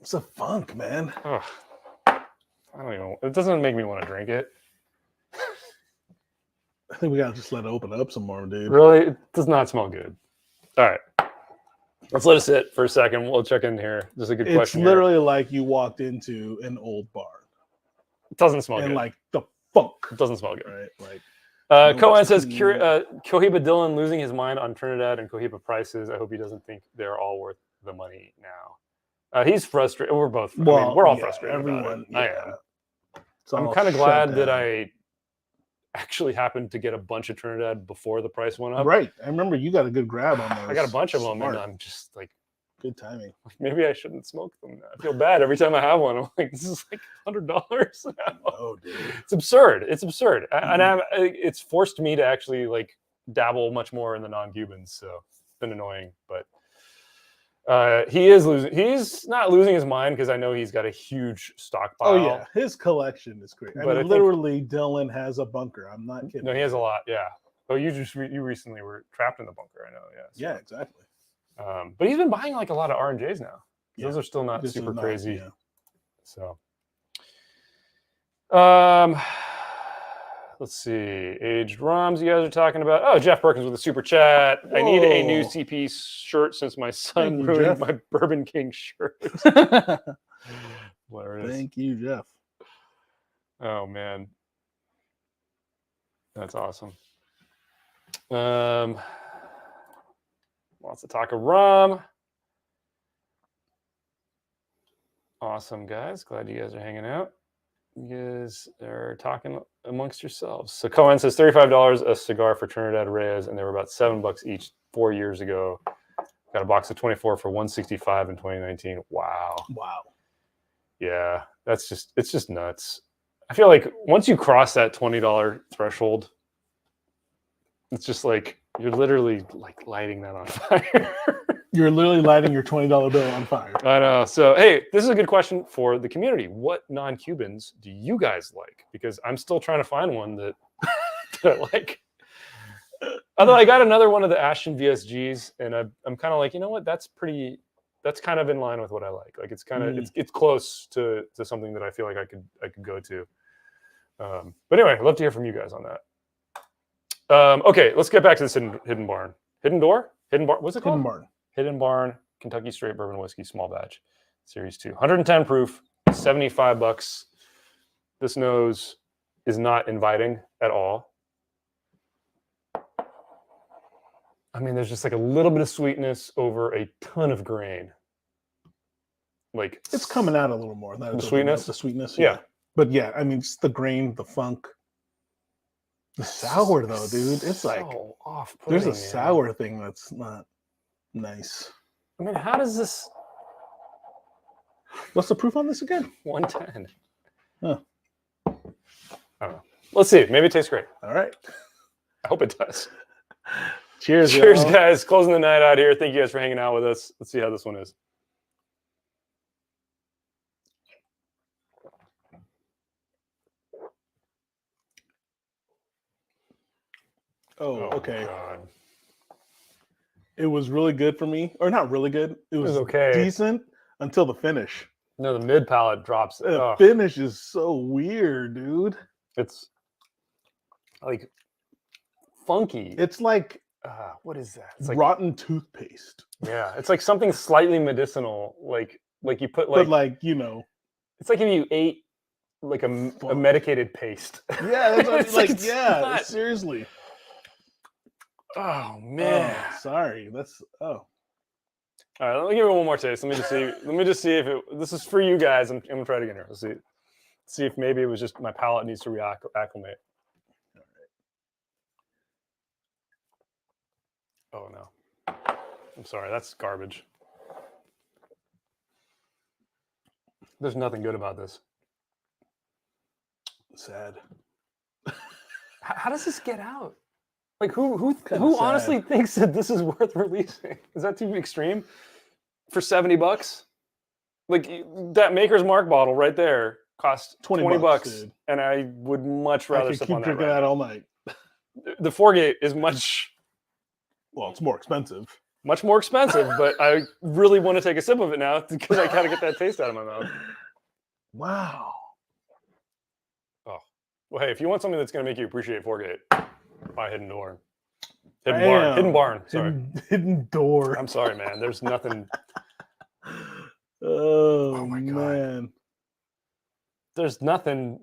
It's a funk, man. Oh, I don't even. It doesn't make me want to drink it. I think we gotta just let it open up some more, dude. Really, it does not smell good. All right. Let's let it sit for a second. We'll check in here. Just a good question. It's literally like you walked into an old barn. It doesn't smell and good. Like the funk. It doesn't smell good. Right? Like Cohen says Cohiba Dillon losing his mind on Trinidad and Cohiba prices. I hope he doesn't think they're all worth the money now. He's frustrated. We're both. Well, we're all frustrated. Everyone. I am. I'm kind of glad that I actually happened to get a bunch of Trinidad before the price went up. Right. I remember you got a good grab on those. I got a bunch of them, and I'm just like, good timing. Maybe I shouldn't smoke them now. I feel bad every time I have one. I'm like, this is like $100 now. Oh, dude. It's absurd. It's absurd. And it's forced me to actually like dabble much more in the non-Cubans. So it's been annoying, but he is losing. He's not losing his mind because I know he's got a huge stockpile. Oh yeah, his collection is great. I mean, literally, Dylan has a bunker. I'm not kidding. No, he has a lot. Yeah. Oh, you recently were trapped in the bunker. I know. Yeah. So. Yeah, exactly. But he's been buying like a lot of R&Js now. Yeah. Those are still not super crazy. Yeah. So, let's see. Aged ROMs you guys are talking about. Oh, Jeff Perkins with a super chat. Whoa. I need a new CP shirt since my son ruined my Bourbon King shirt. Hilarious. Thank you, Jeff. Oh, man. That's awesome. Lots of talk of rum. Awesome, guys. Glad you guys are hanging out. You guys are talking amongst yourselves. So Cohen says $35 a cigar for Trinidad Reyes, and they were about $7 each 4 years ago. Got a box of 24 for $165 in 2019. Wow. Yeah, it's just nuts. I feel like once you cross that $20 threshold, it's just like you're literally like lighting that on fire. You're literally lighting your $20 bill on fire. I know. So, hey, this is a good question for the community. What non-Cubans do you guys like? Because I'm still trying to find one that I like. Although I got another one of the Ashton VSGs, and I'm kind of like, you know what? That's kind of in line with what I like. Like it's kind of it's close to something that I feel like I could go to. But anyway, I'd love to hear from you guys on that. Okay, let's get back to this hidden barn. Hidden door? Hidden barn? What's it called? Hidden barn. Hidden Barn, Kentucky Straight Bourbon Whiskey, small batch, Series 2. 110 proof, $75. This nose is not inviting at all. I mean, there's just like a little bit of sweetness over a ton of grain. Like It's coming out a little more. The sweetness? The sweetness, Yeah. But yeah, I mean, it's the grain, the funk. The sour though, dude. It's like so off. there's a sour thing that's not nice. I mean, how does this What's the proof on this again? 110? Huh. I don't know. Let's see. Maybe it tastes great. All right. I hope it does. Cheers, Cheers, y'all. guys. Closing the night out here. Thank you guys for hanging out with us. Let's see how this one is. Oh, okay. God. It was really good for me, or not really good. It was okay. decent until the finish. No, the mid palate drops. The finish is so weird, dude. It's like funky. It's like what is that? It's like rotten toothpaste. Yeah, it's like something slightly medicinal, like you put like, but like, you know, it's like if you ate like a medicated paste. Yeah, that's what, It's like it's yeah, not- seriously. Oh man. Oh, sorry. That's All right, let me give it one more taste. Let me just see. Let me just see if this is for you guys. I'm gonna try it again here. Let's see if maybe it was just my palate needs to reacclimate. Oh no, I'm sorry. That's garbage. There's nothing good about this. sad. How does this get out? Like who Kinda honestly thinks that this is worth releasing? Is that too extreme? For $70? Like that Maker's Mark bottle right there cost 20 bucks, dude. and I would much I rather could sip keep on that. drinking that all night. The Foregate is much Well, it's more expensive. more expensive, but I really want to take a sip of it now because I gotta get that taste out of my mouth. Wow. Oh, well, hey, if you want something that's gonna make you appreciate Foregate, buy Hidden Door. Hidden Barn. Sorry, Hidden Door. I'm sorry, man. There's nothing. Oh my God. man. There's nothing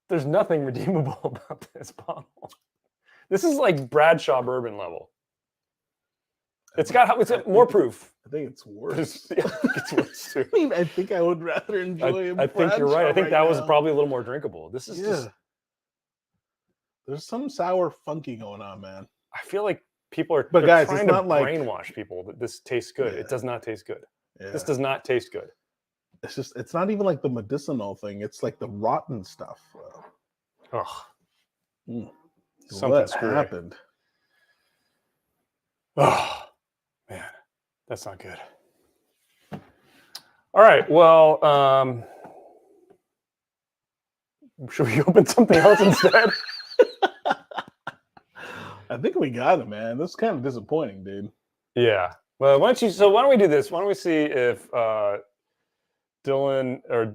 redeemable about this bottle. This is like Bradshaw bourbon level. It's got more proof. I think it's worse. Yeah, I think it's worse too. I mean, I think I would rather enjoy. I think you're right. I think that was now. probably a little more drinkable. This is just. There's some sour funky going on, man. I feel like people are But guys, trying it's to not like- brainwash people that this tastes good. Yeah. It does not taste good. Yeah. This does not taste good. It's not even like the medicinal thing. It's like the rotten stuff. Ugh. Mm. Something What screwy. happened? Oh, man. That's not good. All right. Well, should we open something else instead? I think we got it, man. This is kind of disappointing, dude. Yeah. Well, why don't we do this? Why don't we see if Dylan or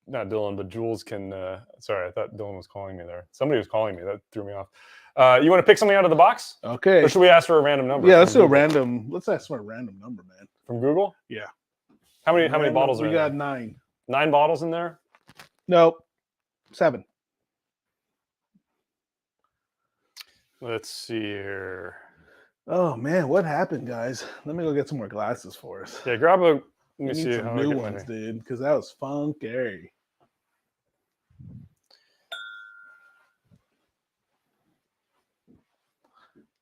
not Dylan, but Jules can. Sorry, I thought Dylan was calling me there. Somebody was calling me. That threw me off. You want to pick something out of the box? Okay. Or should we ask for a random number? Yeah, let's do a Google? random. Let's ask for a random number, man. From Google. Yeah. How many Random, bottles are we in got there? 9. 9 bottles in there. Nope. 7. Let's see here. Oh man, what happened, guys? Let me go get some more glasses for us. Yeah, grab a. Let We me need see some how I new get my ones, name. dude, because that was funky.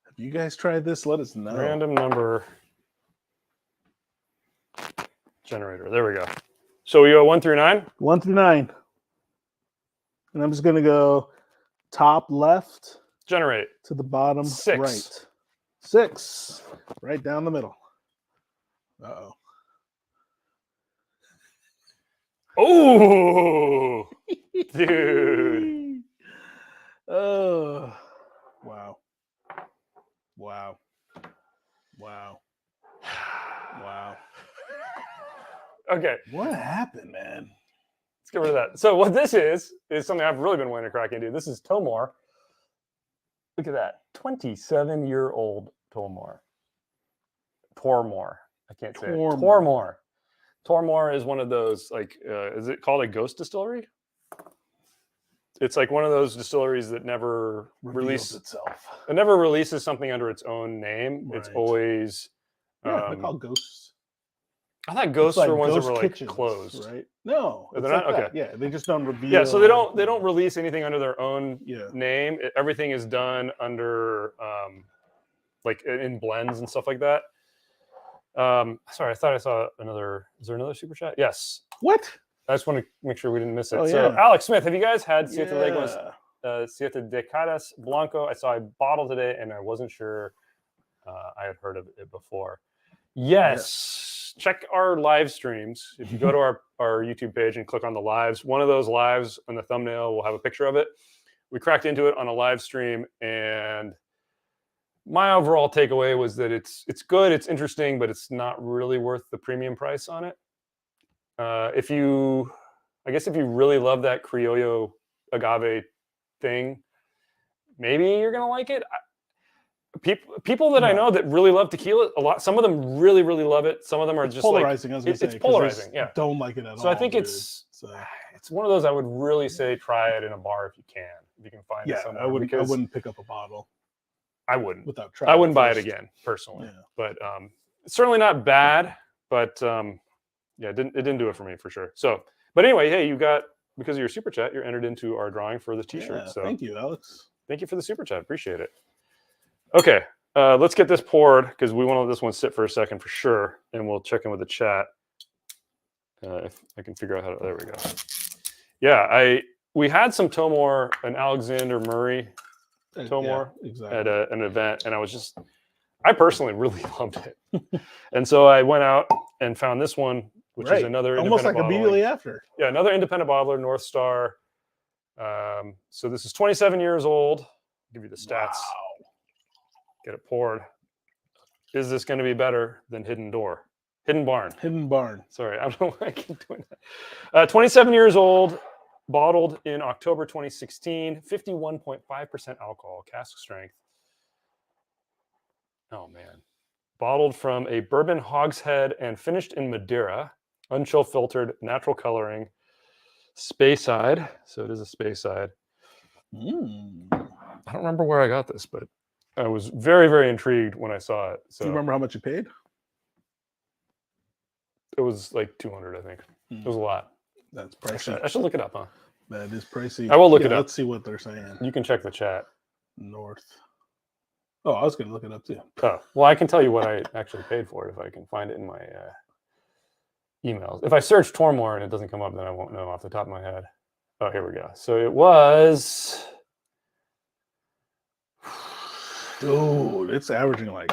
Have you guys tried this? Let us know. Random number generator. There we go. So we go 1 through 9. 1 through 9. And I'm just gonna go top left Generate. to the bottom 6. right. 6. Right down the middle. Uh-oh. Oh, dude. Oh, wow. Wow. Wow. Wow. Okay, What happened, man? let's get rid of that. So what this is something I've really been wanting to crack into. This is Tomar. Look at that. 27-year-old Tomar. Tormor. I can't say it. Tormor. Tormor is one of those, like, is it called a ghost distillery? It's like one of those distilleries that never Reveals itself. It never releases something under its own name. It's Right. always Yeah, they're called Ghosts. I thought It's Ghosts like were ones that Ghost were like Kitchens, closed. right? No, They're it's not? like that. Okay. Yeah, they just don't reveal. Yeah, so they don't release anything under their own Yeah. name. Everything is done under like in blends and stuff like that. Sorry, I thought I saw another. Is there another super chat? Yes. What? I just want to make sure we didn't miss it. Oh, So yeah. Alex Smith, have you guys had Siete Yeah. Leguas, Siete Decadas Blanco? I saw a bottle today and I wasn't sure I had heard of it before. Yes. Check our live streams. If you go to our YouTube page and click on the lives, one of those lives on the thumbnail will have a picture of it. We cracked into it on a live stream, and my overall takeaway was that it's good, it's interesting, but it's not really worth the premium price on it. If you really love that Criollo agave thing, maybe you're gonna like it. People that I know that really love tequila, some of them really love it. Some of them are just polarizing. Like, I was gonna say, it's polarizing. Yeah, don't like it at all. So I think dude. it's one of those I would really say try it in a bar if you can find it somewhere. I wouldn't pick up a bottle. I wouldn't without trying. I wouldn't buy it again personally. Yeah. But it's certainly not bad. But yeah, it didn't do it for me for sure. So, but anyway, hey, you got, because of your super chat, you're entered into our drawing for the t-shirt. Yeah, so thank you, Alex. Thank you for the super chat. Appreciate it. Okay, let's get this poured because we want to let this one sit for a second for sure, and we'll check in with the chat if I can figure out how to. There we go. Yeah, we had some Tomor, an Alexander Murray Tomor at an event, and I personally really loved it. And so I went out and found this one, which is another almost like bottling. Immediately after. Yeah, another independent bottler, North Star. So this is 27 years old. I'll give you the stats. Wow. Get it poured. Is this going to be better than Hidden Barn? Hidden Barn. Sorry, I don't know why I keep doing that. 27 years old, bottled in October 2016, 51.5% alcohol, cask strength. Oh, man. Bottled from a bourbon hogshead and finished in Madeira, unchill filtered, natural coloring, Speyside. So it is a Speyside. I don't remember where I got this, but I was very, very intrigued when I saw it. So do you remember how much you paid? It was like 200, I think. It was a lot. That's pricey. I should look it up, huh? That is pricey. I will look it up. Let's see what they're saying. You can check the chat. North. Oh, I was going to look it up too. Oh, well, I can tell you what I actually paid for it if I can find it in my emails. If I search Tormore and it doesn't come up, then I won't know off the top of my head. Oh, here we go. So it was... Dude, it's averaging like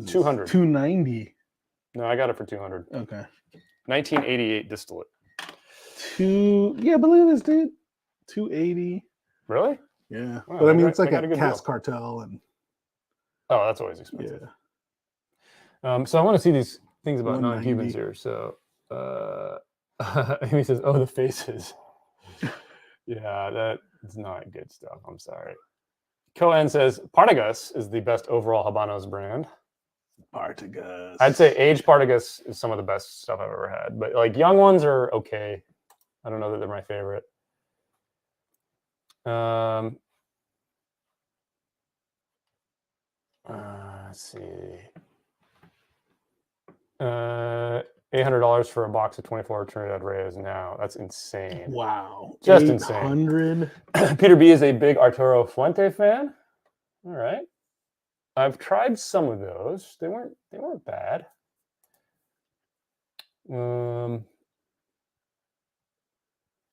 200. 290. No, I got it for 200. Okay. 1988 distillate. I believe this, dude. 280. Really? Yeah. Wow, but I mean, it's like a a cask cartel and. Oh, that's always expensive. Yeah. So I want to see these things about non-Cubans here. So Amy says, "Oh, the faces." Yeah, that is not good stuff. I'm sorry. Cohen says Partagas is the best overall Habanos brand. Partagas. I'd say aged Partagas is some of the best stuff I've ever had, but like young ones are okay. I don't know that they're my favorite. Let's see. $800 for a box of 24 Trinidad Reyes now. That's insane. Wow. Just 800? insane. Peter B is a big Arturo Fuente fan. All right. I've tried some of those. They weren't bad.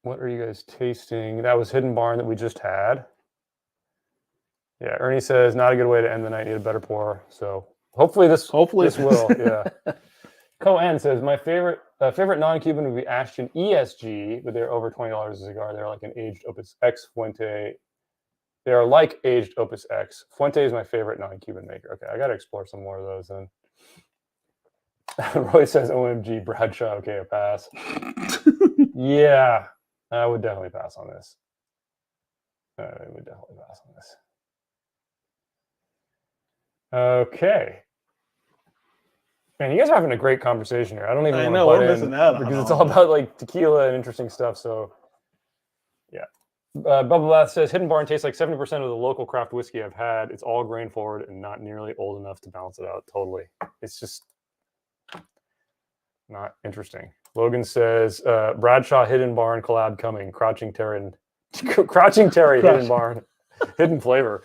What are you guys tasting? That was Hidden Barn that we just had. Yeah, Ernie says not a good way to end the night. Need a better pour. So hopefully this will. Yeah. Cohen says my favorite non-Cuban would be Ashton ESG, but they're over $20 a cigar. They're like an aged Opus X Fuente. They are like aged Opus X. Fuente is my favorite non-Cuban maker. Okay, I got to explore some more of those then. Roy says OMG Bradshaw. Okay, a pass. Yeah, I would definitely pass on this. Okay. Man, you guys are having a great conversation here. I don't even want to butt in because it's all about like tequila and interesting stuff. So, yeah. Bubba Bath says Hidden Barn tastes like 70% of the local craft whiskey I've had. It's all grain forward and not nearly old enough to balance it out. Totally. It's just not interesting. Logan says Bradshaw Hidden Barn collab coming. Crouching Terry Hidden Barn. Hidden flavor.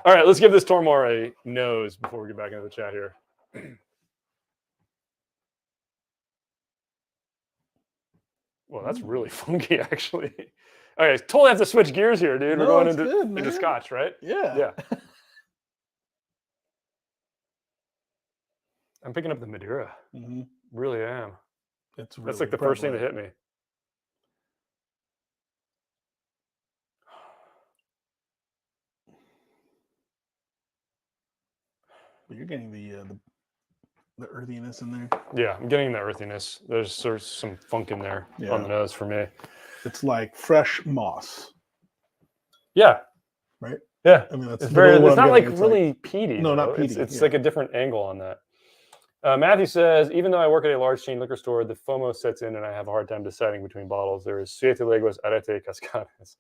All right, let's give this Tormore a nose before we get back into the chat here. Well, that's really funky, actually. Okay, totally have to switch gears here, dude. No, We're going into Scotch, right? Yeah. Yeah. I'm picking up the Madeira. Mm-hmm. Really am. It's really That's like the first thing that hit me. But you're getting the earthiness in there. Yeah, I'm getting the earthiness. There's some funk in there on the nose for me. It's like fresh moss. Yeah. Right? Yeah. I mean, that's it's not like really peaty. No, not peaty. It's like a different angle on that. Matthew says, even though I work at a large chain liquor store, the FOMO sets in and I have a hard time deciding between bottles. There is Siete Leguas, Arete, Cascadas.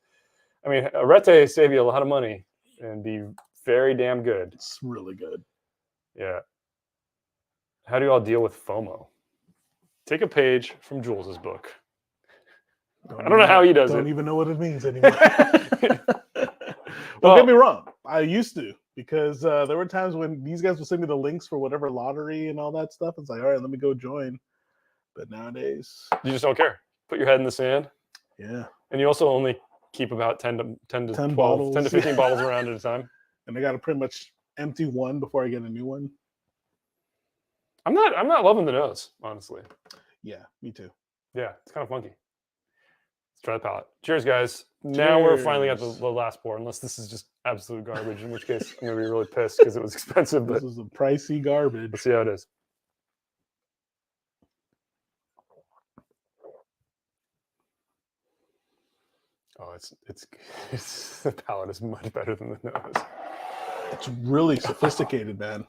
I mean, Arete save you a lot of money and be very damn good. It's really good. Yeah. How do you all deal with FOMO? Take a page from Jules's book. I don't know how he does it. Don't even know what it means anymore. Don't get me wrong. I used to, because there were times when these guys would send me the links for whatever lottery and all that stuff. It's like, all right, let me go join. But nowadays, you just don't care. Put your head in the sand. Yeah. And you also only keep about 10 to 12, bottles. 10 to 15 bottles around at a time. And I got to pretty much empty one before I get a new one. I'm not loving the nose, honestly. Yeah, me too. Yeah, it's kind of funky. Let's try the palate. Cheers, guys. Cheers. Now we're finally at the last pour, unless this is just absolute garbage, in which case I'm going to be really pissed because it was expensive. This is a pricey garbage. Let's see how it is. Oh, it's the palate is much better than the nose. It's really sophisticated, man.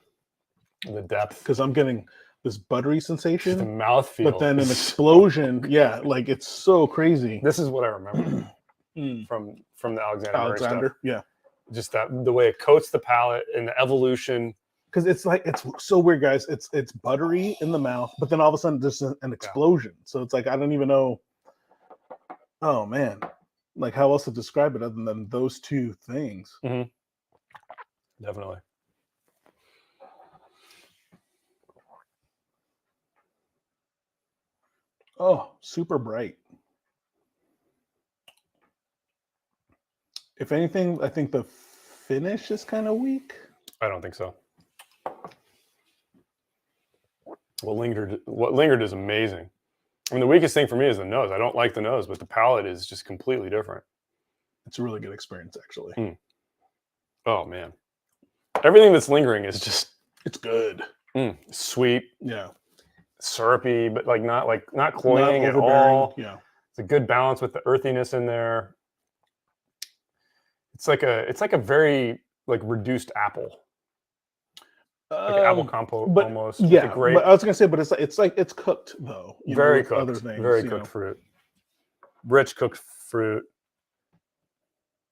The depth. Because I'm getting this buttery sensation. The mouthfeel. But then an explosion. Yeah, like it's so crazy. This is what I remember from the Alexander stuff. Yeah. Just the way it coats the palate and the evolution. Because it's so weird, guys. It's buttery in the mouth, but then all of a sudden there's an explosion. So it's like I don't even know. Oh man, like how else to describe it other than those two things. Mm-hmm. Definitely. Oh, super bright. If anything, I think the finish is kind of weak. I don't think so. What lingered is amazing. I mean, the weakest thing for me is the nose. I don't like the nose, but the palate is just completely different. It's a really good experience, actually. Oh man, everything that's lingering is it's good. Sweet. Yeah. Syrupy, but not cloying at all. Yeah. It's a good balance with the earthiness in there. It's like a very reduced apple. Like apple compote almost. Yeah, but I was gonna say, but it's cooked though. Very cooked. Other things, very cooked fruit. Rich cooked fruit.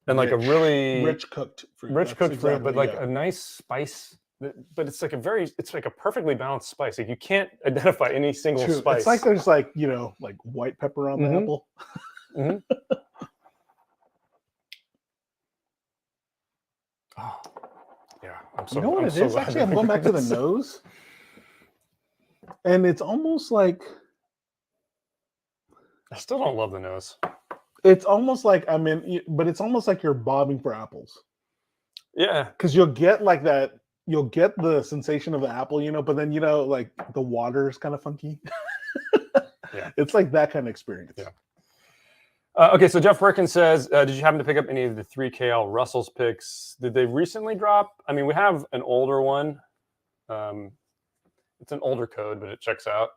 And like a really rich cooked fruit. Rich cooked fruit, but like a nice spice. But it's like a perfectly balanced spice. Like you can't identify any single spice. It's like there's like white pepper on the apple. Mm-hmm. Oh, yeah. You know what it is? Actually, I'm going back to the nose. And it's almost like... I still don't love the nose. It's almost like, but it's almost like you're bobbing for apples. Yeah. Because you'll get like that, you'll get the sensation of the apple, but then, like the water is kind of funky. Yeah. It's like that kind of experience. Yeah. Okay, so Jeff Perkins says, did you happen to pick up any of the 3KL Russell's picks? Did they recently drop? I mean, we have an older one. It's an older code, but it checks out.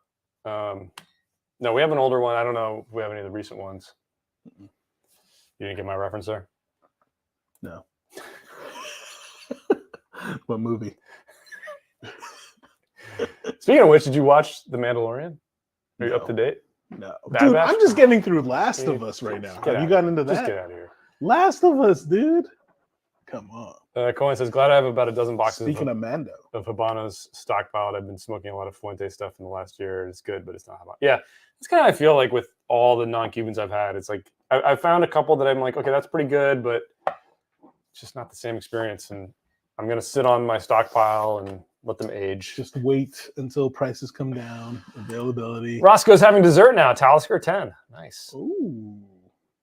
No, we have an older one. I don't know if we have any of the recent ones. You didn't get my reference there? No. What movie? Speaking of which, did you watch The Mandalorian? Are you up to date? No, Bad dude, Batch? I'm just getting through Last Dude, of Us right now. Get Have out you of gotten here. into Just that? get out of here. Last of Us, dude. Come on. Cohen says, glad I have about a dozen boxes Speaking of Mando, of Habanos stockpiled. I've been smoking a lot of Fuente stuff in the last year. It's good, but it's not Habano. Yeah, that's kind of I feel like with all the non-Cubans I've had. It's like I found a couple that I'm like, okay, that's pretty good, but it's just not the same experience. And I'm going to sit on my stockpile and let them age. just wait until prices come down, availability. Roscoe's having dessert now. Talisker 10. Nice. Ooh.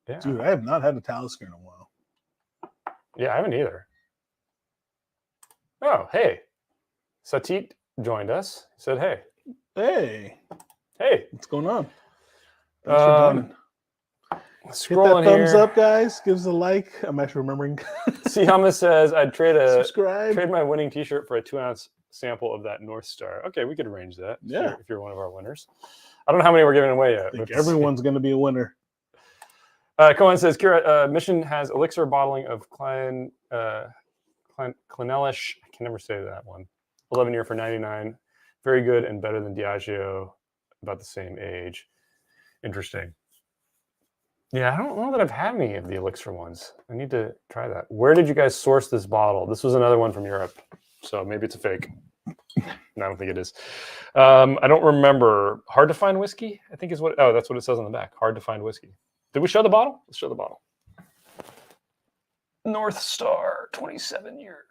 Yeah. Dude, I have not had a Talisker in a while. Yeah, I haven't either. Oh, hey. Satit joined us. He said, hey. Hey, what's going on? Thanks for joining. Scrolling Hit that thumbs here. up, guys. Give us a like. I'm actually remembering. Sihama says, I'd Subscribe. trade my winning t-shirt for a 2-ounce sample of that North Star. Okay, we could arrange that. Yeah. If you're one of our winners. I don't know how many we're giving away yet. I think everyone's going to be a winner. Cohen says, Kira, Mission has elixir bottling of Clinelish. I can never say that one. 11 year for 99. Very good and better than Diageo. About the same age. Interesting. Yeah, I don't know that I've had any of the elixir ones. I need to try that. Where did you guys source this bottle? This was another one from Europe. So maybe it's a fake. No, I don't think it is. I don't remember. Hard to find whiskey, I think is what. Oh, that's what it says on the back. Hard to find whiskey. Did we show the bottle? Let's show the bottle. North Star 27 year.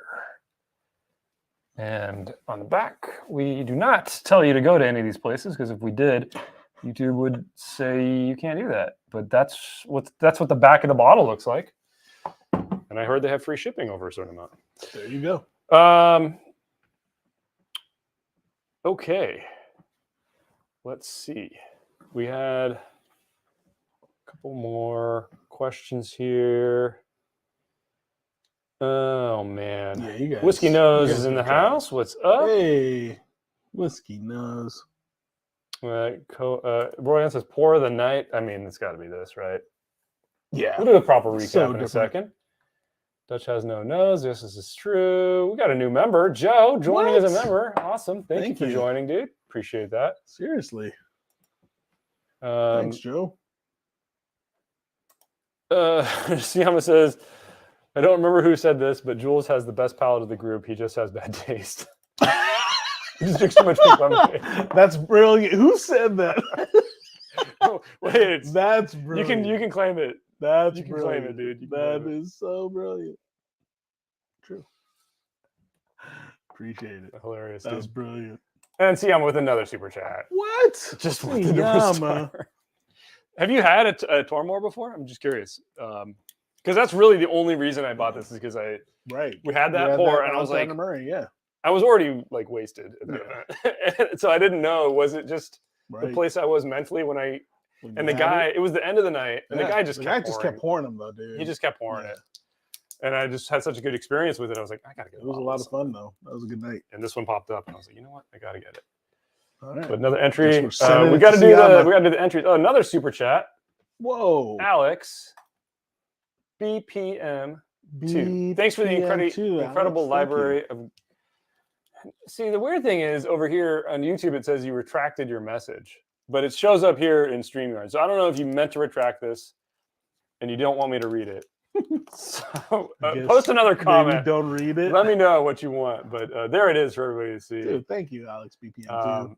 And on the back, we do not tell you to go to any of these places because if we did, YouTube would say you can't do that. But that's what the back of the bottle looks like. And I heard they have free shipping over a certain amount. There you go. Okay. Let's see. We had a couple more questions here. Oh man. Yeah, you guys. Whiskey Nose is in the house. What's up? Hey, Whiskey Nose. Royan says, pour of the night. I mean, it's got to be this, right? Yeah. We'll do a proper recap So in a different. second. Dutch has no nose. Yes, this is true. We got a new member, Joe, joining as a member. Awesome. Thank you for joining, dude. Appreciate that. Seriously. Thanks, Joe. Siyama says, I don't remember who said this, but Jules has the best palate of the group. He just has bad taste. He just drinks too much pink lemonade. That's brilliant. Who said that? Oh, wait, that's brilliant. You can claim it. That's you can brilliant. claim it, dude. That is so brilliant. True. Appreciate it. Hilarious. That was brilliant. And Siyama with another super chat. What? Just with the North Star. Have you had a Tormore before? I'm just curious. Because that's really the only reason I bought this is because we had that pour and I was like, Murray, yeah. I was already like wasted. So I didn't know, was it just the place I was mentally when the guy, it was the end of the night and the guy just kept pouring them though, dude. He just kept pouring it. And I just had such a good experience with it. I was like, I got to get it. It was a lot of fun though. That was a good night. And this one popped up and I was like, you know what? I got to get it. All right. But another entry. We got to do the entries. Oh, another super chat. Whoa. Alex. BPM2. Thanks for the incredible library of. See, the weird thing is over here on YouTube, it says you retracted your message, but it shows up here in StreamYard. So I don't know if you meant to retract this and you don't want me to read it. So post another comment. Don't read it. Let me know what you want. But there it is for everybody to see. Dude, thank you, Alex BPM2.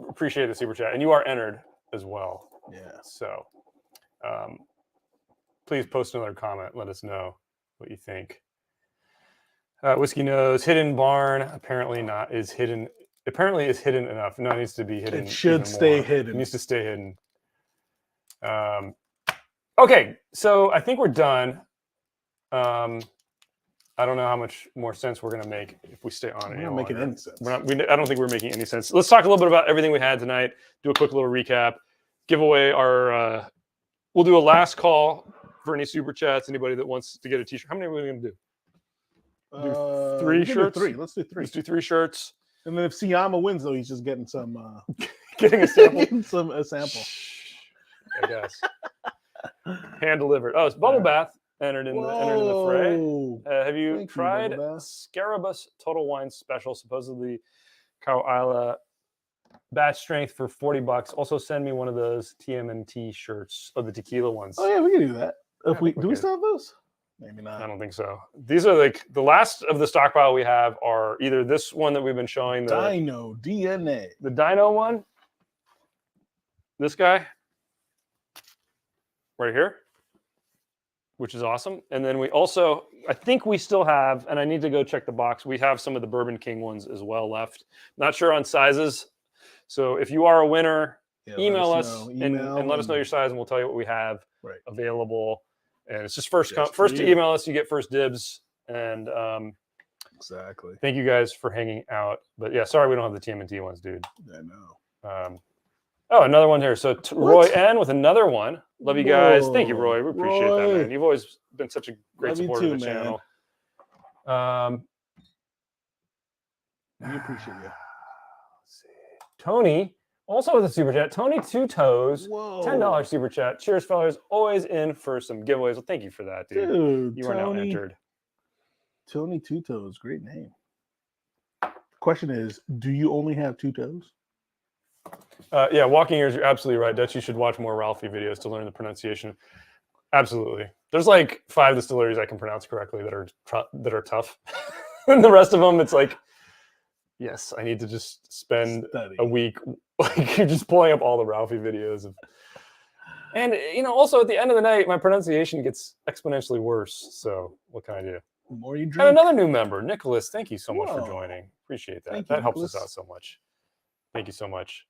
Appreciate the super chat. And you are entered as well. Yeah. So please post another comment. Let us know what you think. Whiskey Nose, Hidden Barn, apparently is hidden enough. No, it needs to be hidden. It should stay hidden. It needs to stay hidden. Okay, so I think we're done. I don't know how much more sense we're going to make if we stay on it. We're not making any sense. I don't think we're making any sense. Let's talk a little bit about everything we had tonight. Do a quick little recap. Give away our. We'll do a last call for any super chats. Anybody that wants to get a T-shirt. How many are we going to do? 3 shirts. 3. Let's do 3. Let's do 3 shirts. And then if Siyama wins, though, he's just getting some. Getting a sample. A sample. I guess. Hand delivered. Oh, it's Bubble Bath entered in the fray. Have you tried Scarabus Total Wine Special? Supposedly, Cow Isla batch strength for $40. Also send me one of those TMNT shirts of the tequila ones. Oh yeah, we can do that. Yeah, If we do, we could. still have those? Maybe I not. don't think so. These are like the last of the stockpile we have are either this one that we've been showing, the Dino DNA. the Dino one, this guy right here, which is awesome. And then we also, I think we still have, and I need to go check the box, we have some of the Bourbon King ones as well left. Not sure on sizes. So if you are a winner, email us and let us know your size, and we'll tell you what we have available. And it's just first to email us, you get first dibs. And exactly. Thank you guys for hanging out. But yeah, sorry we don't have the TMNT ones, dude. I know. Oh, another one here. So Roy N with another one. Love you guys. Thank you, Roy. We appreciate that, man. You've always been such a great supporter of the channel. We appreciate you. Let's see. Tony, also with a super chat. Tony Two Toes, $10 super chat. Cheers, fellas. Always in for some giveaways. Well, thank you for that, dude. You are now entered. Tony Two Toes, great name. Question is, do you only have two toes? Yeah, Walking Ears, you're absolutely right, Dutch. You should watch more Ralphie videos to learn the pronunciation. Absolutely. There's like 5 distilleries I can pronounce correctly that are tough. And the rest of them, it's like, yes, I need to just spend a week like just pulling up all the Ralphie videos. And, you know, also at the end of the night, my pronunciation gets exponentially worse. So what can I do? The more you drink. And another new member, Nicholas. Thank you so much for joining. Appreciate that. That helps us out so much. Thank you so much.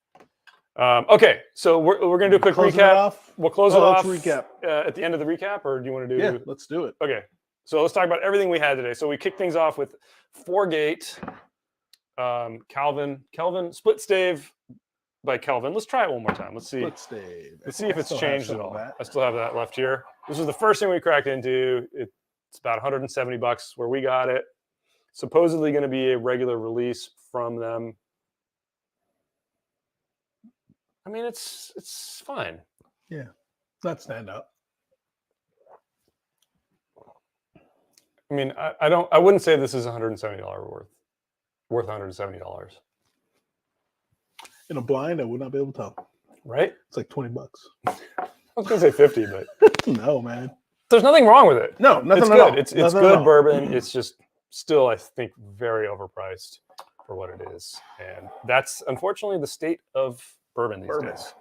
Okay, so we're going to do a quick recap. We'll close it off recap. At the end of the recap, or do you want to do? Yeah, let's do it. Okay, so let's talk about everything we had today. So we kicked things off with 4-Gate, Kelvin, Split Stave by Kelvin. Let's try it one more time. Let's see. Split Stave. Let's see if it's changed at all. I still have that left here. This was the first thing we cracked into. It's about $170 where we got it. Supposedly going to be a regular release from them. I mean, it's fine. Yeah, not stand up. I mean, I wouldn't say this is $170 worth $170. In a blind, I would not be able to tell. Right? It's like $20. I was gonna say 50, but no, man. There's nothing wrong with it. No, nothing it's at good. all. It's good bourbon. It's just still, I think, very overpriced for what it is, and that's unfortunately the state of bourbon these days.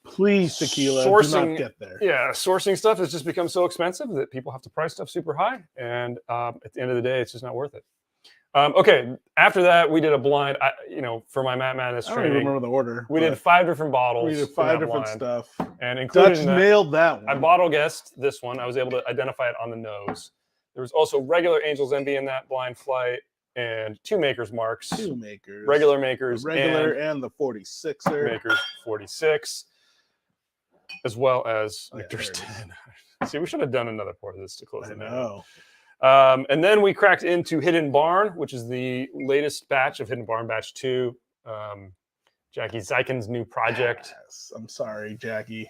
Please, tequila, do not get there. Yeah, sourcing stuff has just become so expensive that people have to price stuff super high, and at the end of the day, it's just not worth it. Okay, after that, we did a blind. For my Matt Madness training, I don't even remember the order. We did 5 different bottles. We did 5 different stuff, and including nailed that one. I bottle guessed this one. I was able to identify it on the nose. There was also regular Angel's Envy in that blind flight, and 2 Maker's Marks. 2 Makers. Regular Makers. The regular and the 46er. Makers 46. As well as Victor's 10. See, we should have done another pour of this to close it out. And then we cracked into Hidden Barn, which is the latest batch of Hidden Barn Batch 2. Jackie Zykin's new project. Pass. I'm sorry, Jackie.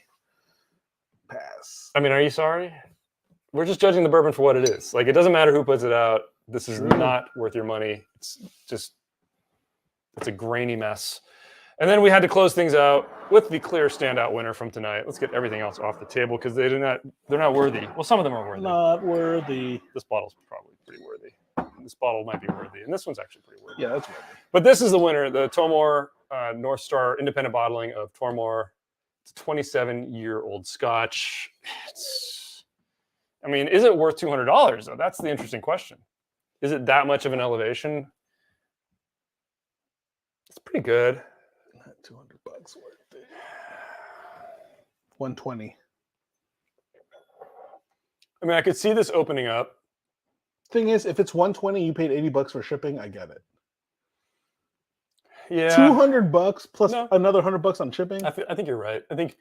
Pass. I mean, are you sorry? We're just judging the bourbon for what it is. Like, it doesn't matter who puts it out. This is not worth your money. It's a grainy mess. And then we had to close things out with the clear standout winner from tonight. Let's get everything else off the table because they're not worthy. Well, some of them are worthy. Not worthy. This bottle's probably pretty worthy. This bottle might be worthy, and this one's actually pretty worthy. Yeah, that's worthy. But this is the winner, the Tomor North Star independent bottling of Tomor. It's a 27-year-old Scotch. Is it worth $200 though? That's the interesting question. Is it that much of an elevation? It's pretty good. Not $200 worth it. 120. I mean, I could see this opening up. Thing is, if it's 120, you paid $80 for shipping. I get it. Yeah, $200 plus another $100 on shipping. I think you're right. I think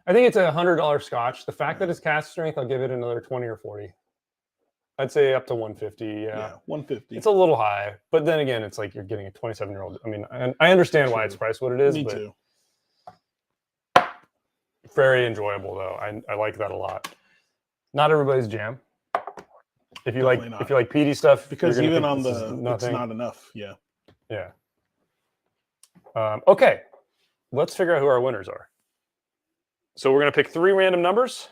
it's a $100 Scotch. The fact that it's cask strength, I'll give it another 20 or 40. I'd say up to 150. Yeah, 150. It's a little high, but then again, it's like you're getting a 27-year-old. I mean, I understand why it's priced what it is. Me too. Very enjoyable though. I like that a lot. Not everybody's jam. If you like peaty stuff, because even on it's not enough. Yeah. Yeah. Okay, let's figure out who our winners are. So we're going to pick 3 random numbers.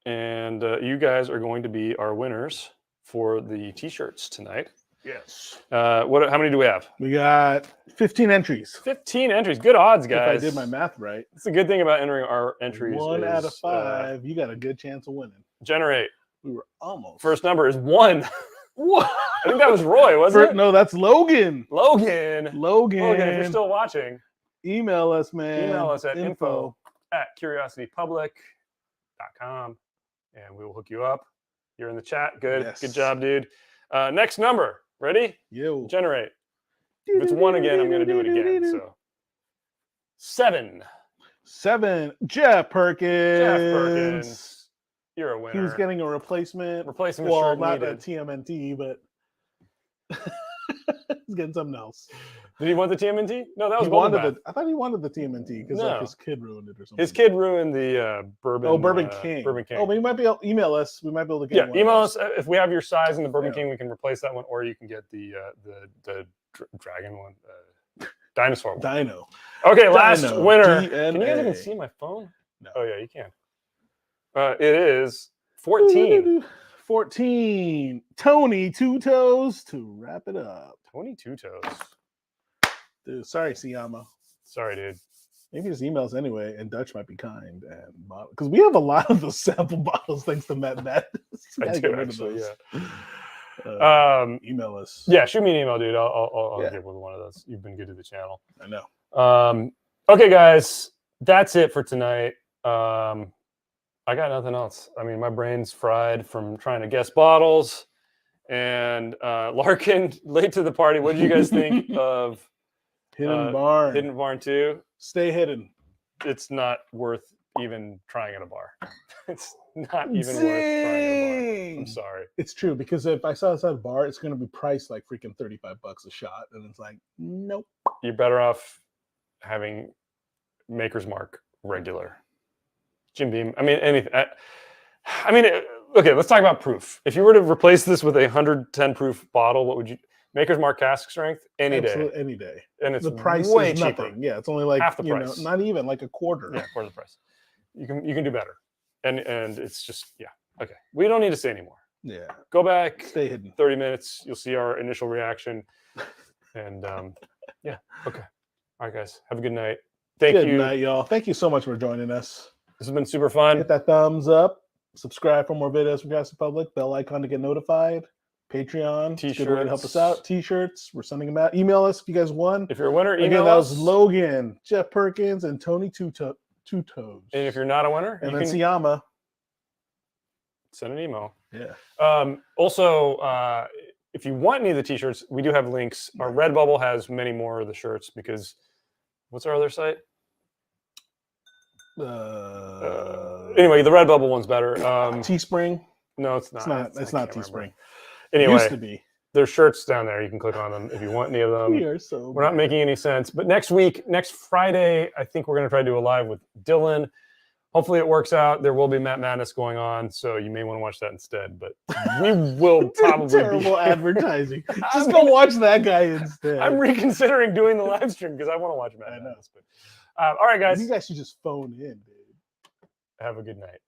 And you guys are going to be our winners for the t-shirts tonight. Yes. How many do we have? We got 15 entries. 15 entries. Good odds, guys. If I did my math right. It's a good thing about entering our entries. 1 out of 5. You got a good chance of winning. Generate. We were almost. First number is 1. What? I think that was Roy, wasn't it? No, that's Logan. Logan, if you're still watching, email us, man. Email us at info@curiositypublic.com, and we will hook you up. You're in the chat. Good. Yes. Good job, dude. Next number. Ready? Yo. Generate. If it's 1 again, I'm going to do it again. So 7. 7. Jeff Perkins. Jeff Perkins. You're a winner. He was getting a replacement. Replacement well, shirt not needed. a TMNT, but he's getting something else. Did he want the TMNT? No, that was I thought he wanted the TMNT because like his kid ruined it or something. His kid ruined the Bourbon. Oh, Bourbon King. Bourbon King. Oh, but you might be able to email us. We might be able to get one. Email us if we have your size in the Bourbon King. We can replace that one, or you can get the dragon one, dinosaur one. Dino. Okay, last winner. DNA. Can you guys even see my phone? No. Oh yeah, you can. It is 14. 14. Tony Two Toes to wrap it up. Tony Two Toes. Dude, sorry, Siyama. Sorry, dude. Maybe just emails anyway, and Dutch might be kind, and because we have a lot of those sample bottles thanks to Matt. I do actually, yeah. Email us. Yeah, shoot me an email, dude. I'll get with one of those. You've been good to the channel. I know. Okay, guys, that's it for tonight. I got nothing else. I mean, my brain's fried from trying to guess bottles. And Larkin, late to the party. What did you guys think of Hidden Barn? Hidden Barn 2? Stay hidden. It's not worth even trying at a bar. It's not even worth trying at a bar. I'm sorry. It's true, because if I saw this at a bar, it's going to be priced like freaking $35 a shot. And it's like, nope. You're better off having Maker's Mark regular. Jim Beam. I mean, anything. Okay, let's talk about proof. If you were to replace this with a 110 proof bottle, what would you? Maker's Mark cask strength any day. Any day. And it's the price way is cheaper. Nothing. Yeah, it's only like half the price. Not even like a quarter. Yeah, quarter the price. You can do better. And it's just okay. We don't need to say anymore. Yeah. Go back. Stay hidden. 30 minutes. You'll see our initial reaction. And yeah. Okay. All right, guys. Have a good night. Good night, y'all. Thank you so much for joining us. This has been super fun. Hit that thumbs up. Subscribe for more videos from Curiosity Public. Bell icon to get notified. Patreon. T-shirts. Good way to help us out. T-shirts. We're sending them out. Email us if you guys won. If you're a winner, email Again, that us. was Logan, Jeff Perkins, and Tony Two Toes. And if you're not a winner, and then Siyama. Send an email. Yeah. Also, if you want any of the T-shirts, we do have links. Our Redbubble has many more of the shirts because what's our other site? Anyway, the Redbubble one's better. Teespring. No, it's not. It's not Teespring. Anyway, used to be. There's shirts down there. You can click on them if you want any of them. We're not making any sense. But next Friday, I think we're going to try to do a live with Dylan. Hopefully it works out. There will be Matt Madness going on, so you may want to watch that instead. But we will probably terrible advertising. Just go watch that guy instead. I'm reconsidering doing the live stream because I want to watch Matt Madness. But all right, guys. You guys should just phone in, dude. Have a good night.